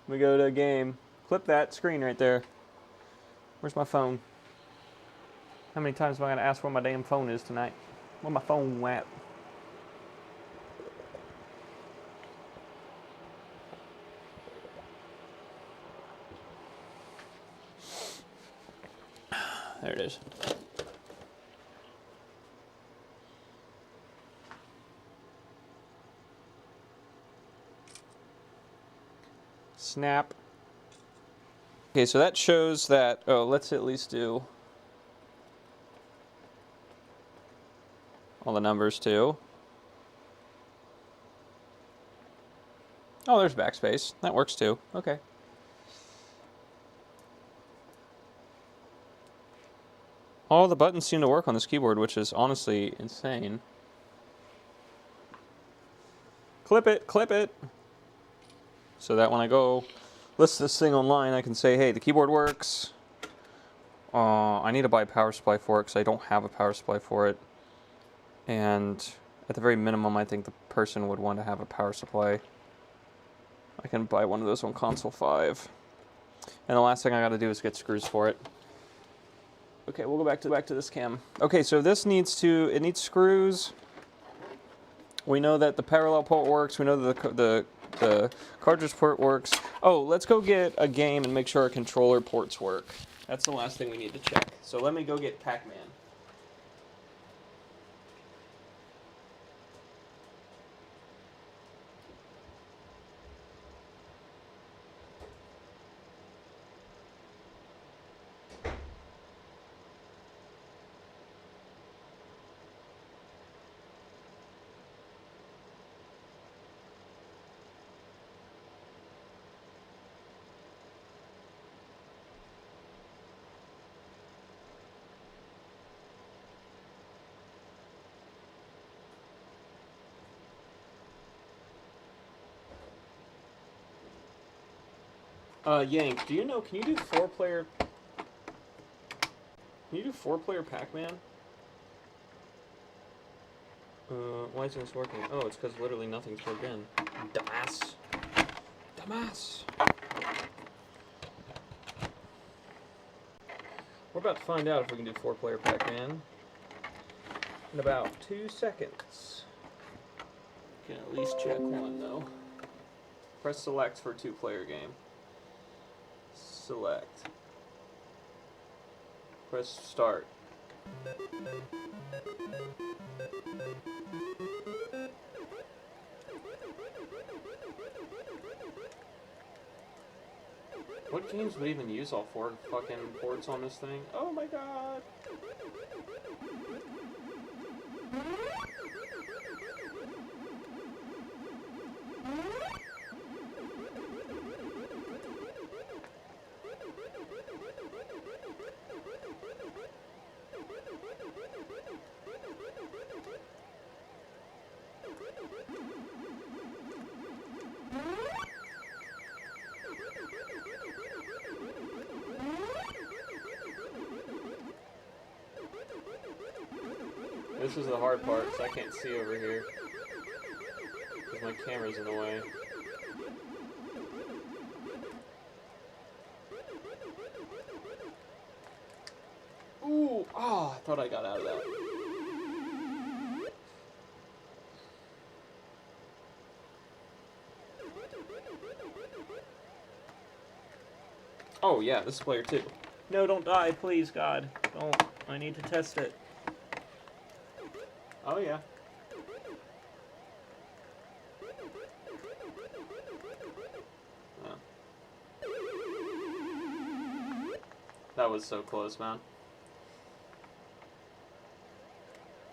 We go to a game. Clip that screen right there. Where's my phone? How many times am I going to ask where my damn phone is tonight? Where my phone at? There it is. Snap. Okay, so that shows that, oh, let's at least do all the numbers too. Oh, there's backspace. That works too. Okay. All the buttons seem to work on this keyboard, which is honestly insane. Clip it, clip it. So that when I go list this thing online, I can say, hey, the keyboard works. I need to buy a power supply for it because I don't have a power supply for it. And at the very minimum, I think the person would want to have a power supply. I can buy one of those on Console 5. And the last thing I got to do is get screws for it. Okay, we'll go back to this cam. Okay, so this needs screws. We know that the parallel port works. We know that the cartridge port works. Oh, let's go get a game and make sure our controller ports work. That's the last thing we need to check. So let me go get Pac-Man. Yank, do you know, can you do four-player Pac-Man? Why isn't this working? Oh, it's because literally nothing's plugged in. Dumbass. Dumbass. We're about to find out if we can do four-player Pac-Man in about 2 seconds. Can at least check one though. Press select for 2-player game. Select. Press start. What games would even use all 4 fucking ports on this thing? Oh my god! This is the hard part, because I can't see over here. Because my camera's in the way. Ooh! Oh, I thought I got out of that. Oh yeah, this is player 2. No, don't die, please, God. Don't. I need to test it. Oh yeah. Oh. That was so close, man.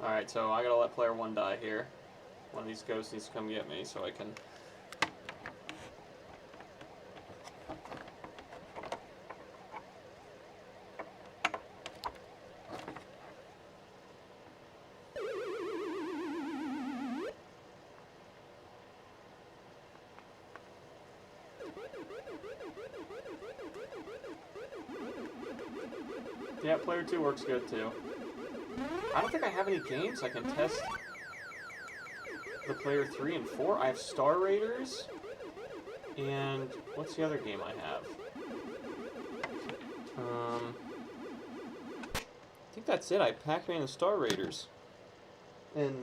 Alright, so I gotta let player 1 die here. One of these ghosts needs to come get me so I can... Yeah, player 2 works good too. I don't think I have any games I can test the player 3 and 4. I have Star Raiders, and what's the other game I have? I think that's it. I have Pac-Man and Star Raiders. And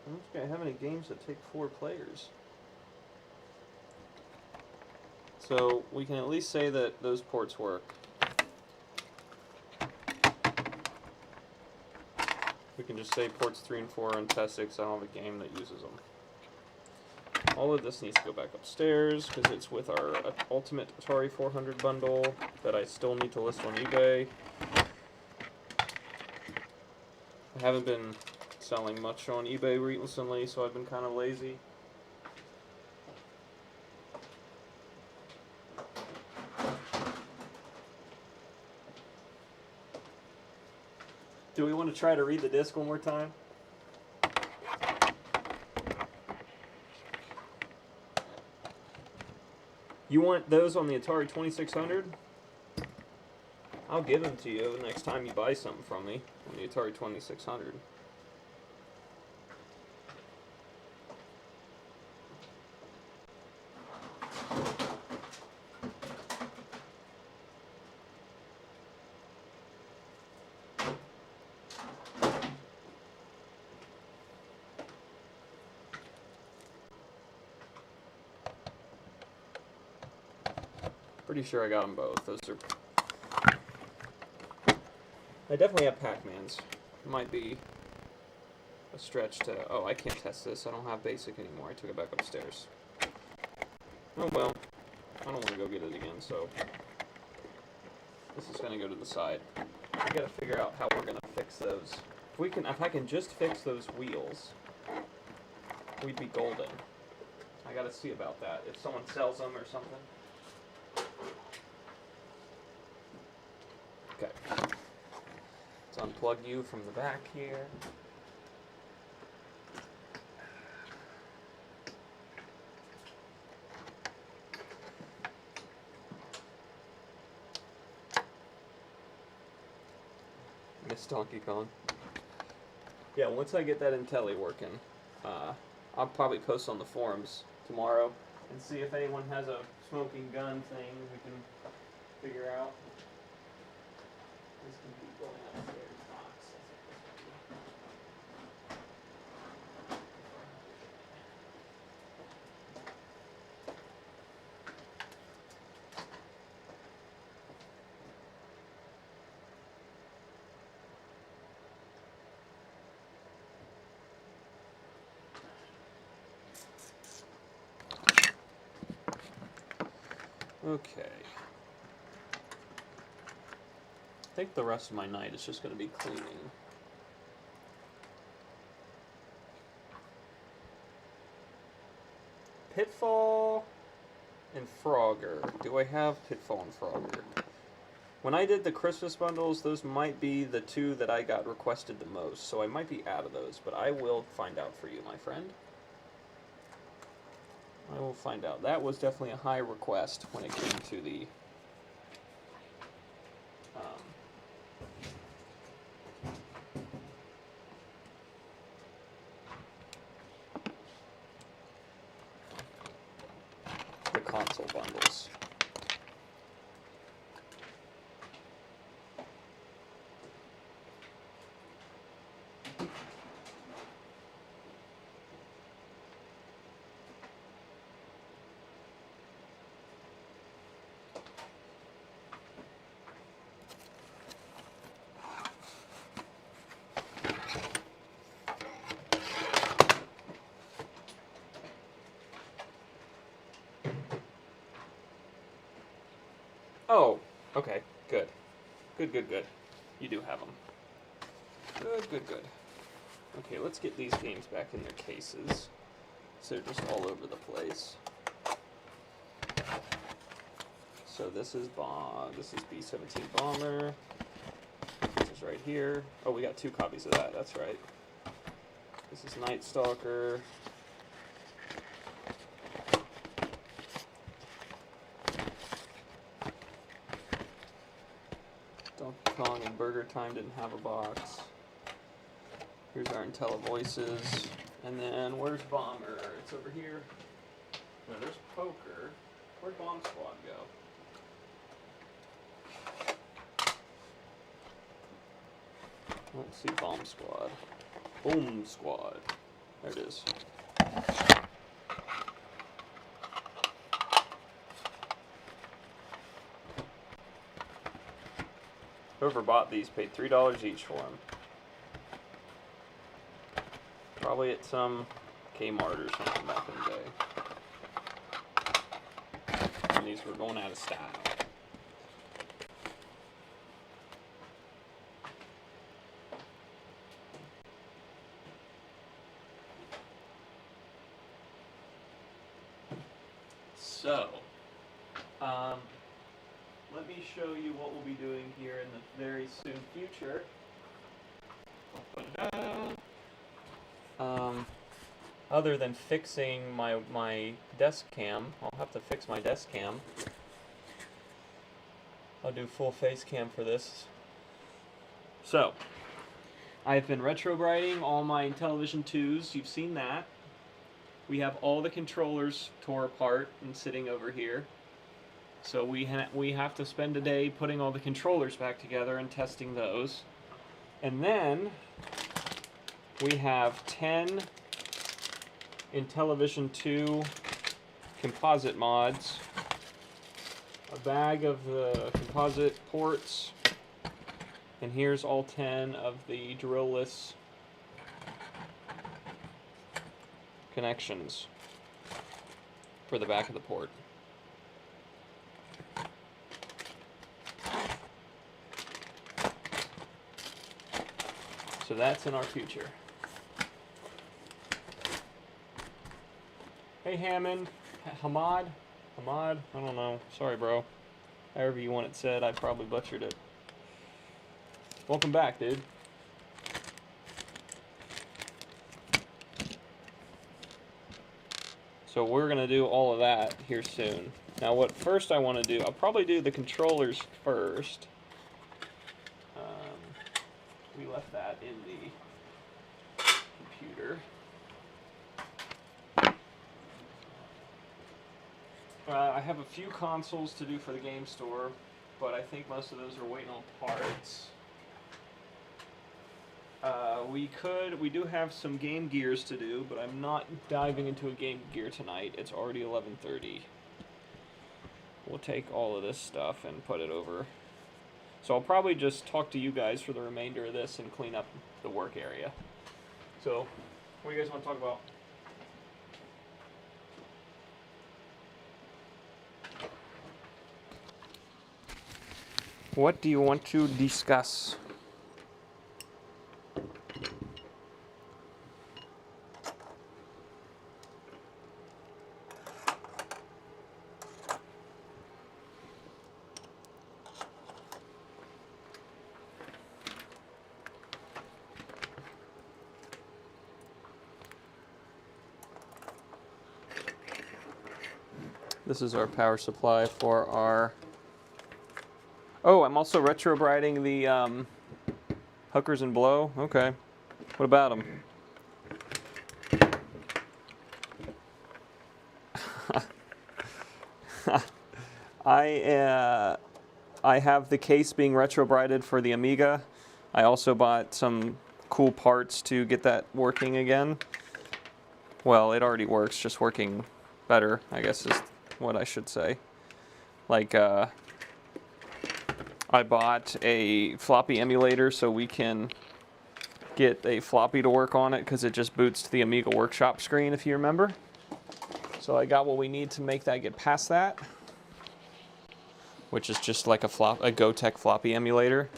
I don't think I have any games that take 4 players. So we can at least say that those ports work. We can just say ports 3 and 4 and test it because I don't have a game that uses them. All of this needs to go back upstairs because it's with our Ultimate Atari 400 bundle that I still need to list on eBay. I haven't been selling much on eBay recently, so I've been kind of lazy. Do we want to try to read the disc one more time? You want those on the Atari 2600? I'll give them to you the next time you buy something from me on the Atari 2600. Pretty sure I got them both. Those are... I definitely have Pac-Mans. Might be a stretch to... Oh, I can't test this. I don't have BASIC anymore. I took it back upstairs. Oh well. I don't want to go get it again, so... This is going to go to the side. I gotta figure out how we're going to fix those. If I can just fix those wheels, we'd be golden. I gotta see about that. If someone sells them or something. Okay. Let's unplug you from the back here. Miss Donkey Kong. Yeah, once I get that Intelli working, I'll probably post on the forums tomorrow and see if anyone has a smoking gun thing we can figure out. This can be going upstairs box. Okay. I think the rest of my night is just going to be cleaning. Pitfall and Frogger. Do I have Pitfall and Frogger? When I did the Christmas bundles, those might be the two that I got requested the most, so I might be out of those, but I will find out for you, my friend. I will find out. That was definitely a high request when it came to the console bundles. Oh, okay, good. Good. You do have them. Good. Okay, let's get these games back in their cases. So they're just all over the place. So this is B-17 Bomber. This is right here. Oh, we got 2 copies of that, that's right. This is Night Stalker. Donkey Kong and Burger Time didn't have a box. Here's our IntelliVoices. And then where's Bomber? It's over here. No, there's Poker. Where'd Bomb Squad go? I don't see Bomb Squad. Boom Squad. There it is. Whoever bought these paid $3 each for them. Probably at some Kmart or something back in the day. And these were going out of style. So, let me show you what we'll be doing here in the very soon future. Other than fixing my desk cam, I'll have to fix my desk cam. I'll do full face cam for this. So, I've been retro brighting all my Intellivision 2s. You've seen that. We have all the controllers tore apart and sitting over here. So we have to spend a day putting all the controllers back together and testing those. And then we have 10 Intellivision 2 composite mods, a bag of the composite ports, and here's all 10 of the drill-less connections for the back of the port. So that's in our future. Hey Hammond, Hamad, I don't know. Sorry, bro. However you want it said, I probably butchered it. Welcome back, dude. So we're gonna do all of that here soon. Now, what first I want to do, I'll probably do the controllers first. We left that in the computer. I have a few consoles to do for the game store, but I think most of those are waiting on parts. We do have some Game Gears to do, but I'm not diving into a Game Gear tonight. It's already 11:30. We'll take all of this stuff and put it over. So I'll probably just talk to you guys for the remainder of this and clean up the work area. So, what do you guys want to talk about? What do you want to discuss? This is our power supply for our... Oh, I'm also retro-briding the Hookers and Blow. Okay. What about them? I have the case being retro-brided for the Amiga. I also bought some cool parts to get that working again. Well, it already works, just working better, I guess is what I should say. Like, I bought a floppy emulator so we can get a floppy to work on it because it just boots to the Amiga Workshop screen, if you remember. So I got what we need to make that get past that, which is just like a Gotek floppy emulator.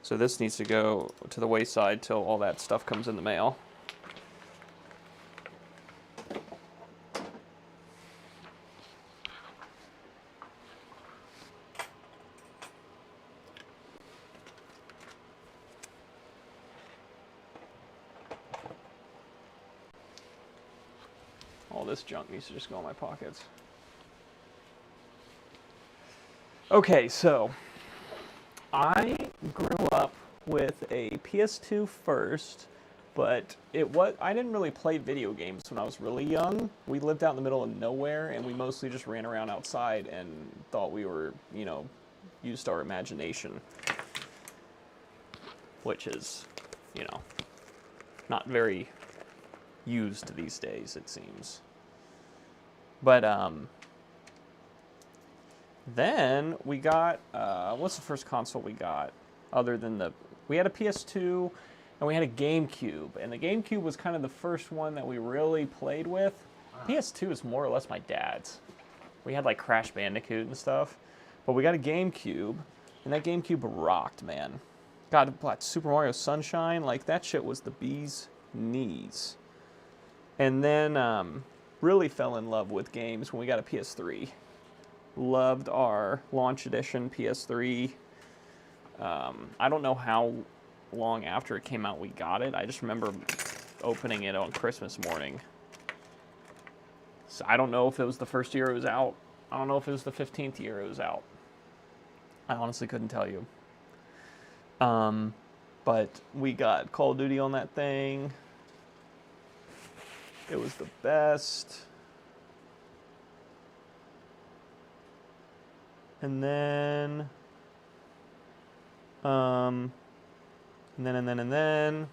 So this needs to go to the wayside till all that stuff comes in the mail. All this junk needs to just go in my pockets. Okay, so I grew up with a PS2 first, but I didn't really play video games when I was really young. We lived out in the middle of nowhere, and we mostly just ran around outside and thought we were, used our imagination, which is, not very used these days, it seems. But then we got, what's the first console we got? Other than we had a PS2 and we had a GameCube. And the GameCube was kind of the first one that we really played with. PS2 is more or less my dad's. We had like Crash Bandicoot and stuff. But we got a GameCube, and that GameCube rocked, man. God, what, Super Mario Sunshine? Like, that shit was the bee's knees. And then really fell in love with games when we got a PS3. Loved our launch edition PS3. I don't know how long after it came out we got it. I just remember opening it on Christmas morning. So I don't know if it was the first year it was out. I don't know if it was the 15th year it was out. I honestly couldn't tell you. But we got Call of Duty on that thing. It was the best. And then, and then.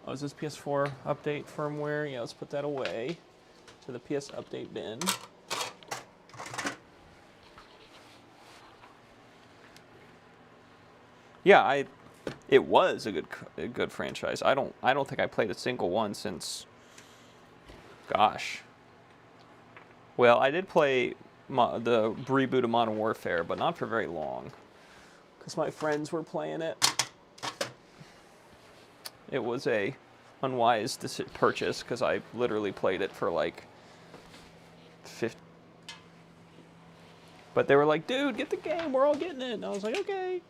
Oh, is this PS4 update firmware? Yeah, let's put that away to the PS update bin. Yeah, it was a good franchise. I don't think I played a single one since, gosh. Well, I did play the reboot of Modern Warfare, but not for very long, because my friends were playing it. It was a unwise purchase, because I literally played it for like 50. But they were like, dude, get the game, we're all getting it. And I was like, okay.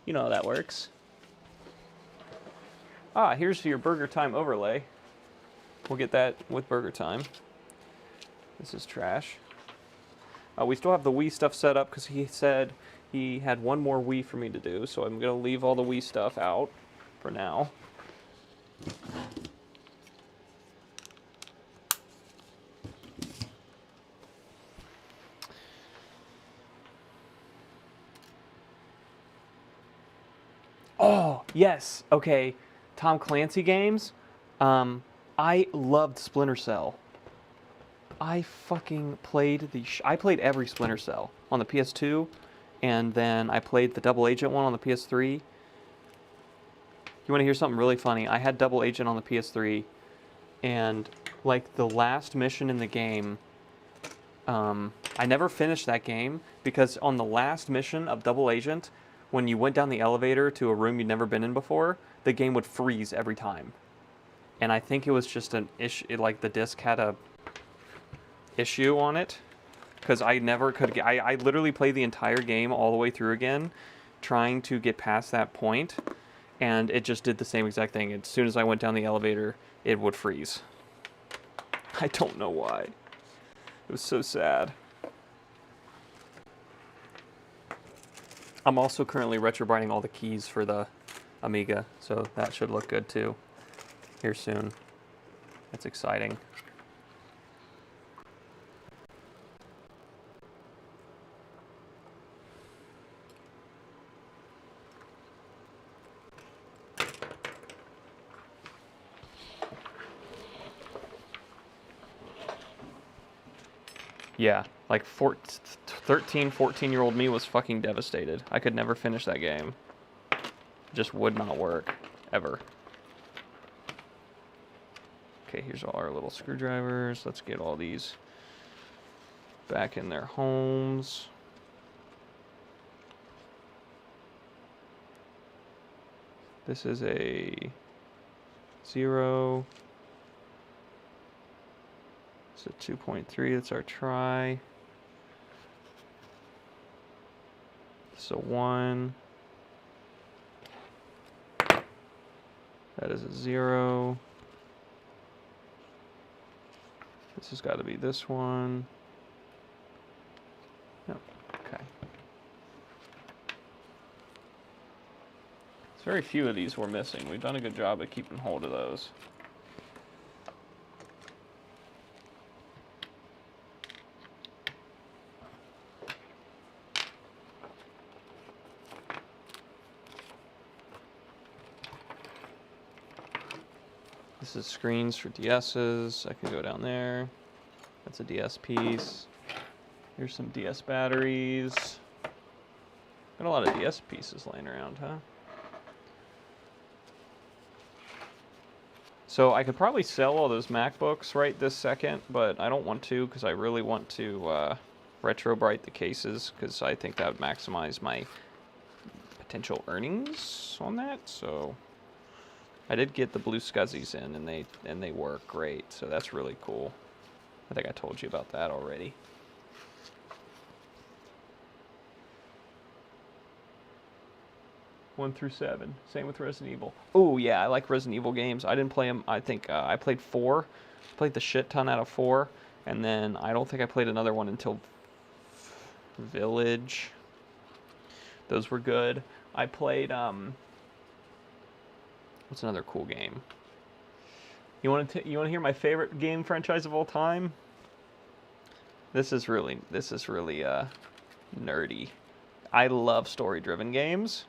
You know how that works. Ah, here's your Burger Time overlay. We'll get that with Burger Time. This is trash. We still have the Wii stuff set up because he said he had one more Wii for me to do, so I'm going to leave all the Wii stuff out for now. Oh, yes. Okay. Tom Clancy games. I loved Splinter Cell. I fucking played I played every Splinter Cell on the PS2, and then I played the Double Agent one on the PS3. You want to hear something really funny? I had Double Agent on the PS3, and like the last mission in the game, I never finished that game because on the last mission of Double Agent, when you went down the elevator to a room you'd never been in before, the game would freeze every time. And I think it was just an issue, like the disc had a issue on it, because I never could get, I literally played the entire game all the way through again, trying to get past that point, and it just did the same exact thing. As soon as I went down the elevator, it would freeze. I don't know why. It was so sad. I'm also currently retrobriting all the keys for the Amiga, so that should look good too here soon. That's exciting. Yeah, like 13, 14-year-old me was fucking devastated. I could never finish that game. It just would not work, ever. Okay, here's all our little screwdrivers. Let's get all these back in their homes. This is a 0. It's a 2.3, that's our try. It's a 1. That is a 0. This has got to be this one. Yep, okay. There's very few of these we're missing. We've done a good job of keeping hold of those. This is screens for DS's. I can go down there. That's a DS piece. Here's some DS batteries. Got a lot of DS pieces laying around, huh? So I could probably sell all those MacBooks right this second, but I don't want to because I really want to retrobrite the cases because I think that would maximize my potential earnings on that. So I did get the blue SCSIs in, and they work great, so that's really cool. I think I told you about that already. One through 7. Same with Resident Evil. Oh yeah, I like Resident Evil games. I didn't play them. I think I played 4. Played the shit ton out of 4, and then I don't think I played another one until Village. Those were good. I played what's another cool game? You want to hear my favorite game franchise of all time? This is really nerdy. I love story-driven games.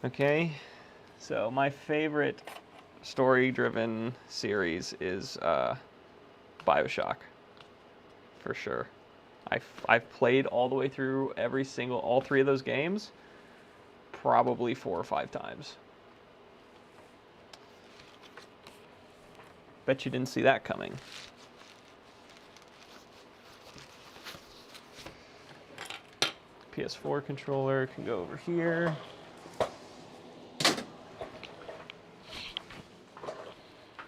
Okay, so my favorite story-driven series is BioShock, for sure. I've played all the way through all 3 of those games, probably 4 or 5 times. Bet you didn't see that coming. PS4 controller can go over here.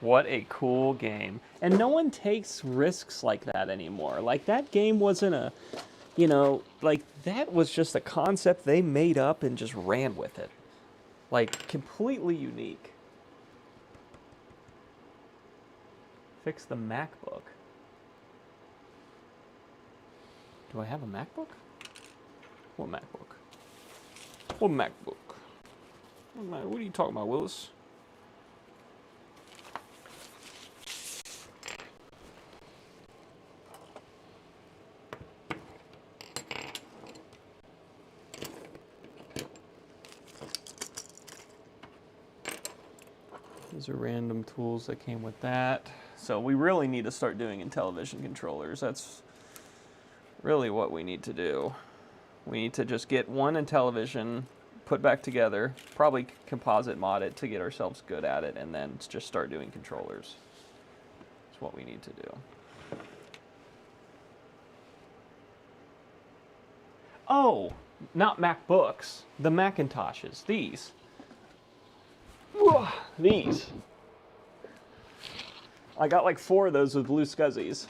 What a cool game. And no one takes risks like that anymore. Like, that game wasn't a, like, that was just a concept they made up and just ran with it. Like, completely unique. Fix the MacBook. Do I have a MacBook? What MacBook? What MacBook? What are you talking about, Willis? These are random tools that came with that. So we really need to start doing Intellivision controllers. That's really what we need to do. We need to just get one Intellivision put back together, probably composite mod it to get ourselves good at it, and then just start doing controllers. That's what we need to do. Oh, not MacBooks. The Macintoshes. These. These. I got like 4 of those with blue scuzzies.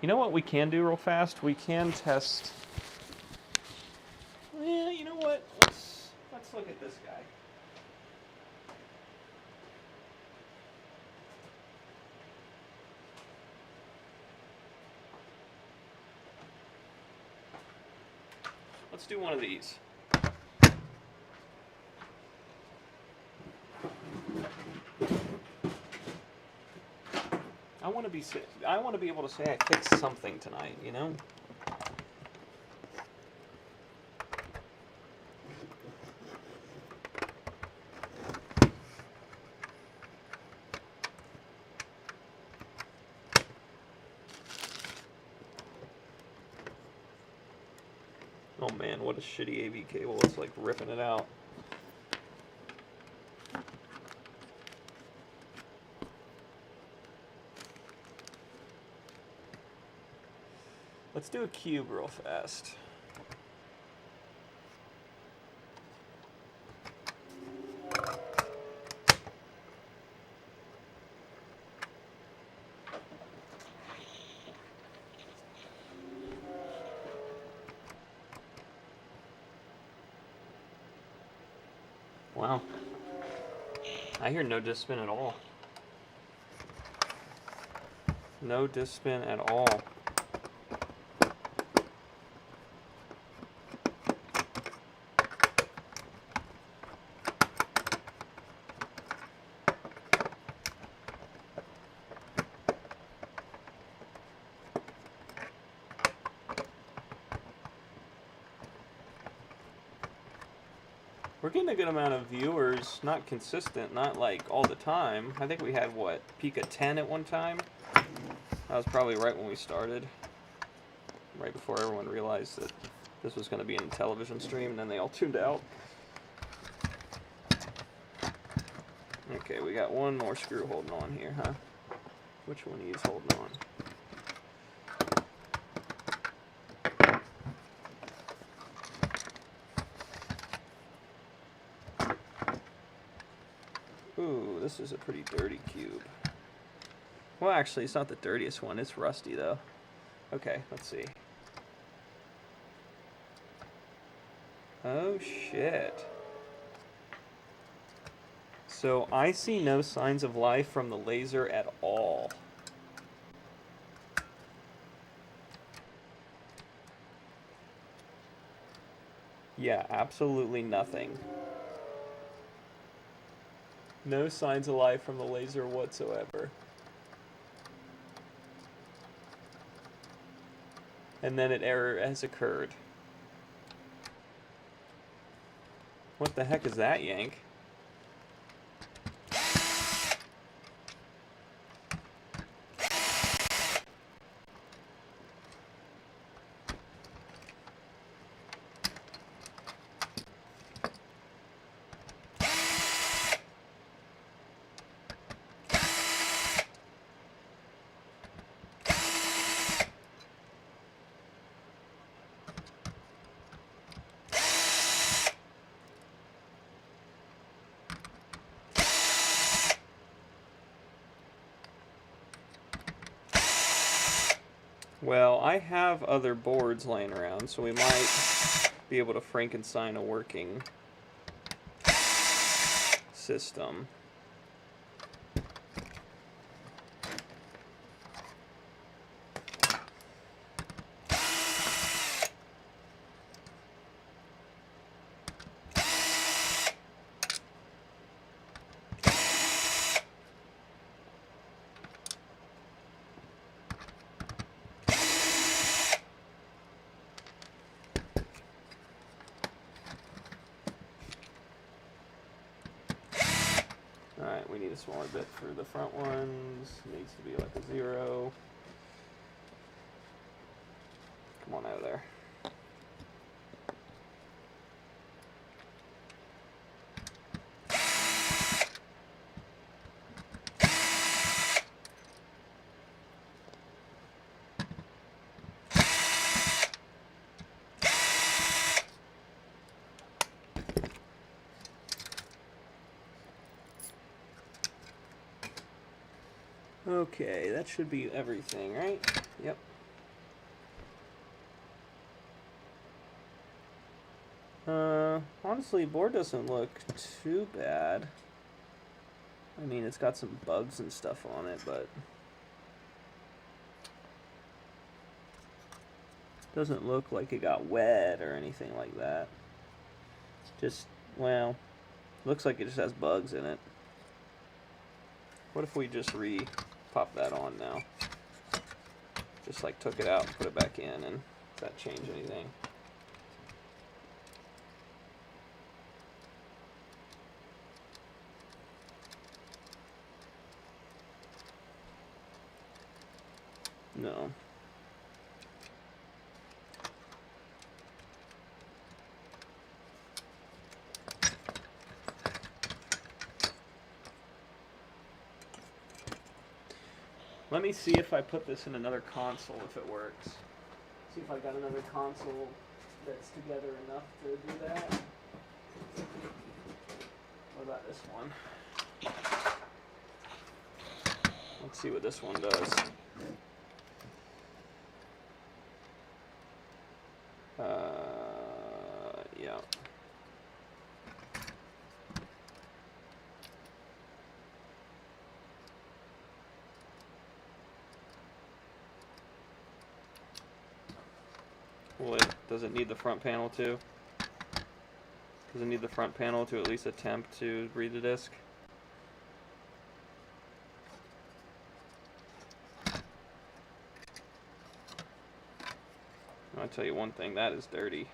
You know what we can do real fast? We can test. Yeah, you know what? Let's look at this guy. Let's do one of these. I want to be able to say I fixed something tonight, you know? Oh man, what a shitty AV cable. It's like ripping it out. Let's do a cube real fast. Wow. I hear no disk spin at all. No disk spin at all. We're getting a good amount of viewers, not consistent, not like all the time. I think we had, what, peak of 10 at one time? That was probably right when we started. Right before everyone realized that this was going to be in a television stream, and then they all tuned out. Okay, we got one more screw holding on here, huh? Which one is holding on? Ooh, this is a pretty dirty cube. Well, actually, it's not the dirtiest one. It's rusty, though. Okay, let's see. Oh, shit. So, I see no signs of life from the laser at all. Yeah, absolutely nothing. No signs of life from the laser whatsoever. And then an error has occurred. What the heck is that, Yank? Well, I have other boards laying around, so we might be able to Frankenstein a working system. Alright, we need a smaller bit for the front ones. Needs to be like a 0. Come on out of there. Okay, that should be everything, right? Yep. Honestly, board doesn't look too bad. I mean, it's got some bugs and stuff on it, but doesn't look like it got wet or anything like that. Just, well, looks like it just has bugs in it. What if we just pop that on now? Just like took it out and put it back in, and does that change anything? No. Let me see if I put this in another console, if it works. See if I got another console that's together enough to do that. What about this one? Let's see what this one does. Yeah. Well, does it need the front panel too? Does it need the front panel to at least attempt to read the disc? I'll tell you one thing, that is dirty.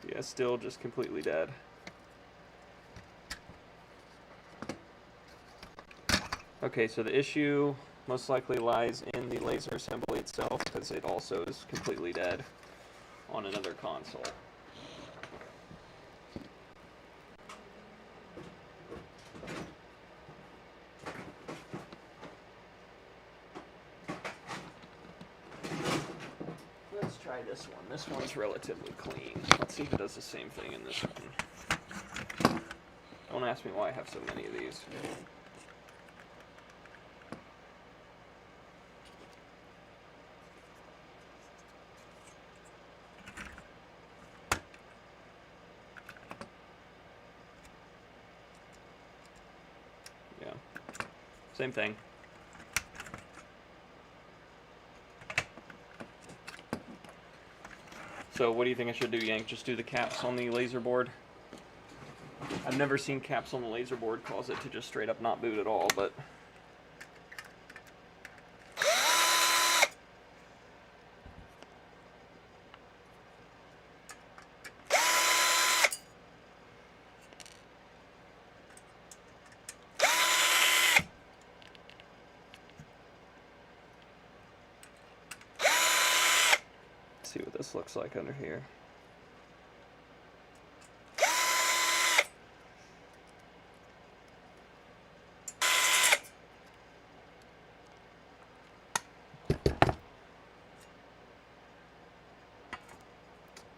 Yeah, still just completely dead. Okay, so the issue most likely lies in the laser assembly itself, because it also is completely dead on another console. Let's try this one. This one's relatively clean. Let's see if it does the same thing in this one. Don't ask me why I have so many of these. Yeah, same thing. So what do you think I should do, Yank? Just do the caps on the laser board? I've never seen caps on the laser board cause it to just straight up not boot at all, but... Let's see what this looks like under here.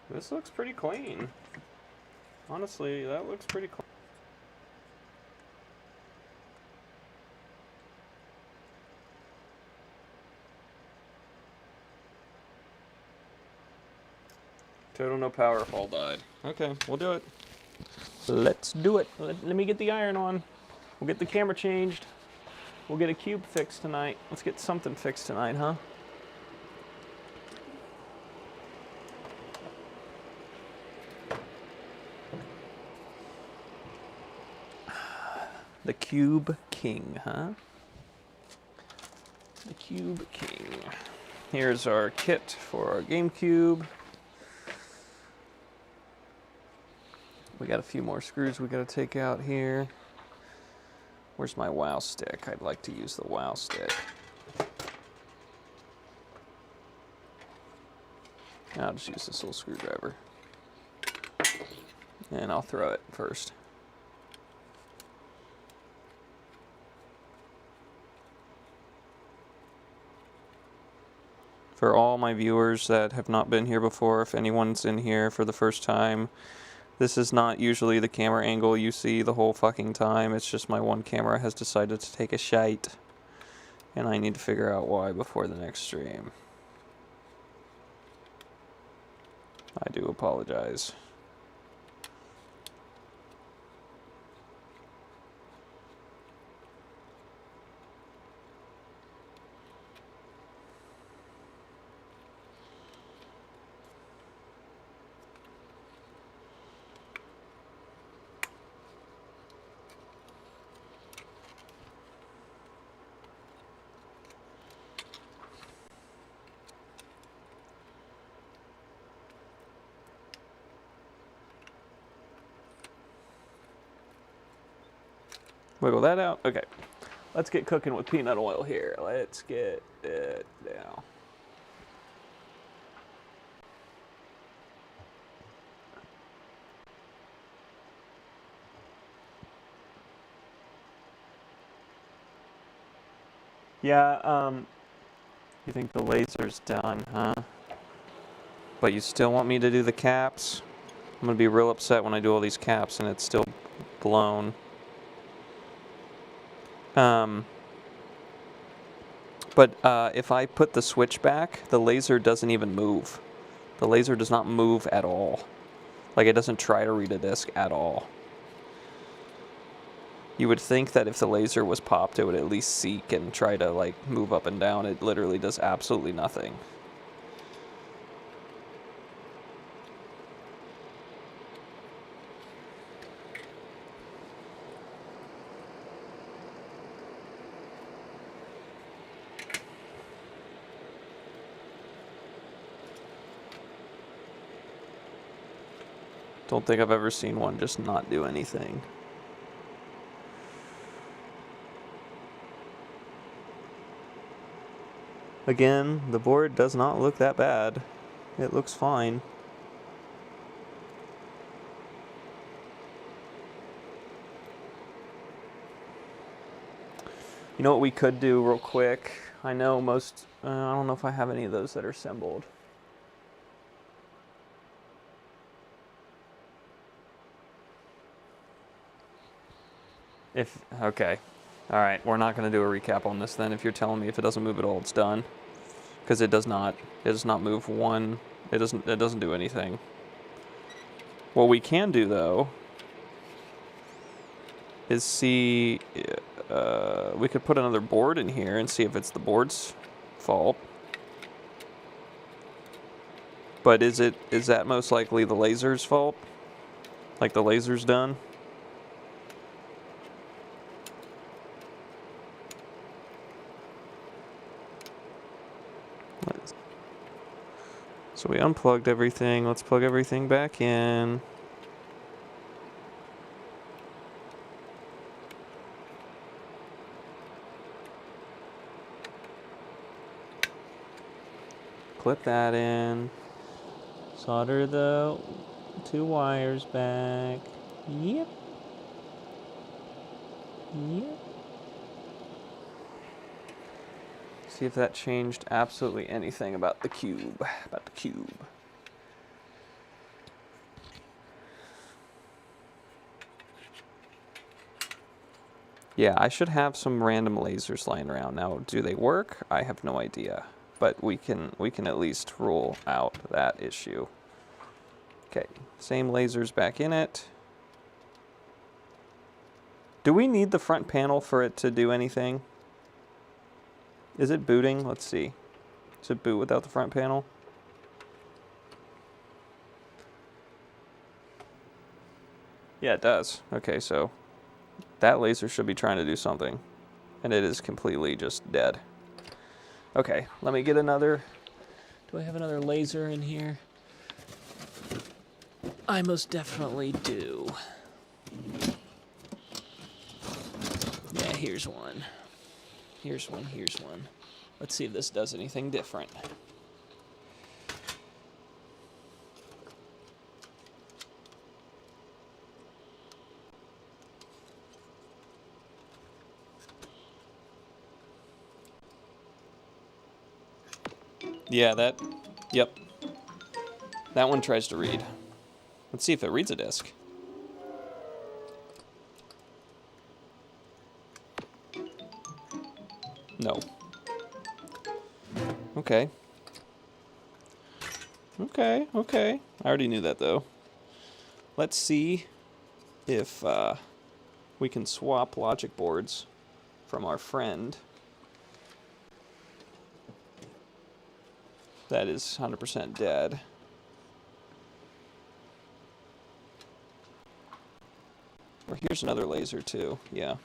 This looks pretty clean. Honestly, that looks pretty clean. Total no power if all died. Okay, we'll do it. Let's do it. Let me get the iron on. We'll get the camera changed. We'll get a cube fixed tonight. Let's get something fixed tonight, huh? The Cube King, huh? The Cube King. Here's our kit for our GameCube. We got a few more screws we gotta take out here. Where's my WOW stick? I'd like to use the WOW stick. I'll just use this little screwdriver. And I'll throw it first. For all my viewers that have not been here before, if anyone's in here for the first time, this is not usually the camera angle you see the whole fucking time. It's just my one camera has decided to take a shite. And I need to figure out why before the next stream. I do apologize. Wiggle that out. Okay. Let's get cooking with peanut oil here. Let's get it down. Yeah, you think the laser's done, huh? But you still want me to do the caps? I'm gonna be real upset when I do all these caps and it's still blown. But if I put the switch back, the laser doesn't even move. The laser does not move at all. Like, it doesn't try to read a disc at all. You would think that if the laser was popped, it would at least seek and try to, like, move up and down. It literally does absolutely nothing. Don't think I've ever seen one just not do anything. Again, the board does not look that bad. It looks fine. You know what we could do real quick? I know most, I don't know if I have any of those that are assembled. Okay. All right, we're not going to do a recap on this then. If you're telling me if it doesn't move at all, it's done. Because it does not move one. It doesn't do anything. What we can do though is see, we could put another board in here and see if it's the board's fault. But is that most likely the laser's fault? Like the laser's done? So we unplugged everything. Let's plug everything back in. Clip that in. Solder the 2 wires back. Yep. Yep. See if that changed absolutely anything about the cube. Yeah, I should have some random lasers lying around. Now, do they work? I have no idea. But we can at least rule out that issue. Okay, same lasers back in it. Do we need the front panel for it to do anything? Is it booting? Let's see. Does it boot without the front panel? Yeah, it does. Okay, so that laser should be trying to do something. And it is completely just dead. Okay, let me get another. Do I have another laser in here? I most definitely do. Yeah, here's one. Here's one. Let's see if this does anything different. Yeah, yep. That one tries to read. Let's see if it reads a disc. No. Okay. Okay. I already knew that, though. Let's see if we can swap logic boards from our friend that is 100% dead. Or here's another laser, too. Yeah.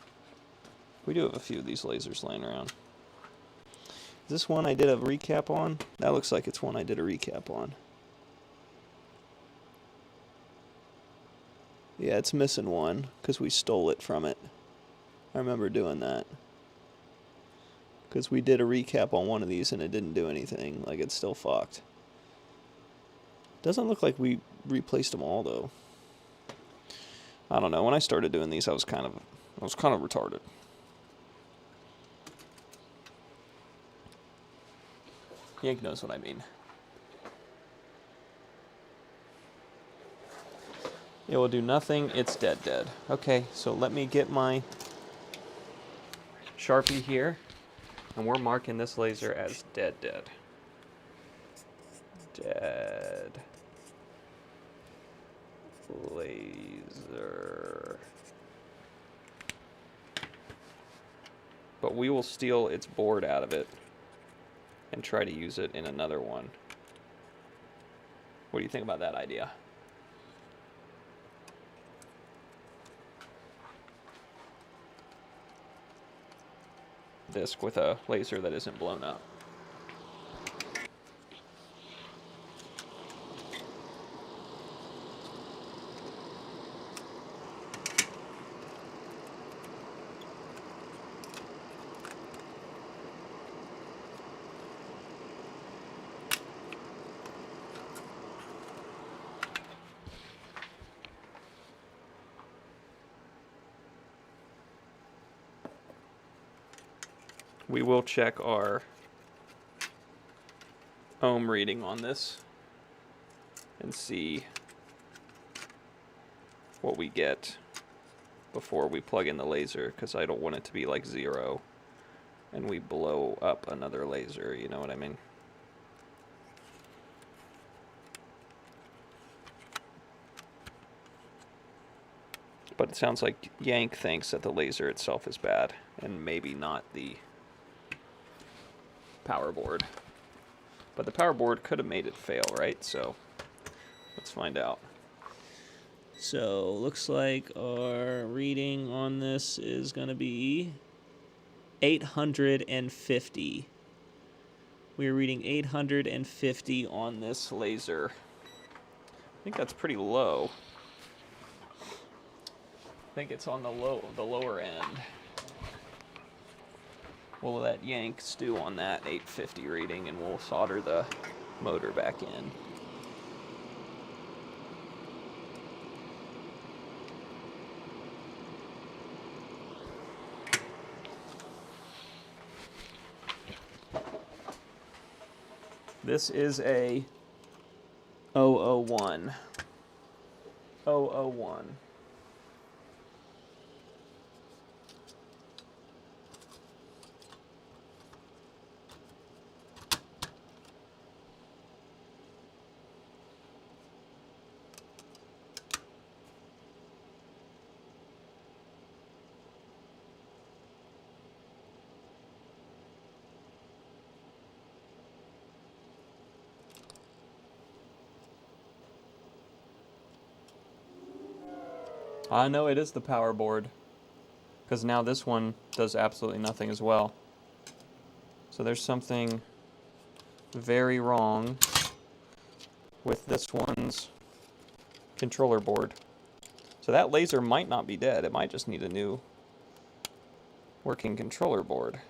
We do have a few of these lasers laying around. Is this one I did a recap on? That looks like it's one I did a recap on. Yeah, it's missing one because we stole it from it. I remember doing that. Because we did a recap on one of these and it didn't do anything. Like, it's still fucked. Doesn't look like we replaced them all, though. I don't know. When I started doing these, I was kind of retarded. Yank knows what I mean. It will do nothing. It's dead. Okay, so let me get my Sharpie here, and we're marking this laser as dead. Dead laser. But we will steal its board out of it and try to use it in another one. What do you think about that idea? Disc with a laser that isn't blown up. We will check our ohm reading on this and see what we get before we plug in the laser, because I don't want it to be like 0 and we blow up another laser, you know what I mean? But it sounds like Yank thinks that the laser itself is bad and maybe not the power board. But the power board could have made it fail, right? So let's find out. So looks like our reading on this is going to be 850. We're reading 850 on this laser. I think that's pretty low. I think it's on the lower end. We'll let Yank stew on that 850 reading, and we'll solder the motor back in. This is a 001. 001. I know it is the power board, because now this one does absolutely nothing as well. So there's something very wrong with this one's controller board. So that laser might not be dead. It might just need a new working controller board.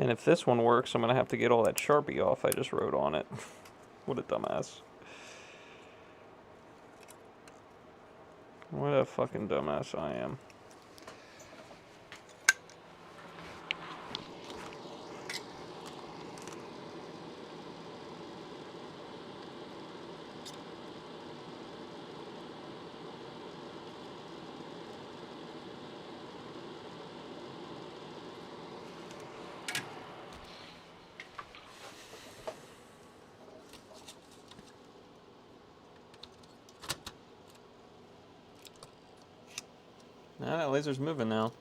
And if this one works, I'm going to have to get all that Sharpie off I just wrote on it. What a dumbass. What a fucking dumbass I am. Ah, that laser's moving now.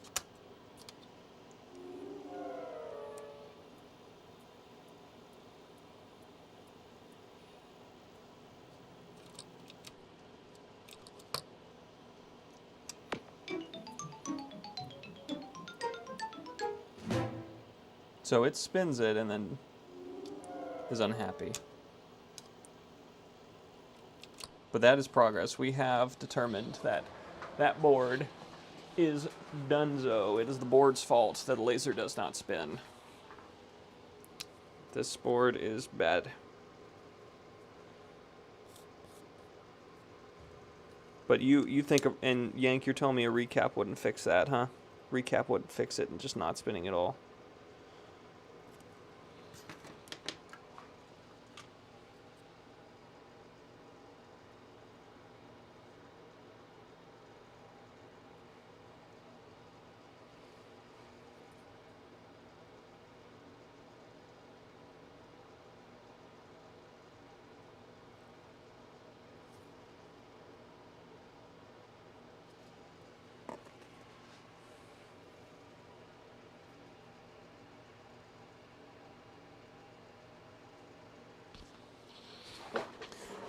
So it spins it and then is unhappy. But that is progress. We have determined that that board is donezo. It is the board's fault that the laser does not spin. This board is bad. But you think of, and Yank, you're telling me a recap wouldn't fix that, huh? Recap would fix it and just not spinning at all.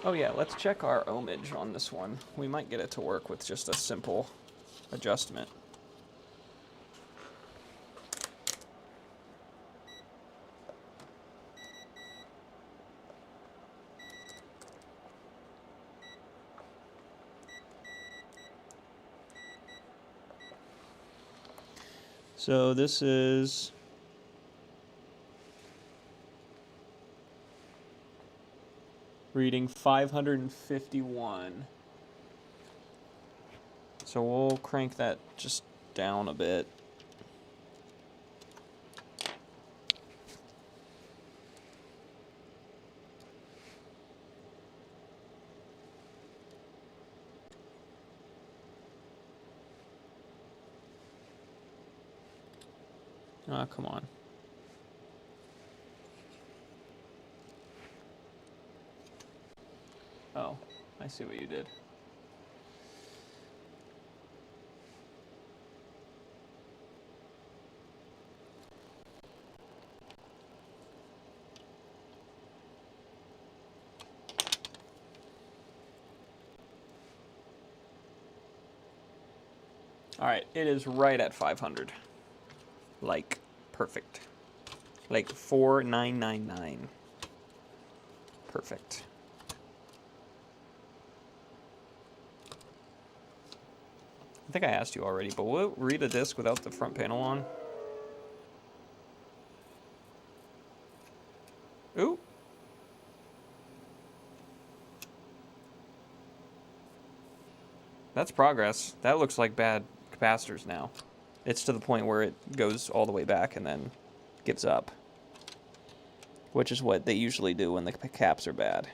Oh yeah, let's check our ohmage on this one. We might get it to work with just a simple adjustment. So this is reading 551. So we'll crank that just down a bit. Ah, come on. Oh, I see what you did. Alright, it is right at 500. Like, perfect. Like 4999. Perfect. I think I asked you already, but will it read a disc without the front panel on? Ooh. That's progress. That looks like bad capacitors now. It's to the point where it goes all the way back and then gives up. Which is what they usually do when the caps are bad.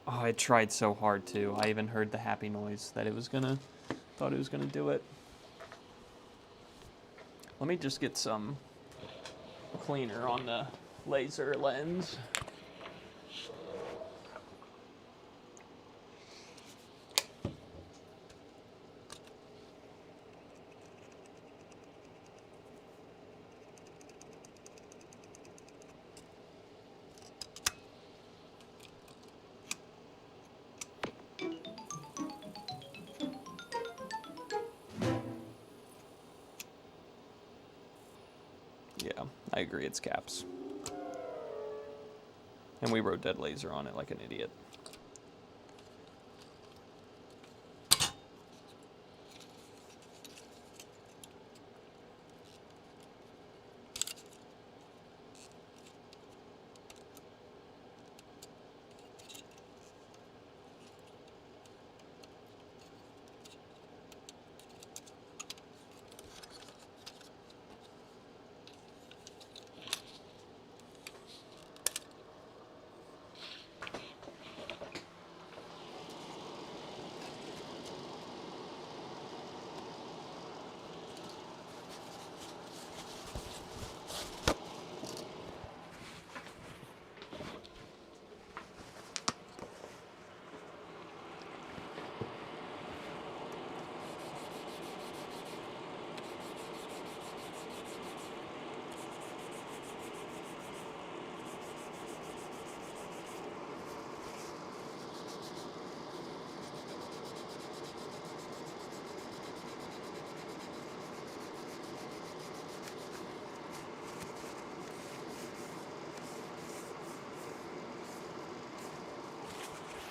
Oh, I tried so hard to. I even heard the happy noise that it was gonna, thought it was gonna do it. Let me just get some cleaner on the laser lens. I agree, it's caps. And we wrote Dead Laser on it like an idiot.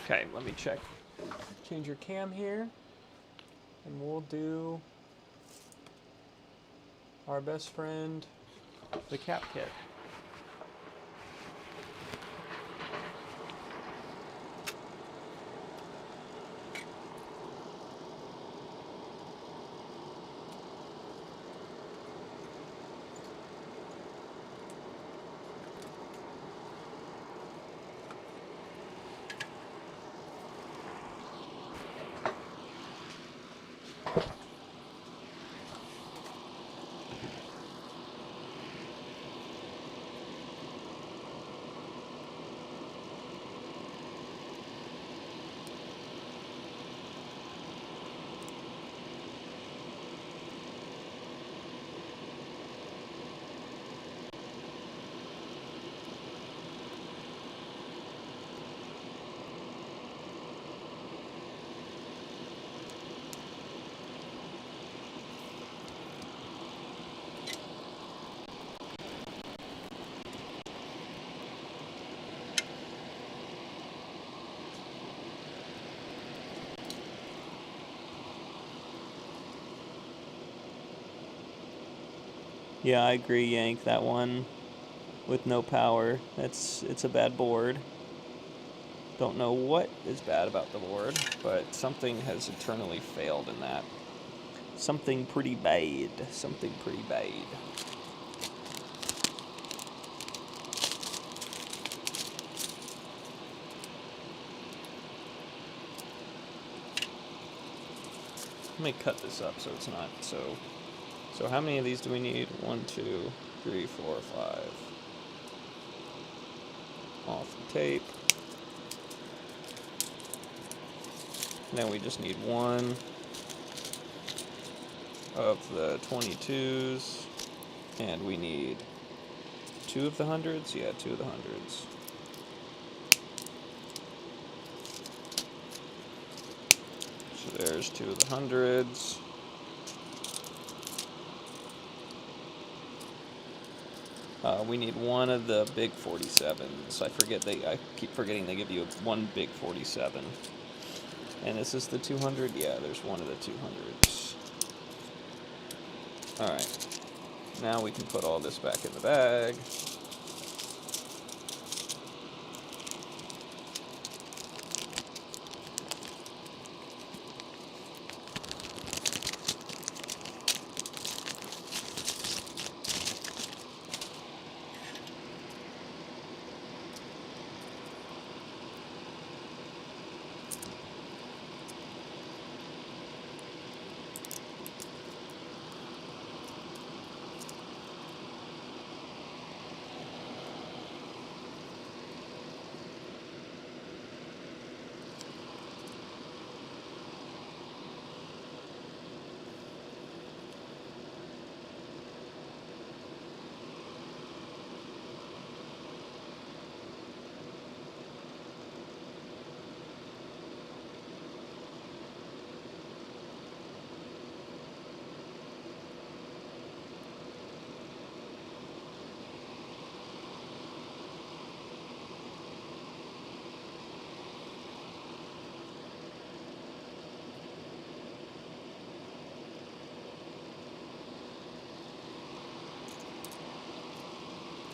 Okay, let me check. Change your cam here, and we'll do our best friend, the cap kit. Yeah, I agree, Yank. That one with no power, it's a bad board. Don't know what is bad about the board, but something has eternally failed in that. Something pretty bad. Something pretty bad. Let me cut this up so it's not so... So how many of these do we need? 1, 2, 3, 4, 5. Off the tape. And then we just need one of the 22s. And we need 2 of the 100s? Yeah, 2 of the 100s. So there's 2 of the 100s. We need one of the big 47s. I keep forgetting they give you one big 47. And is this the 200? Yeah, there's one of the 200s. Alright. Now we can put all this back in the bag.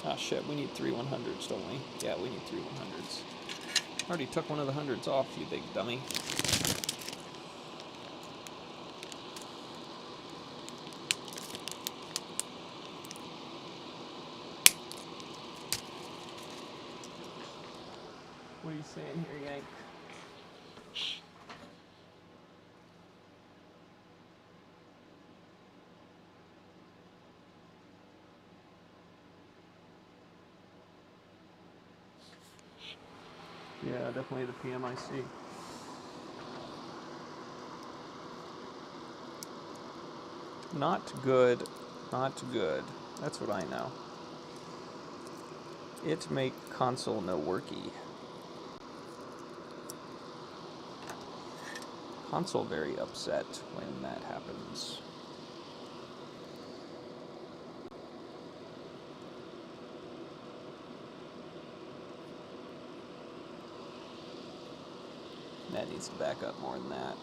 Ah, shit, we need 3 100s, don't we? Yeah, we need 3 100s. Already took one of the 100s off, you big dummy. What are you saying here, Yank? Yeah, definitely the PMIC. Not good. Not good. That's what I know. It make console no worky. Console very upset when that happens. That needs to back up more than that.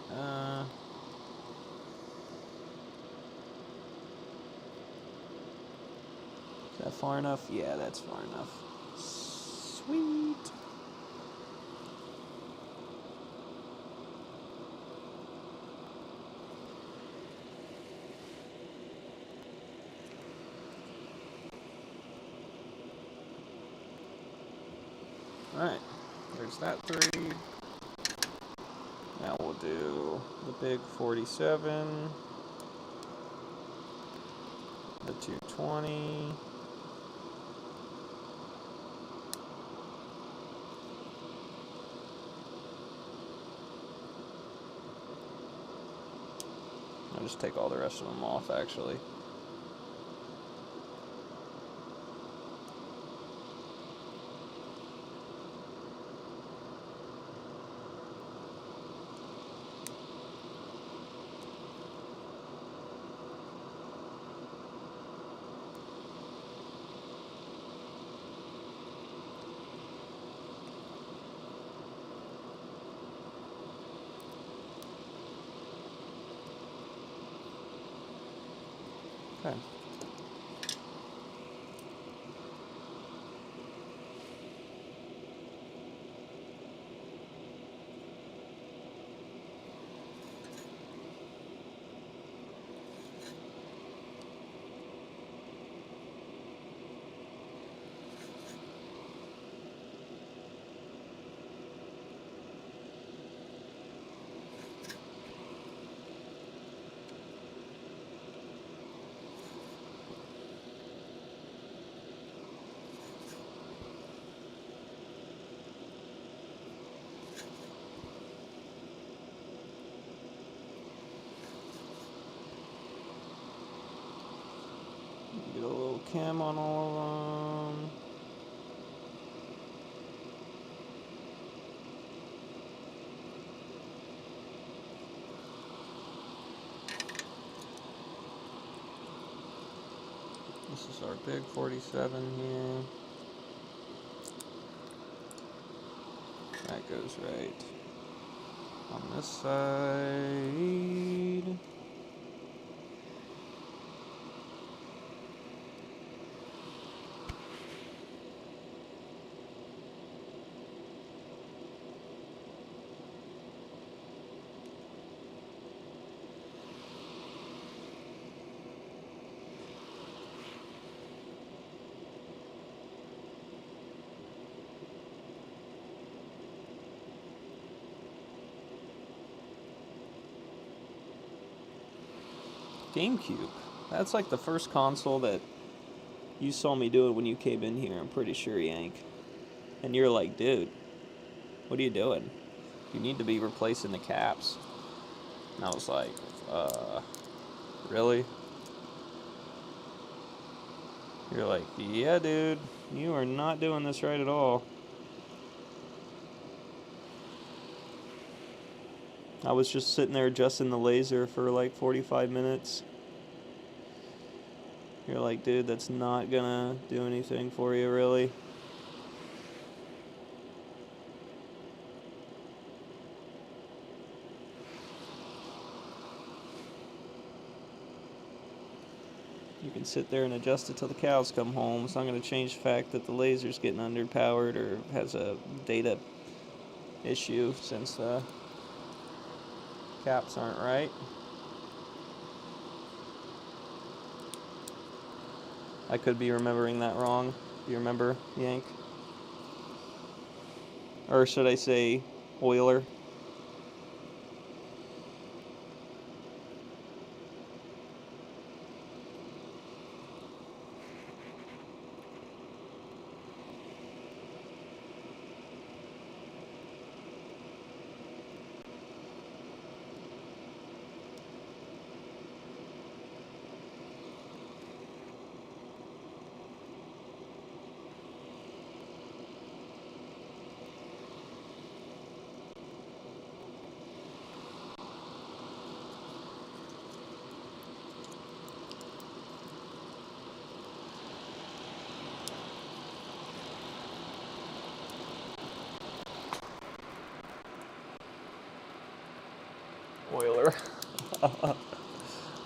Is that far enough? Yeah, that's far enough. Sweet. Alright, there's that 3. Now we'll do the big 47, the 220, I'll just take all the rest of them off, actually. Okay. Get a little chem on all of them. This is our big 47 here. That goes right on this side. GameCube. That's like the first console that you saw me do it when you came in here, I'm pretty sure, Yank. And you're like, dude, what are you doing? You need to be replacing the caps. And I was like, really? You're like, yeah, dude, you are not doing this right at all. I was just sitting there adjusting the laser for like 45 minutes. You're like, dude, that's not gonna do anything for you, really. You can sit there and adjust it till the cows come home. It's not going to change the fact that the laser's getting underpowered or has a data issue since the caps aren't right. I could be remembering that wrong. Do you remember, Yank? Or should I say Euler? Euler.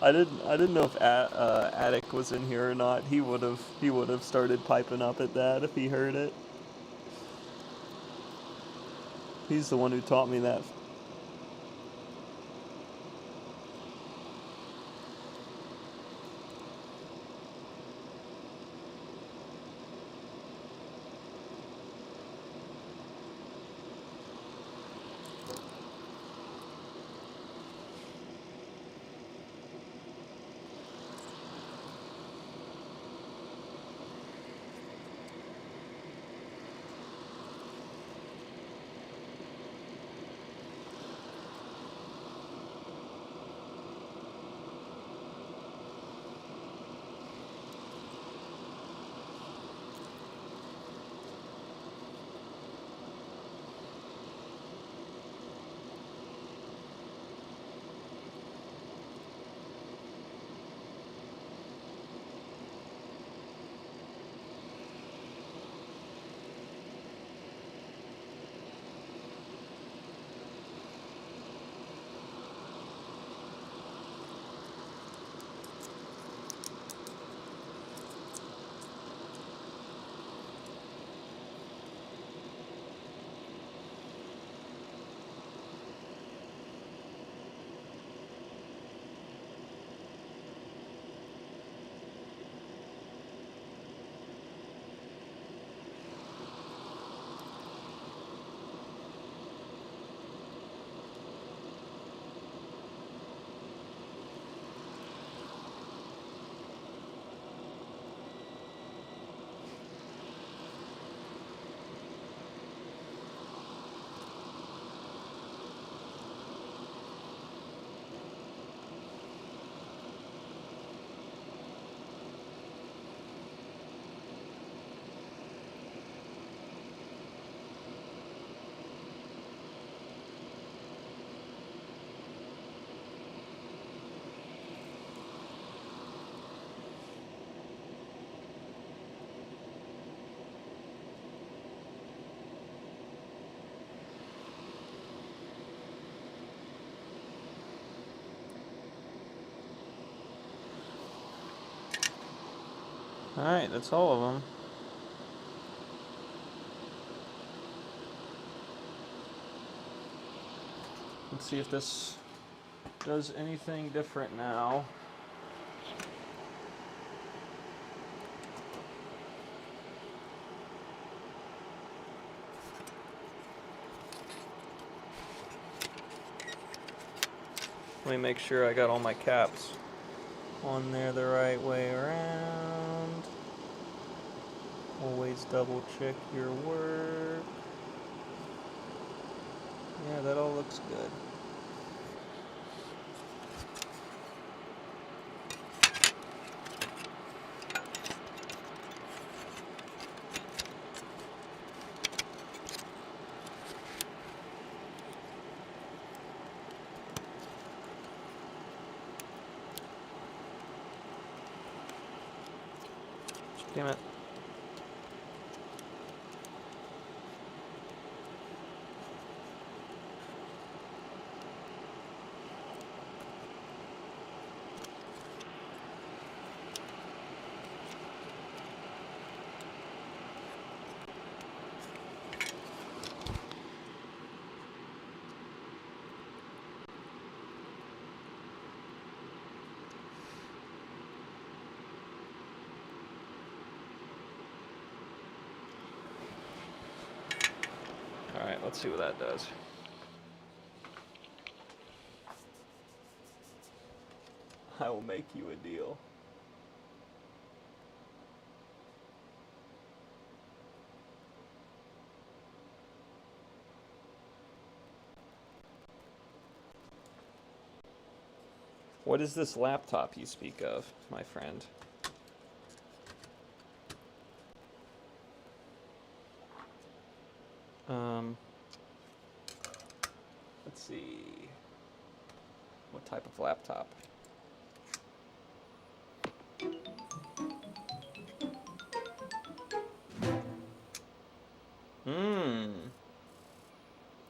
I didn't know if Attic was in here or not. He would have started piping up at that if he heard it. He's the one who taught me that. Alright, that's all of them. Let's see if this does anything different now. Let me make sure I got all my caps on there the right way around. Always double check your work. Yeah, that all looks good. Damn it. Let's see what that does. I will make you a deal. What is this laptop you speak of, my friend? Let's see. What type of laptop?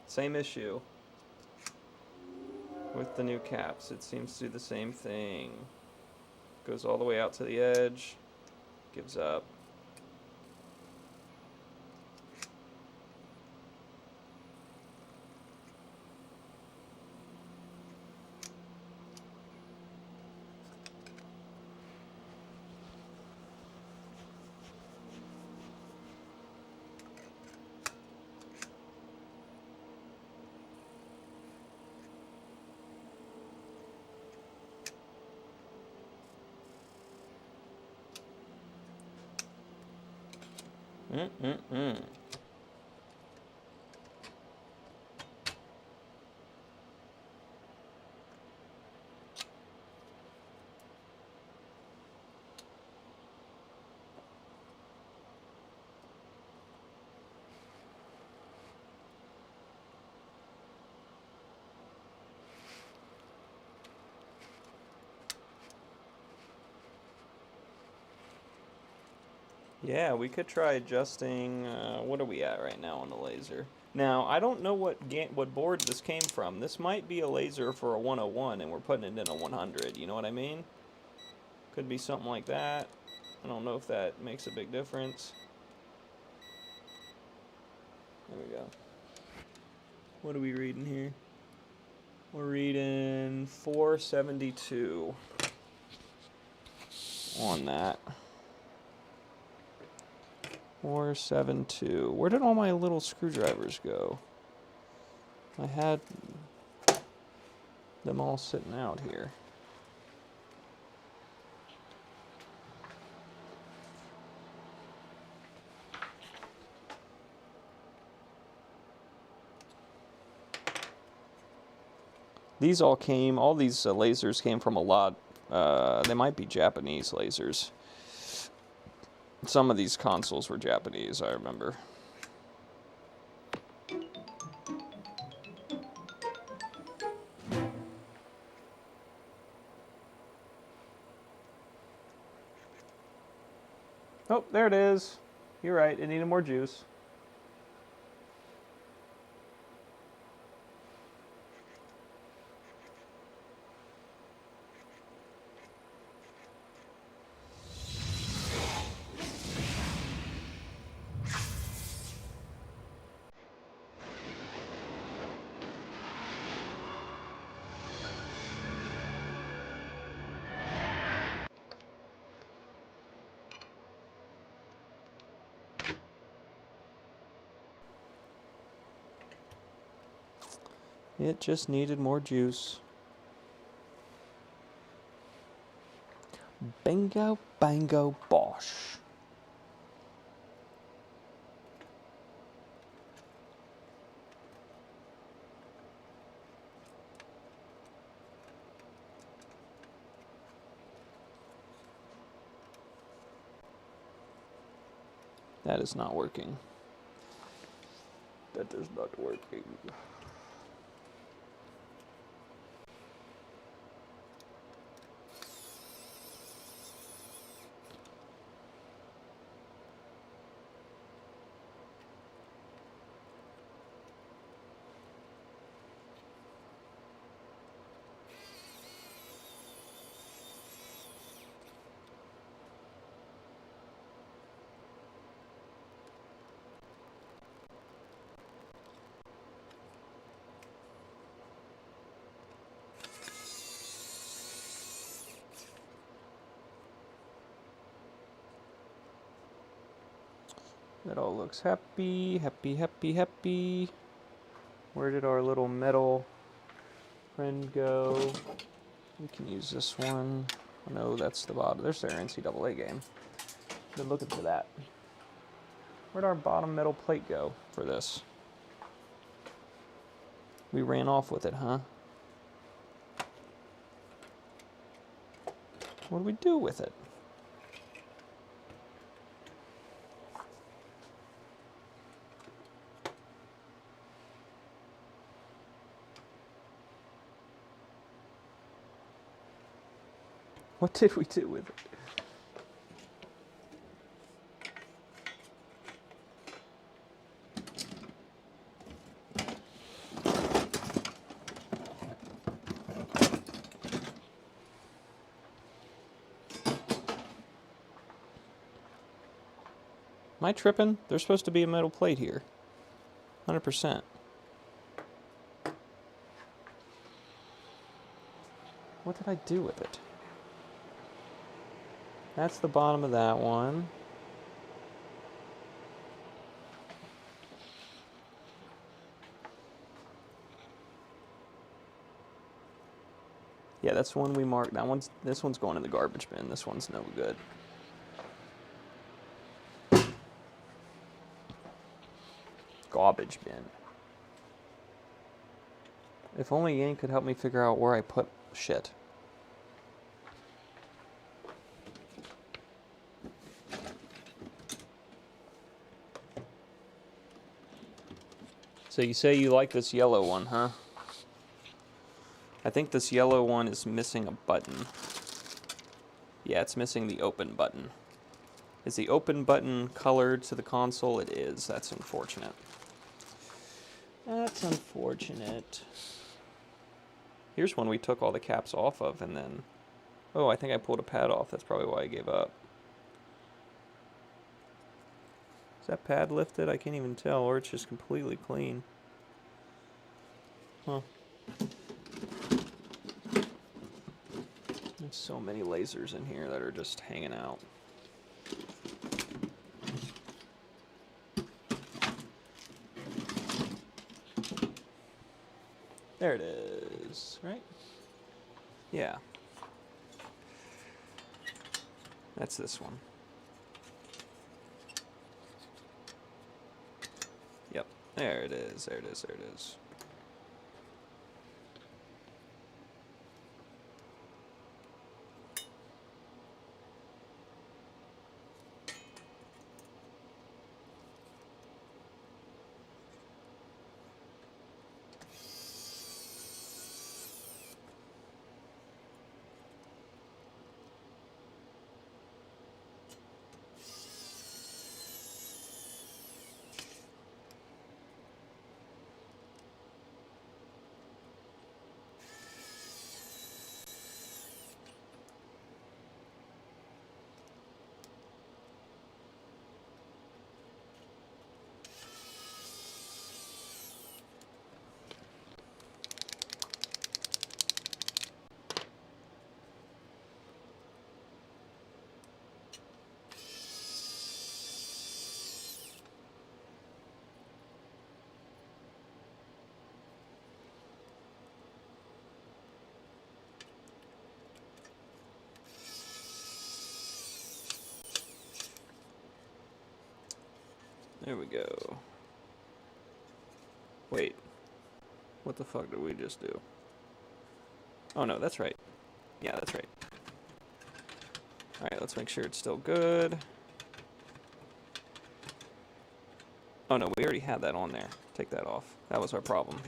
Same issue. With the new caps, it seems to do the same thing. Goes all the way out to the edge, gives up. Yeah, we could try adjusting. What are we at right now on the laser? Now, I don't know what board this came from. This might be a laser for a 101 and we're putting it in a 100. You know what I mean? Could be something like that. I don't know if that makes a big difference. There we go. What are we reading here? We're reading 472 on that. 472. Where did all my little screwdrivers go? I had them all sitting out here. All these lasers came from a lot, they might be Japanese lasers. Some of these consoles were Japanese, I remember. Oh, there it is. You're right, it needed more juice. It just needed more juice. Bingo, bango, bosh. That is not working. That is not working. That all looks happy, happy, happy, happy. Where did our little metal friend go? We can use this one. Oh, no, that's the bottom. There's their NCAA game. Been looking for that. Where'd our bottom metal plate go for this? We ran off with it, huh? What do we do with it? What did we do with it? Am I tripping? There's supposed to be a metal plate here. 100%. What did I do with it? That's the bottom of that one. Yeah, that's the one we marked. This one's going in the garbage bin. This one's no good. Garbage bin. If only Yang could help me figure out where I put shit. So you say you like this yellow one, huh? I think this yellow one is missing a button. Yeah, it's missing the open button. Is the open button colored to the console? It is. That's unfortunate. That's unfortunate. Here's one we took all the caps off of and then... Oh, I think I pulled a pad off. That's probably why I gave up. Is that pad lifted? I can't even tell. Or it's just completely clean. Huh. There's so many lasers in here that are just hanging out. There it is, right? Yeah. That's this one. Yep, there it is, there it is, there it is. There we go. Wait. What the fuck did we just do? Oh no, that's right. Yeah, that's right. Alright, let's make sure it's still good. Oh no, we already had that on there. Take that off. That was our problem.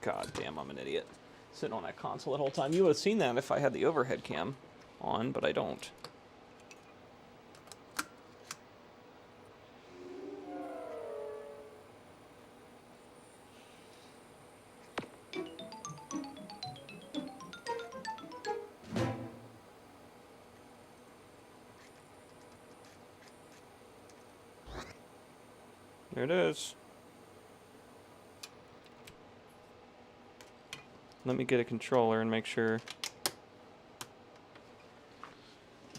God damn, I'm an idiot. Sitting on that console the whole time. You would have seen that if I had the overhead cam on, but I don't. There it is. Let me get a controller and make sure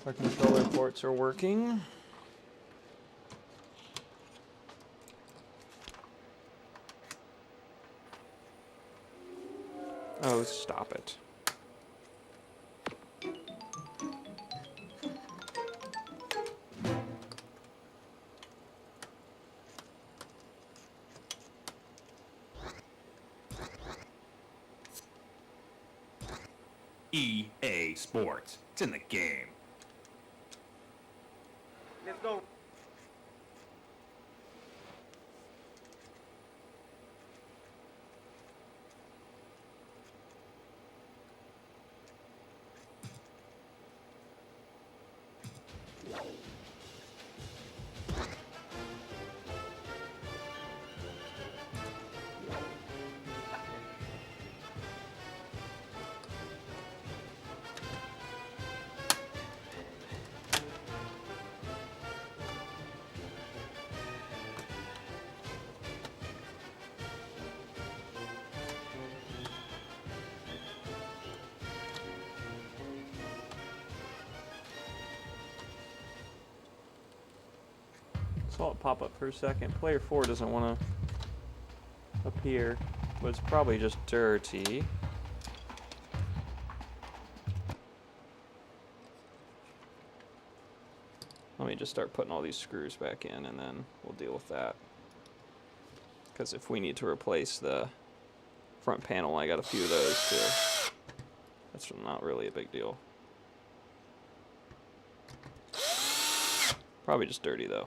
our controller ports are working. Oh, stop it. EA Sports. It's in the game. Let's go. Saw it pop up for a second. Player 4 doesn't want to appear, but it's probably just dirty. Let me just start putting all these screws back in, and then we'll deal with that. Because if we need to replace the front panel, I got a few of those too. That's not really a big deal. Probably just dirty though.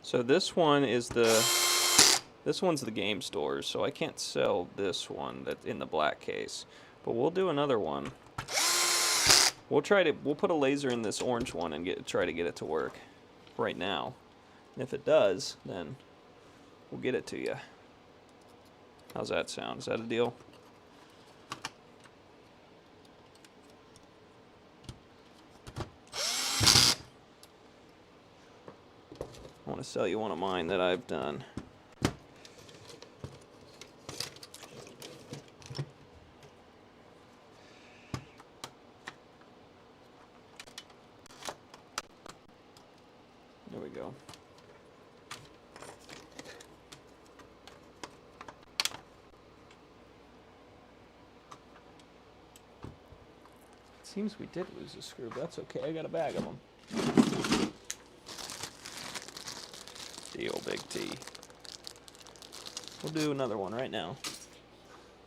So this one is this one's the game stores, so I can't sell this one that's in the black case. But we'll do another one. We'll put a laser in this orange one and try to get it to work right now. And if it does, then we'll get it to you. How's that sound? Is that a deal? I want to sell you one of mine that I've done. There we go. It seems we did lose a screw, but that's okay. I got a bag of them. Deal, Big T. We'll do another one right now.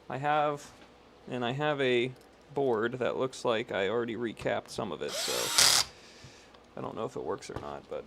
I have a board that looks like I already recapped some of it, so I don't know if it works or not, but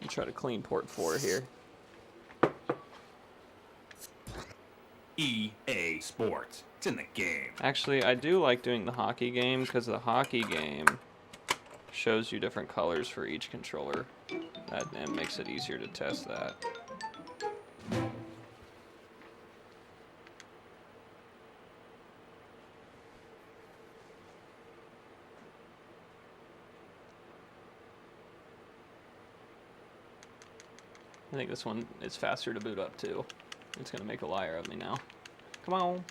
try to clean port 4 here. EA Sports. It's in the game. Actually, I do like doing the hockey game because the hockey game shows you different colors for each controller. That makes it easier to test that. I think this one is faster to boot up too. It's gonna make a liar of me now. Come on.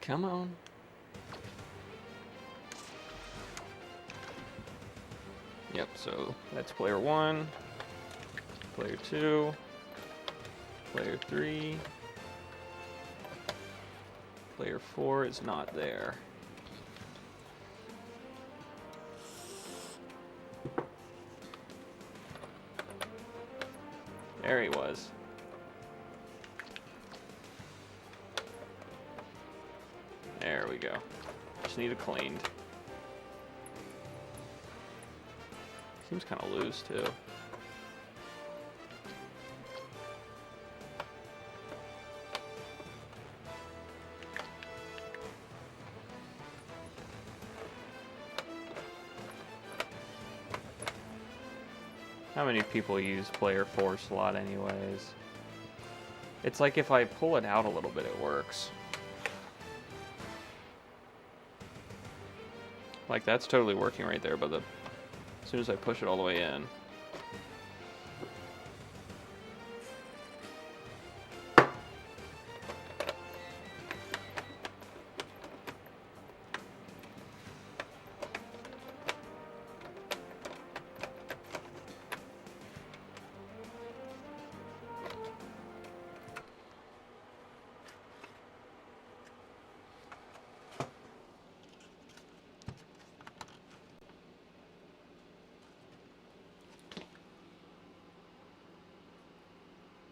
Come on. Yep, so that's player 1, player 2, player 3, player 4 is not there. There he was. There we go. Just need it cleaned. Seems kind of loose, too. How many people use player 4 slot anyways? It's like if I pull it out a little bit, it works. Like, that's totally working right there, but as soon as I push it all the way in.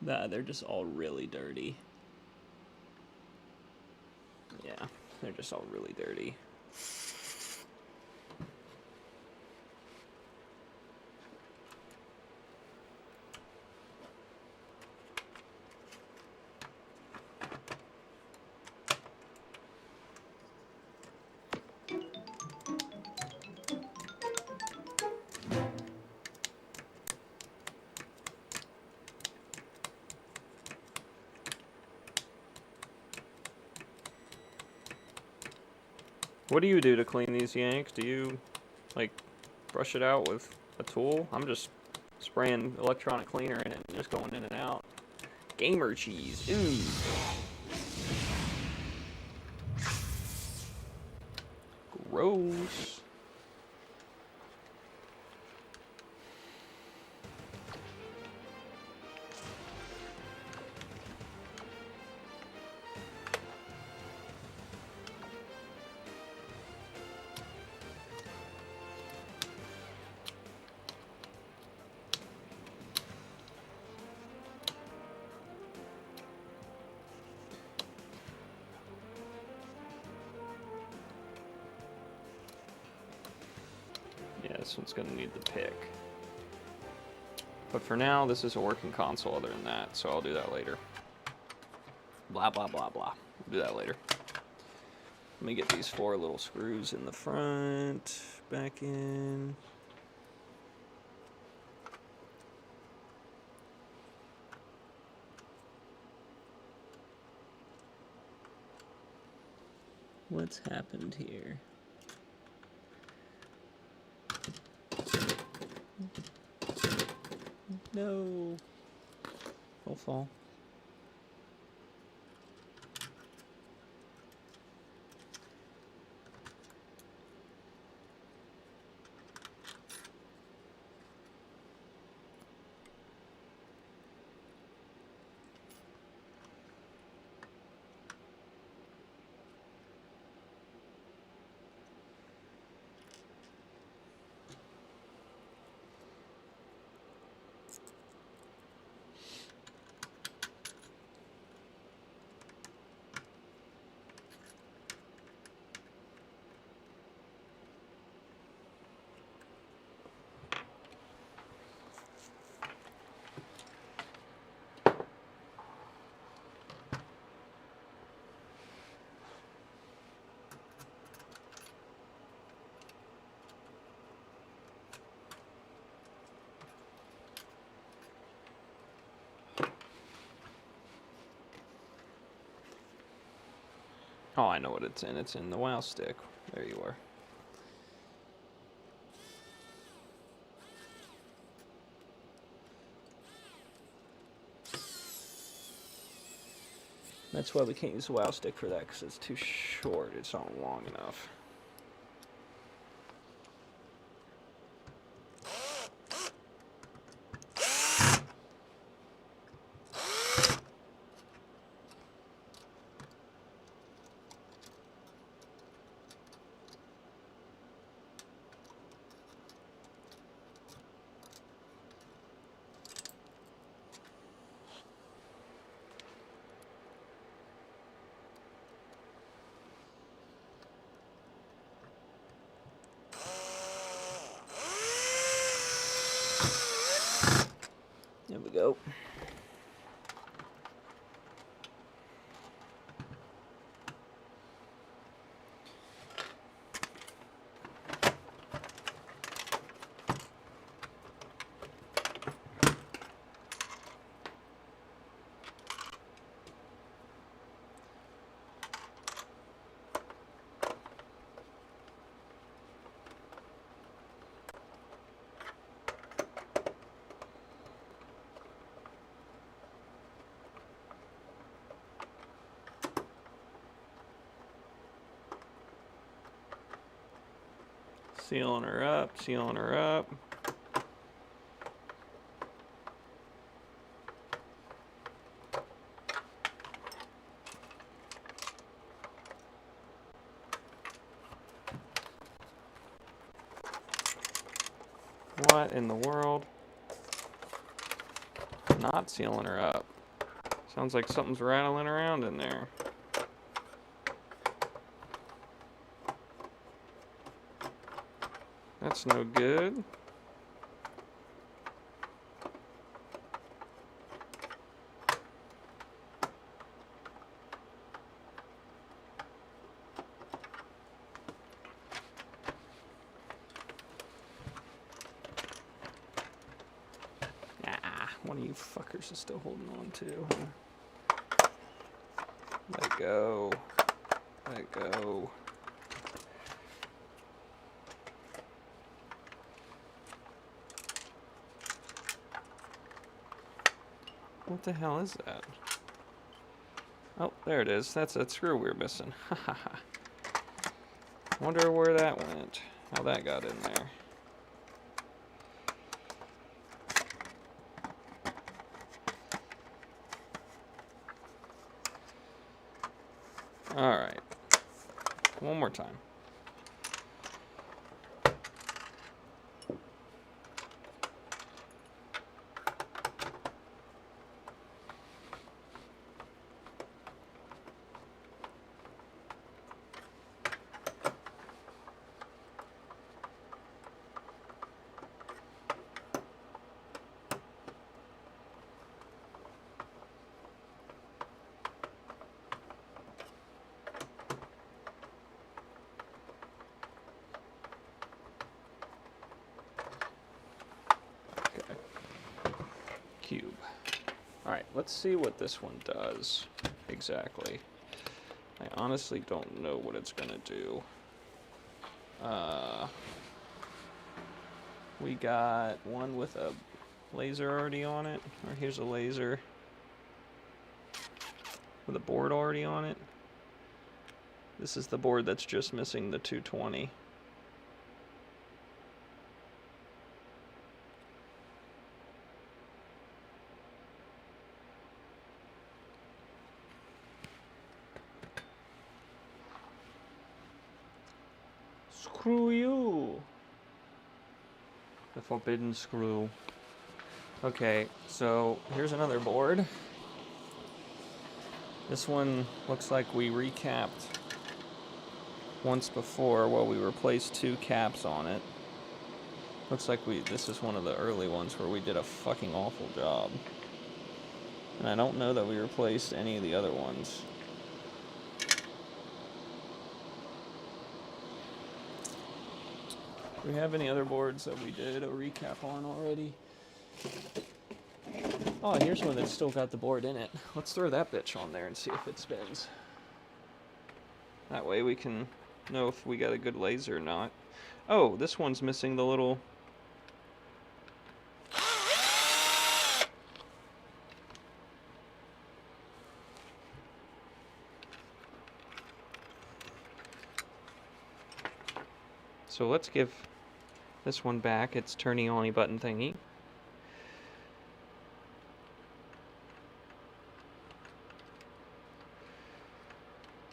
Nah, they're just all really dirty. Yeah, they're just all really dirty. What do you do to clean these yanks? Do you, like, brush it out with a tool? I'm just spraying electronic cleaner in it and just going in and out. Gamer cheese. Ooh. Gross. Yeah, this one's going to need the pick. But for now, this is a working console other than that, so I'll do that later. Blah, blah, blah, blah. We'll do that later. Let me get these 4 little screws in the front, back in. What's happened here? No. I'll fall. Oh, I know what it's in. It's in the WoW stick. There you are. That's why we can't use the WoW stick for that, because it's too short. It's not long enough. There we go. Sealing her up, sealing her up. What in the world? Not sealing her up. Sounds like something's rattling around in there. That's no good. One of you fuckers is still holding on to. Huh? Let go. Let go. What the hell is that? Oh, there it is. That's that screw we're missing. Ha ha ha. Wonder where that went. How that got in there. Alright. One more time. Cube. Alright, let's see what this one does exactly. I honestly don't know what it's gonna do. We got one with a laser already on it. Or here's a laser with a board already on it. This is the board that's just missing the 220. Screw you! The forbidden screw. Okay, so here's another board. This one looks like we recapped once before. Well, we replaced 2 caps on it. Looks like this is one of the early ones where we did a fucking awful job. And I don't know that we replaced any of the other ones. Do we have any other boards that we did a recap on already? Oh, here's one that's still got the board in it. Let's throw that bitch on there and see if it spins. That way we can know if we got a good laser or not. Oh, this one's missing the little... So let's give this one back its turning on button thingy.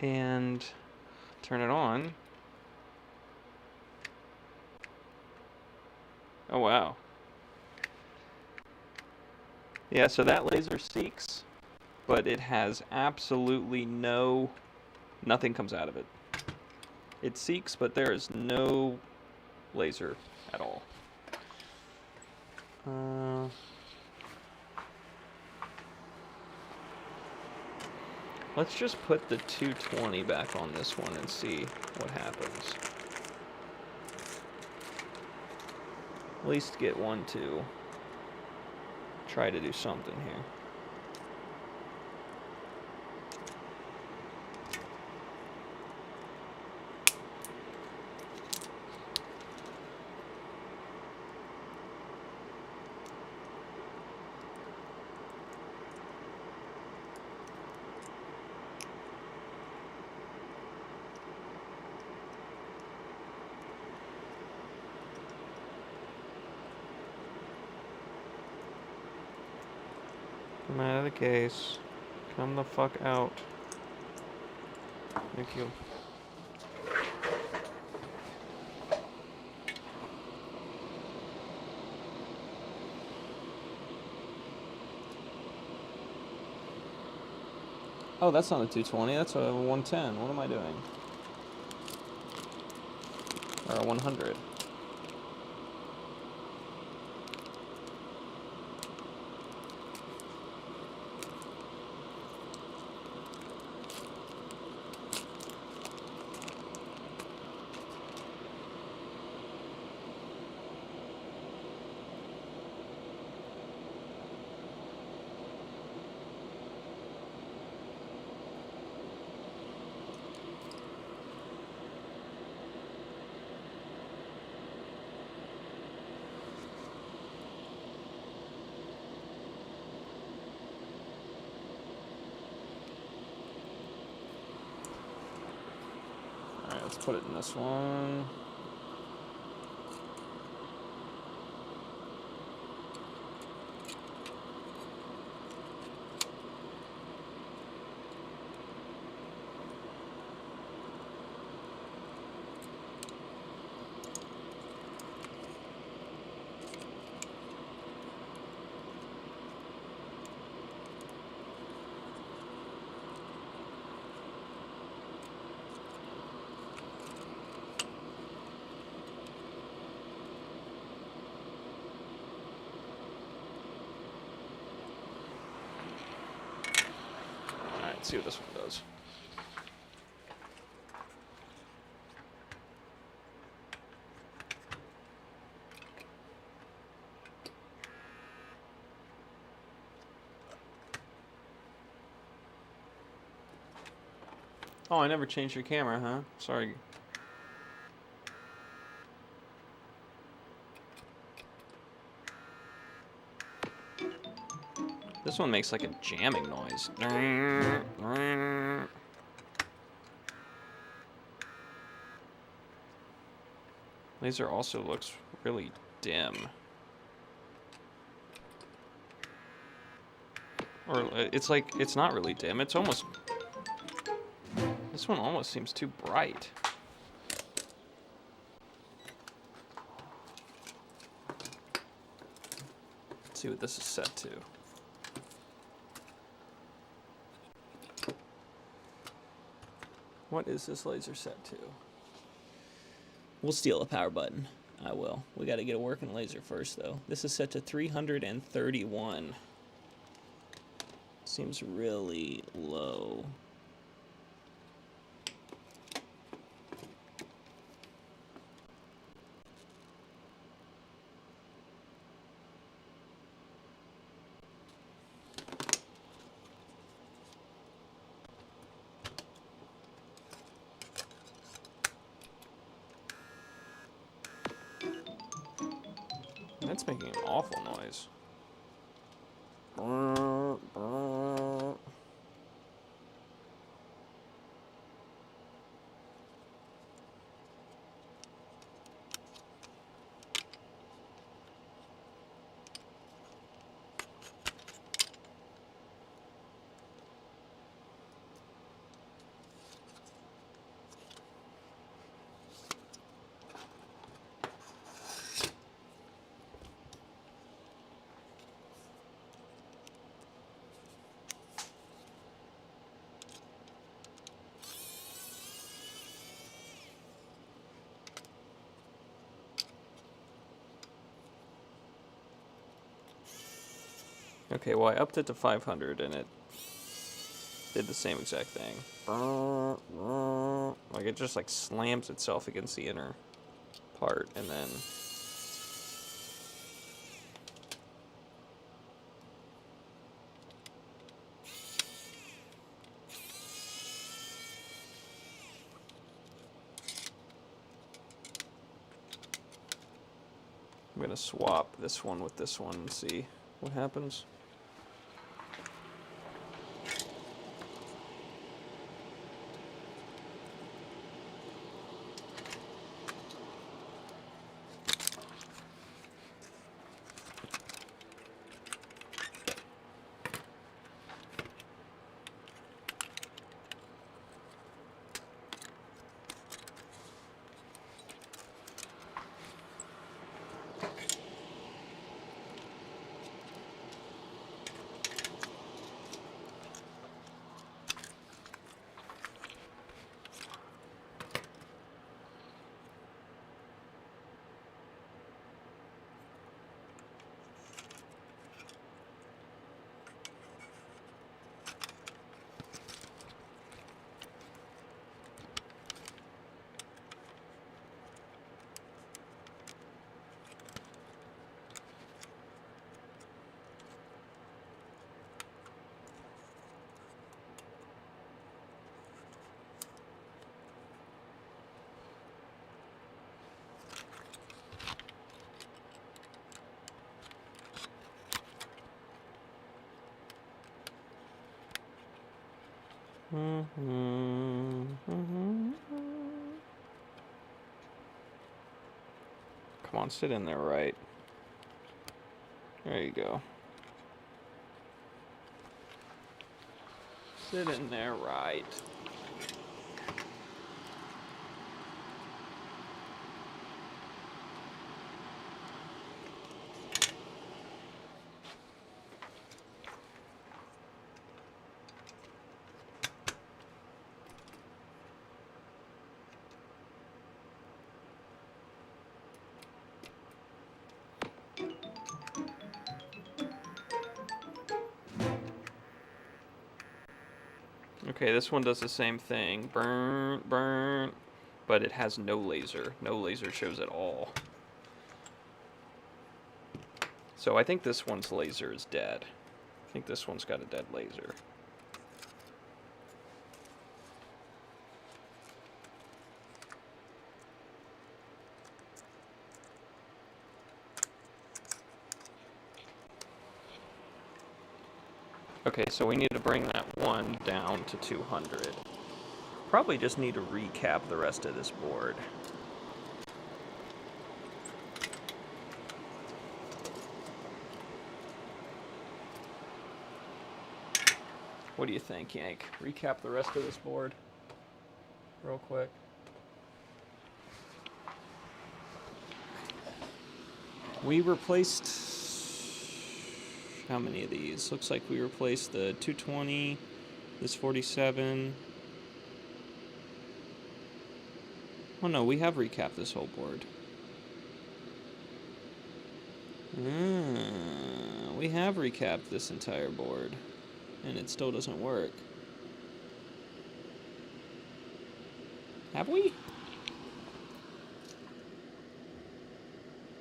And turn it on. Oh wow. Yeah, so that laser seeks, but it has absolutely nothing comes out of it. It seeks, but there is no laser at all. Let's just put the 220 back on this one and see what happens. At least get one to try to do something here. Come out of the case. Come the fuck out. Thank you. Oh, that's not a 220, that's a 110. What am I doing? Or a 100. Alright, let's put it in this one. Let's see what this one does. Oh, I never changed your camera, huh? Sorry. This one makes like a jamming noise. Laser also looks really dim. Or it's like, it's not really dim. It's almost... This one almost seems too bright. Let's see what this is set to. What is this laser set to? We'll steal a power button. I will. We got to get a working laser first, though. This is set to 331. Seems really low. That's making an awful noise. Okay, well I upped it to 500 and it did the same exact thing. Like it just like slams itself against the inner part and then I'm gonna swap this one with this one and see what happens. Come on, sit in there right. There you go. Sit in there right. Okay, this one does the same thing. Burn, burn. But it has no laser. No laser shows at all. So I think this one's laser is dead. I think this one's got a dead laser. Okay, so we need to bring that one down to 200. Probably just need to recap the rest of this board. What do you think, Yank? Recap the rest of this board real quick. We replaced... how many of these? Looks like we replaced the 220, this 47. Oh no, we have recapped this whole board. We have recapped this entire board, and it still doesn't work. Have we?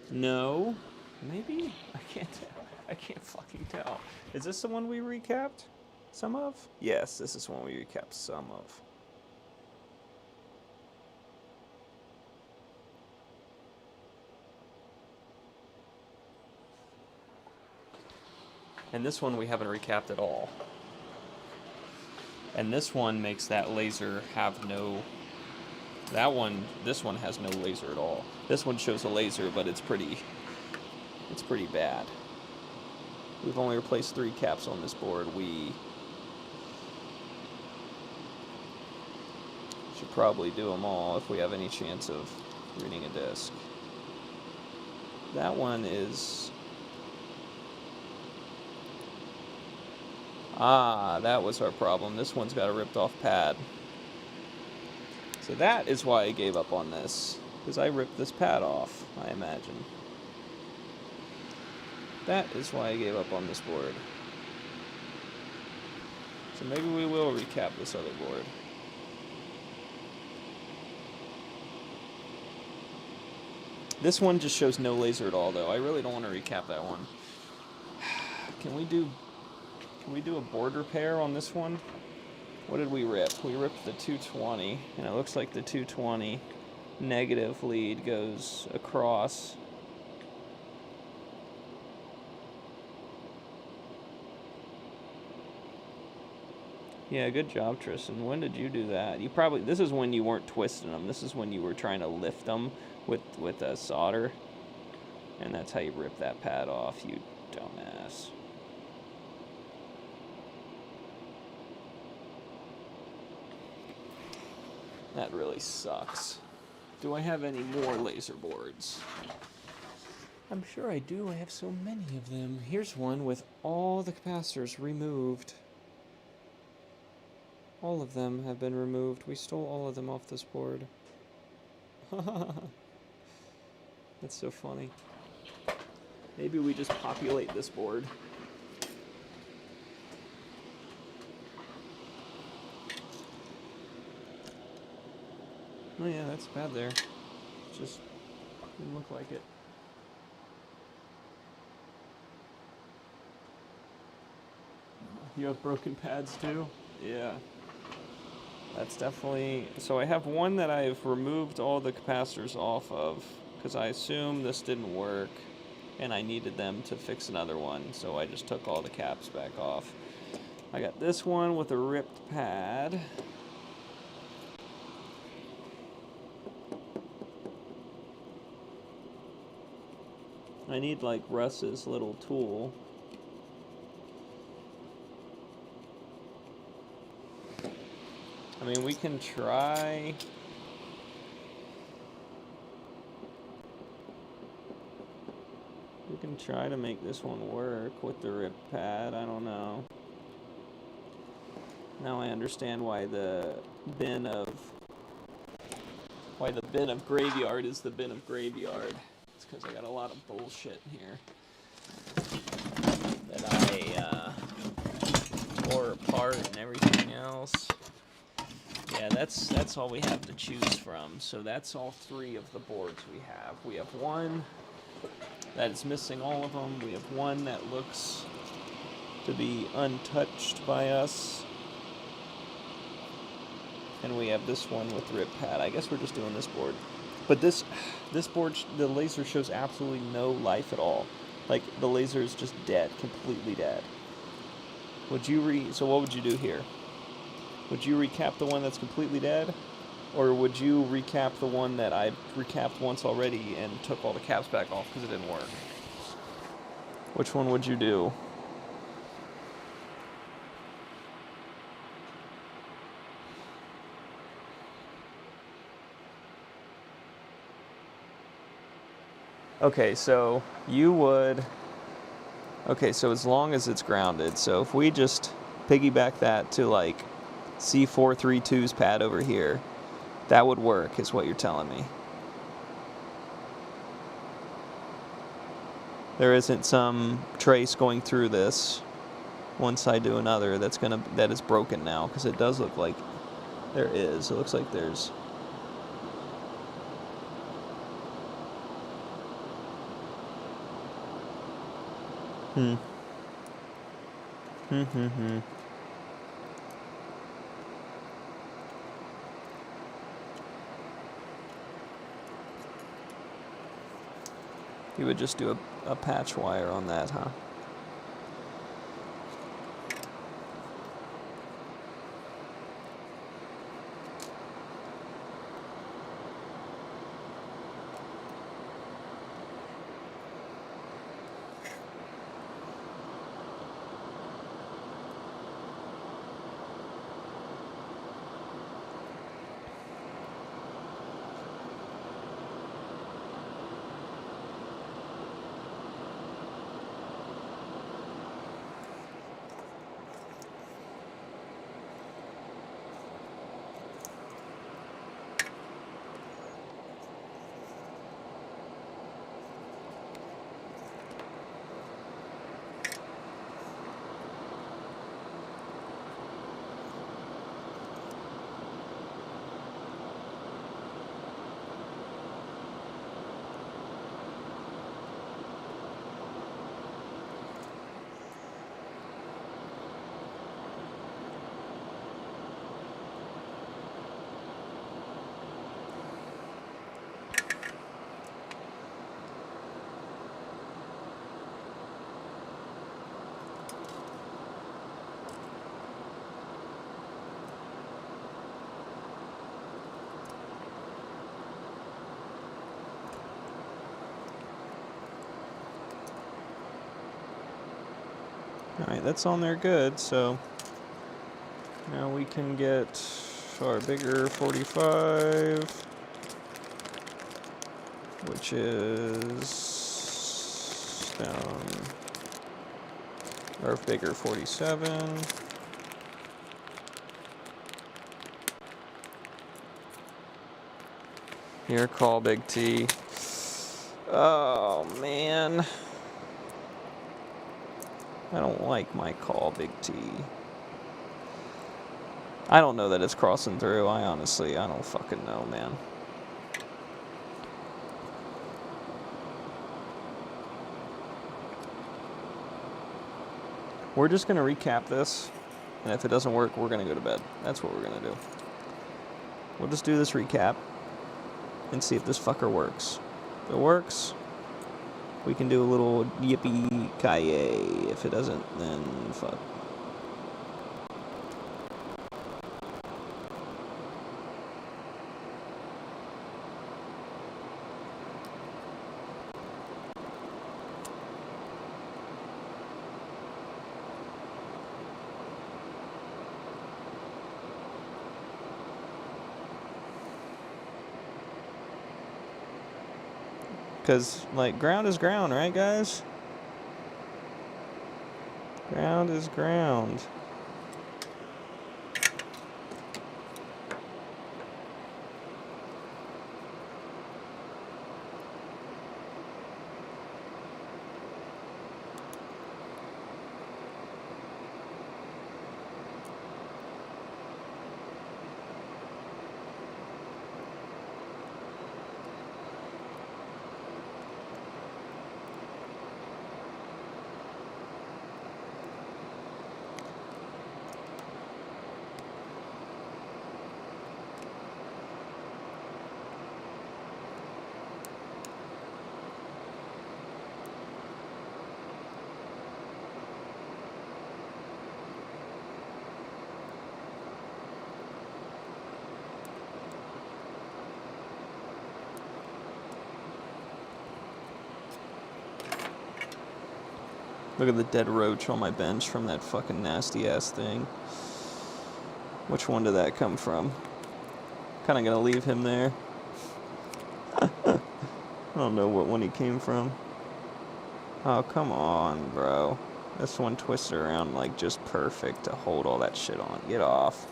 No. Maybe? I can't fucking tell. Is this the one we recapped? Some of? Yes, this is one we recapped some of. And this one we haven't recapped at all. And this one makes that laser have no... this one has no laser at all. This one shows a laser, but it's pretty bad. We've only replaced 3 caps on this board. We should probably do them all if we have any chance of reading a disc. That one is... that was our problem. This one's got a ripped off pad. So that is why I gave up on this. Because I ripped this pad off, I imagine. That is why I gave up on this board. So maybe we will recap this other board. This one just shows no laser at all, though. I really don't want to recap that one. Can we do a board repair on this one? What did we rip? We ripped the 220, and it looks like the 220 negative lead goes across. Yeah, good job, Tristan. When did you do that? This is when you weren't twisting them. This is when you were trying to lift them with a solder. And that's how you rip that pad off, you dumbass. That really sucks. Do I have any more laser boards? I'm sure I do. I have so many of them. Here's one with all the capacitors removed. All of them have been removed. We stole all of them off this board. That's so funny. Maybe we just populate this board. Oh yeah, that's bad there. Just didn't look like it. You have broken pads too? Yeah. That's definitely... So I have one that I've removed all the capacitors off of, because I assume this didn't work, and I needed them to fix another one, so I just took all the caps back off. I got this one with a ripped pad. I need, like, Russ's little tool. I mean, we can try... We can try to make this one work with the ripped pad. I don't know. Now I understand why the bin of graveyard is the bin of graveyard. It's because I got a lot of bullshit in here that I tore apart and everything else. Yeah, that's all we have to choose from. So that's all three of the boards we have. We have one that is missing all of them. We have one that looks to be untouched by us. And we have this one with rip pad. I guess we're just doing this board. But this board, the laser shows absolutely no life at all. Like, the laser is just dead, completely dead. So what would you do here? Would you recap the one that's completely dead? Or would you recap the one that I recapped once already and took all the caps back off because it didn't work? Which one would you do? Okay, so you would... Okay, so as long as it's grounded. So if we just piggyback that to, like, C432's pad over here, that would work, is what you're telling me. There isn't some trace going through this one side to another that is broken now, because it does look like there is. It looks like there's... You would just do a patch wire on that, huh? Alright, that's on there good, so now we can get our bigger 45, which is down our bigger 47. Your call, Big T. Oh, man. I don't like my call, Big T. I don't know that it's crossing through. I don't fucking know, man. We're just going to recap this, and if it doesn't work, we're going to go to bed. That's what we're going to do. We'll just do this recap and see if this fucker works. If it works, we can do a little yippee-ki-yay. If it doesn't, then fuck. Because, like, ground is ground, right, guys? Ground is ground. Look at the dead roach on my bench from that fucking nasty-ass thing. Which one did that come from? Kinda gonna leave him there. I don't know what one he came from. Oh, come on, bro. This one twisted around like just perfect to hold all that shit on. Get off.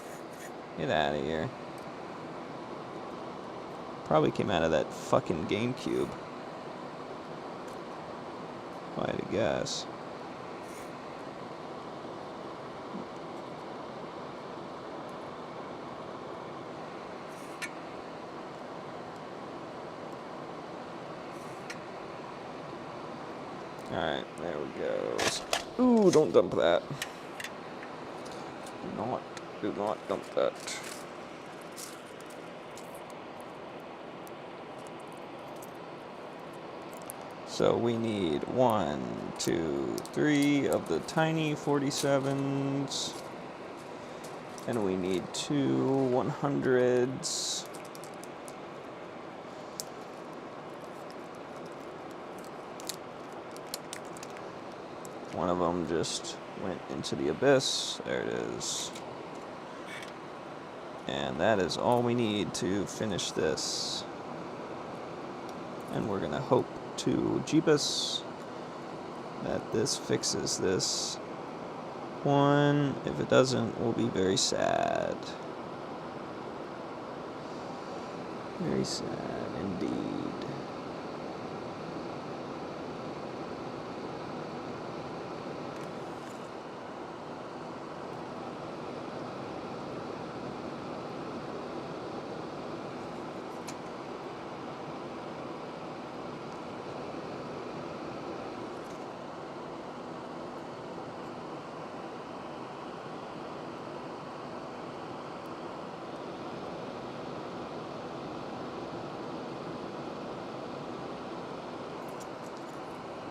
Get out of here. Probably came out of that fucking GameCube. If I had to guess. Alright, there we go. Ooh, don't dump that. Do not dump that. So we need 1, 2, 3 of the tiny 47s. And we need 2 100s. One of them just went into the abyss. There it is. And that is all we need to finish this. And we're gonna hope to Jeebus that this fixes this one. If it doesn't, we'll be very sad. Very sad indeed.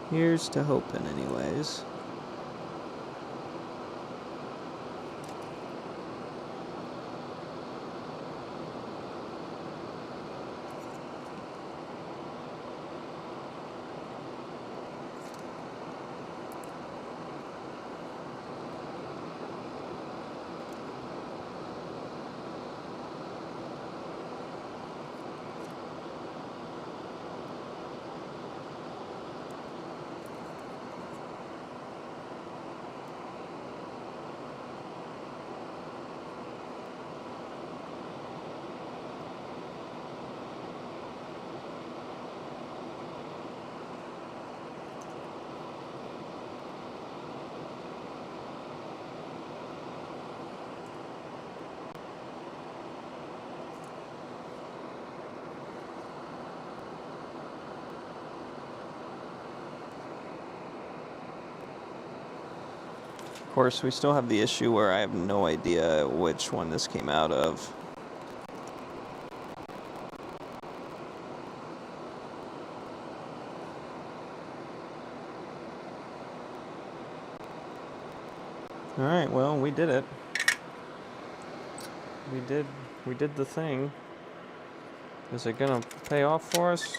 Here's to hoping, anyways. course, we still have the issue where I have no idea which one this came out of. Alright, well, we did it. We did the thing. Is it gonna pay off for us?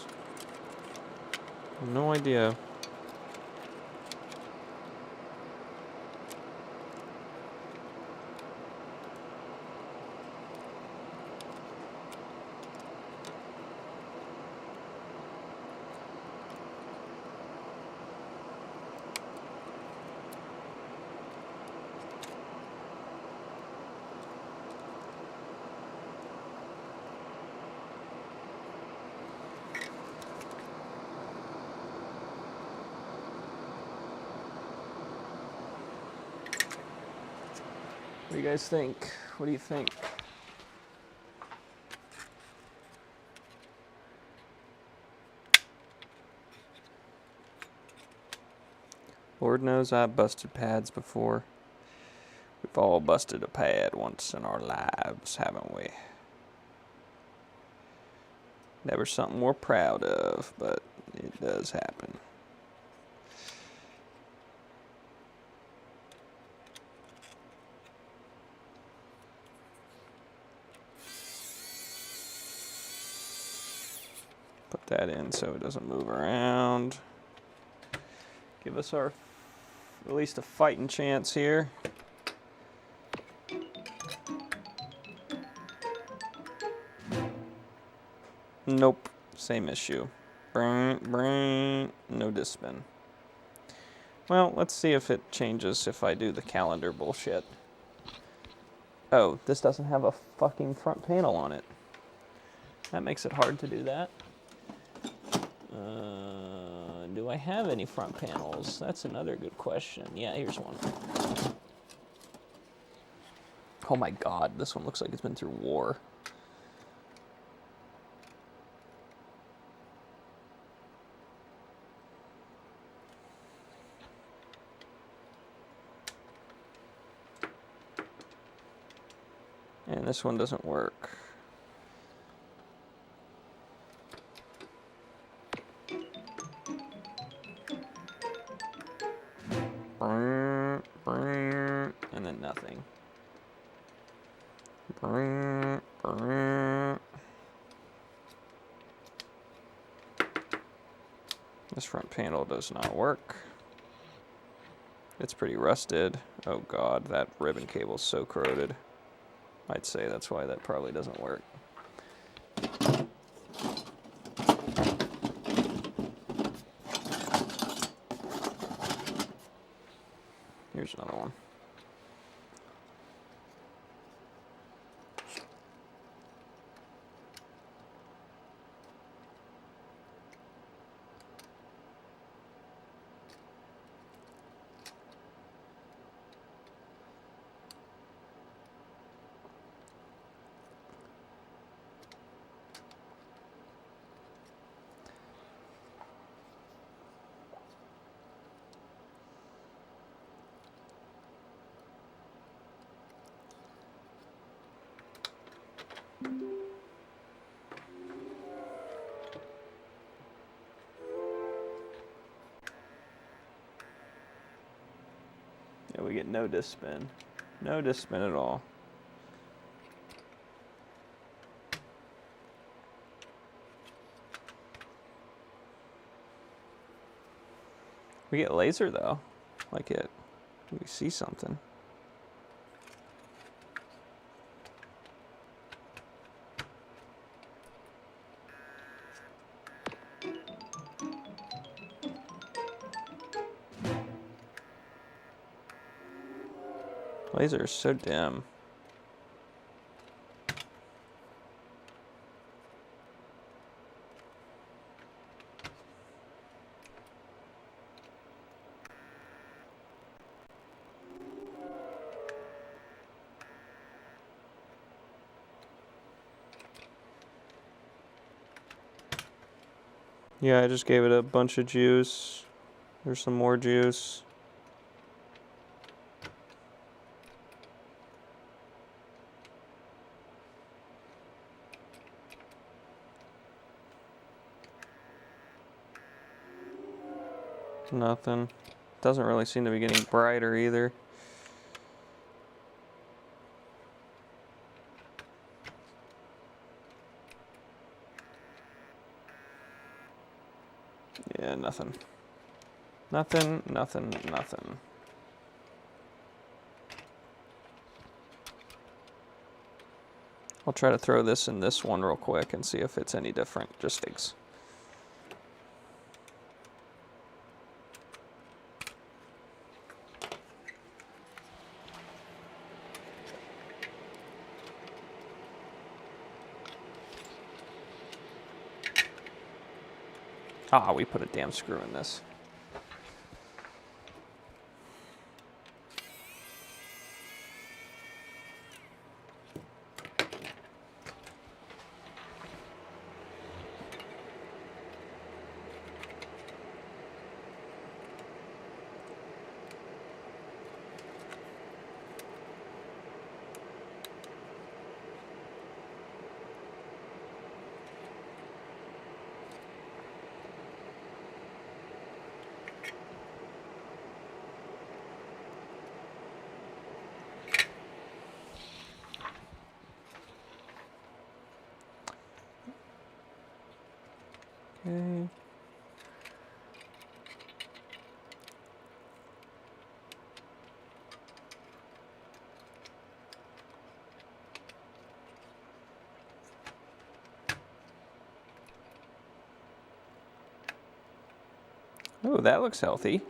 No idea. What do you guys think? What do you think? Lord knows I've busted pads before. We've all busted a pad once in our lives, haven't we? Never something we're proud of, but it does happen. Put that in so it doesn't move around. Give us our at least a fighting chance here. Nope, same issue. No disc spin. Well, let's see if it changes if I do the calendar bullshit. Oh, this doesn't have a fucking front panel on it. That makes it hard to do that. Do I have any front panels? That's another good question. Yeah, here's one. Oh my god, this one looks like it's been through war. And this one doesn't work. And then nothing. This front panel does not work. It's pretty rusted. Oh god, that ribbon cable's so corroded. I'd say that's why that probably doesn't work. Here's another one. Yeah, we get no disc spin. No disc spin at all. We get laser though. Like it. We see something. Laser is so dim. Yeah, I just gave it a bunch of juice. There's some more juice. Nothing. Doesn't really seem to be getting brighter either. Yeah, nothing. Nothing, nothing, nothing. I'll try to throw this in this one real quick and see if it's any different. Just thinks. Ah, we put a damn screw in this. Okay. Oh, that looks healthy.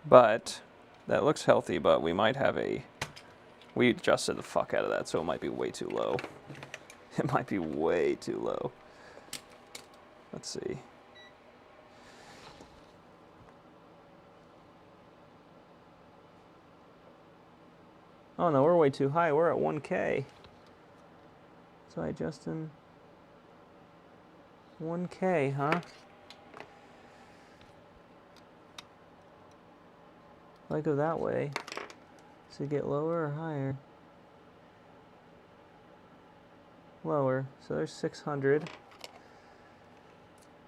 But that looks healthy, but we might have we adjusted the fuck out of that, so it might be way too low. It might be way too low. Let's see. Oh no, we're way too high. We're at 1K. So I adjusted 1K, huh? I go that way. Does it get lower or higher? Lower. So there's 600.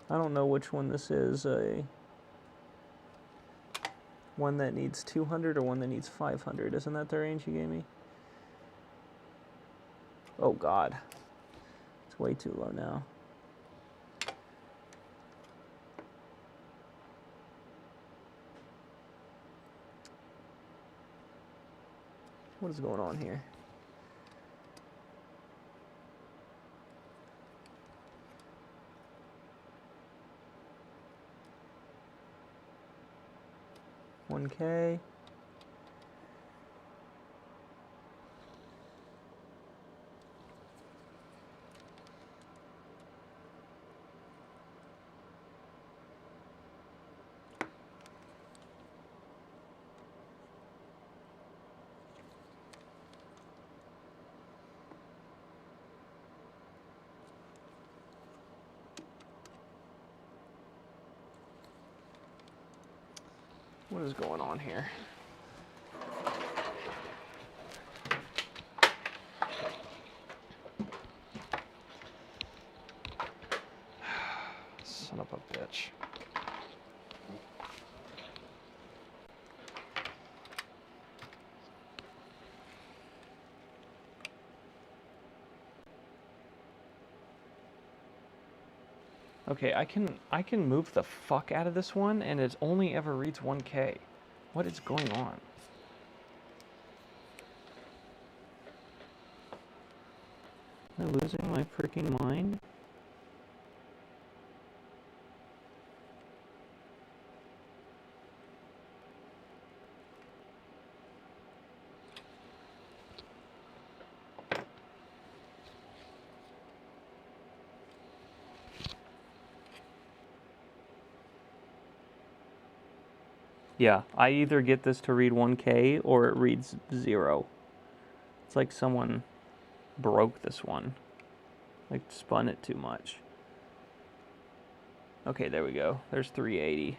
I don't know which one this is. One that needs 200 or one that needs 500. Isn't that the range you gave me? Oh God. It's way too low now. What is going on here? $1K. What is going on here? Son of a bitch. Okay, I can move the fuck out of this one, and it only ever reads 1K. What is going on? Am I losing my freaking mind? Yeah, I either get this to read 1K or it reads 0. It's like someone broke this one. Like spun it too much. Okay, there we go. There's 380.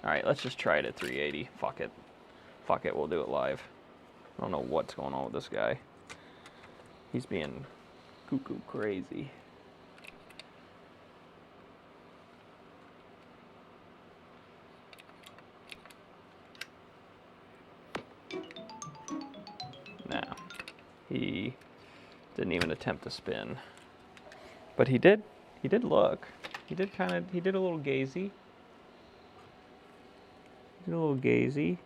Alright, let's just try it at 380. Fuck it. Fuck it, we'll do it live. I don't know what's going on with this guy. He's being cuckoo crazy. Nah, he didn't even attempt to spin. But he did look. He did a little gazy. Did a little gazy.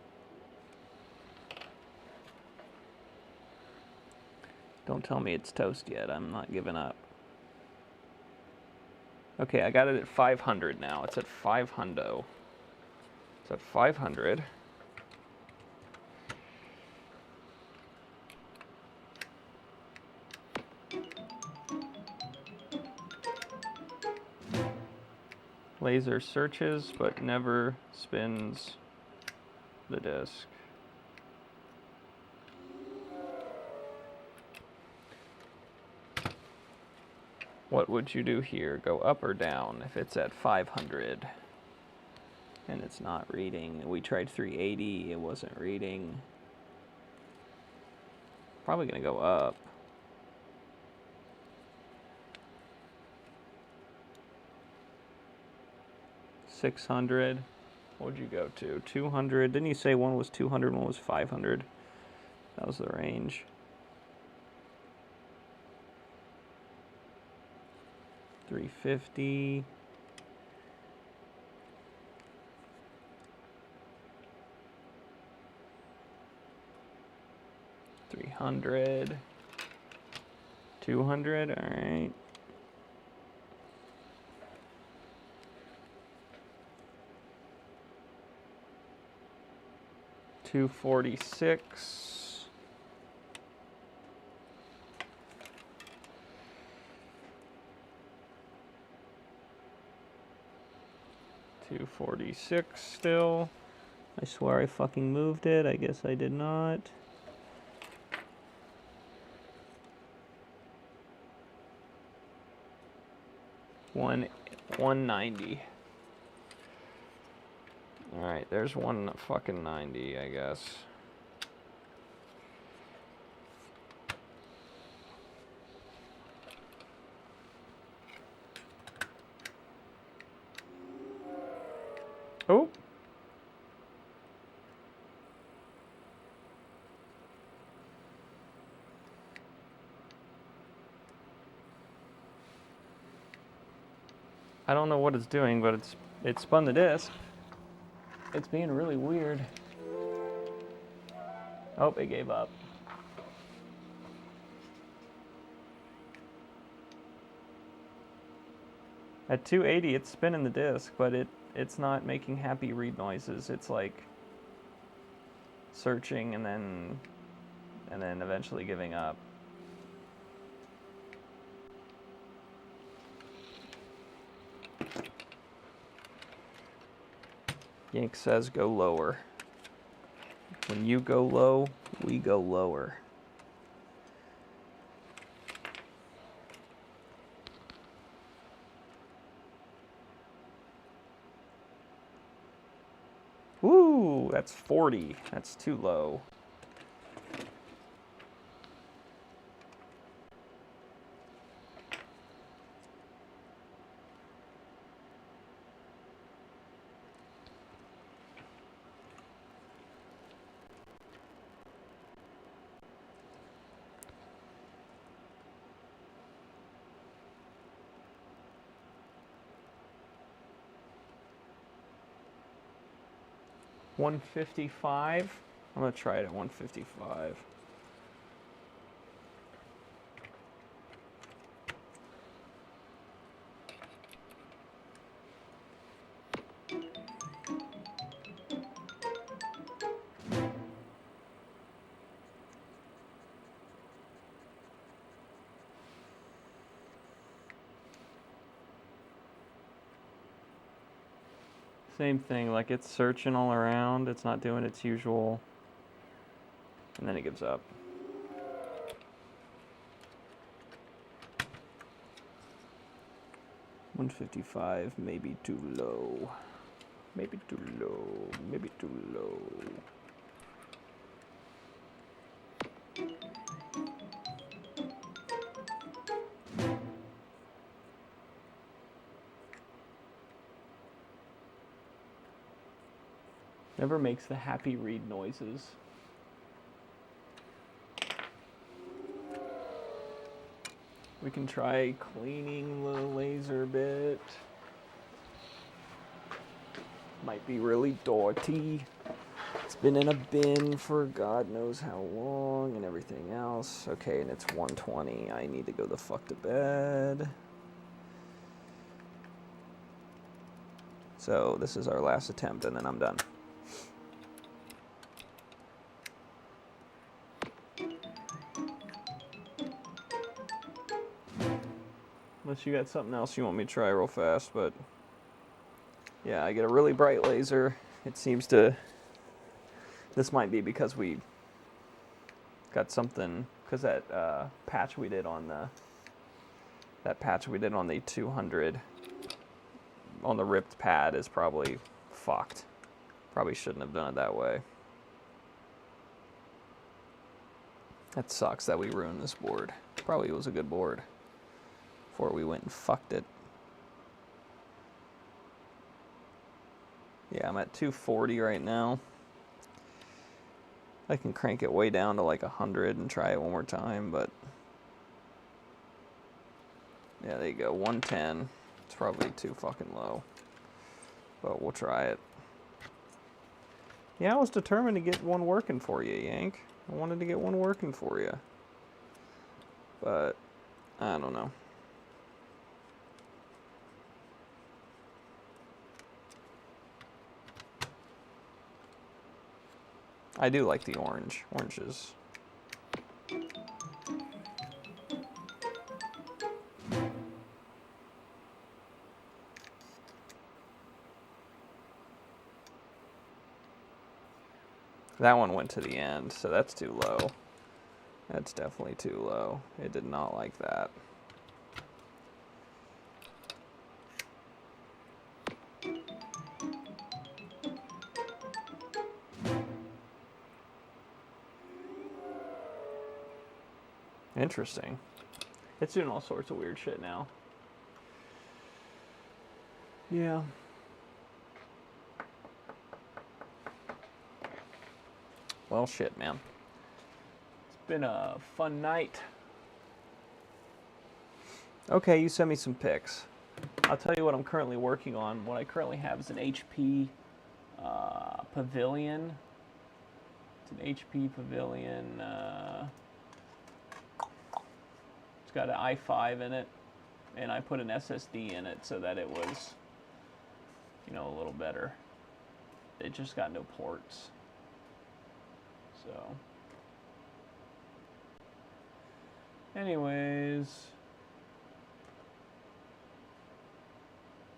Don't tell me it's toast yet. I'm not giving up. Okay, I got it at 500 now. It's at 500. It's at 500. Laser searches, but never spins the disc. What would you do here? Go up or down if it's at 500? And it's not reading. We tried 380, it wasn't reading. Probably gonna go up. $600. What would you go to? 200. Didn't you say one was 200, one was 500? That was the range. 350. $300. 200. All right. $246. $246 still. I swear I fucking moved it. I guess I did not. $190. All right, there's one fucking 90, I guess. Oh. I don't know what it's doing, but it spun the disc. It's being really weird. Oh, it gave up. At 280, it's spinning the disc, but it's not making happy read noises. It's like searching and then eventually giving up. Yank says go lower. When you go low, we go lower. Woo, that's 40. That's too low. $155. I'm gonna try it at 155. Same thing, like it's searching all around, it's not doing its usual, and then it gives up. $155, maybe too low. Maybe too low, maybe too low. Never makes the happy read noises. We can try cleaning the laser bit. Might be really dirty. It's been in a bin for God knows how long and everything else. Okay, and it's 1:20. I need to go the fuck to bed. So this is our last attempt and then I'm done. Unless you got something else you want me to try real fast, but yeah, I get a really bright laser. It seems to, this might be because we got something, because that patch we did on the 200 on the ripped pad is probably fucked. Probably shouldn't have done it that way. That sucks that we ruined this board. Probably was a good board before we went and fucked it. Yeah, I'm at 240 right now. I can crank it way down to like 100 and try it one more time, but yeah, there you go, 110. It's probably too fucking low, but we'll try it. Yeah, I was determined to get one working for you, Yank. I wanted to get one working for you, but I don't know. I do like the oranges. That one went to the end, so that's too low. That's definitely too low. It did not like that. Interesting. It's doing all sorts of weird shit now. Yeah. Well, shit, man. It's been a fun night. Okay, you sent me some pics. I'll tell you what I'm currently working on. What I currently have is an HP Pavilion. It's an HP Pavilion. It's got an i5 in it, and I put an SSD in it so that it was, you know, a little better. It just got no ports. So, anyways,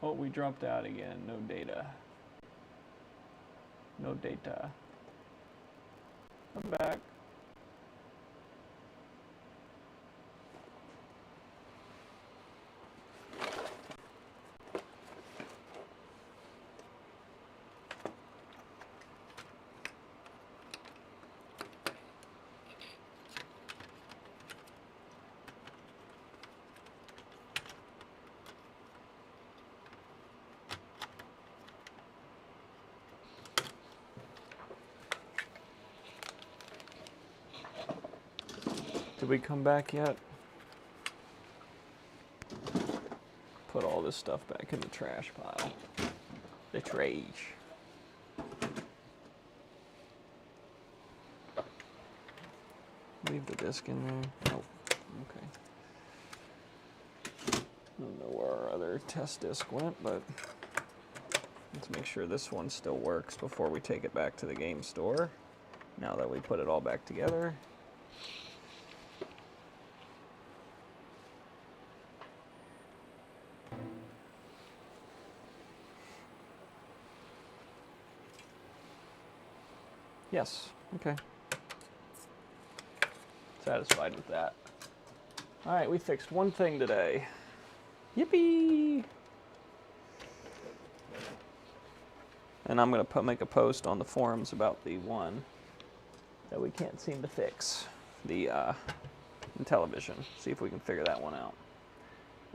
oh, we dropped out again. No data. No data. I'm back. Did we come back yet? Put all this stuff back in the trash pile. The trash. Leave the disc in there. Nope. Okay. I don't know where our other test disc went, but let's make sure this one still works before we take it back to the game store. Now that we put it all back together. Yes, okay. Satisfied with that. All right, we fixed one thing today. Yippee! And I'm gonna make a post on the forums about the one that we can't seem to fix, the television. See if we can figure that one out.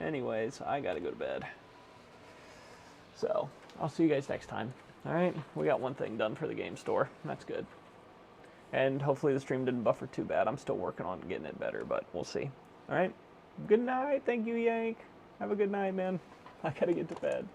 Anyways, I gotta go to bed. So, I'll see you guys next time. All right, we got one thing done for the game store. That's good. And hopefully the stream didn't buffer too bad. I'm still working on getting it better, but we'll see. All right, good night. Thank you, Yank. Have a good night, man. I gotta get to bed.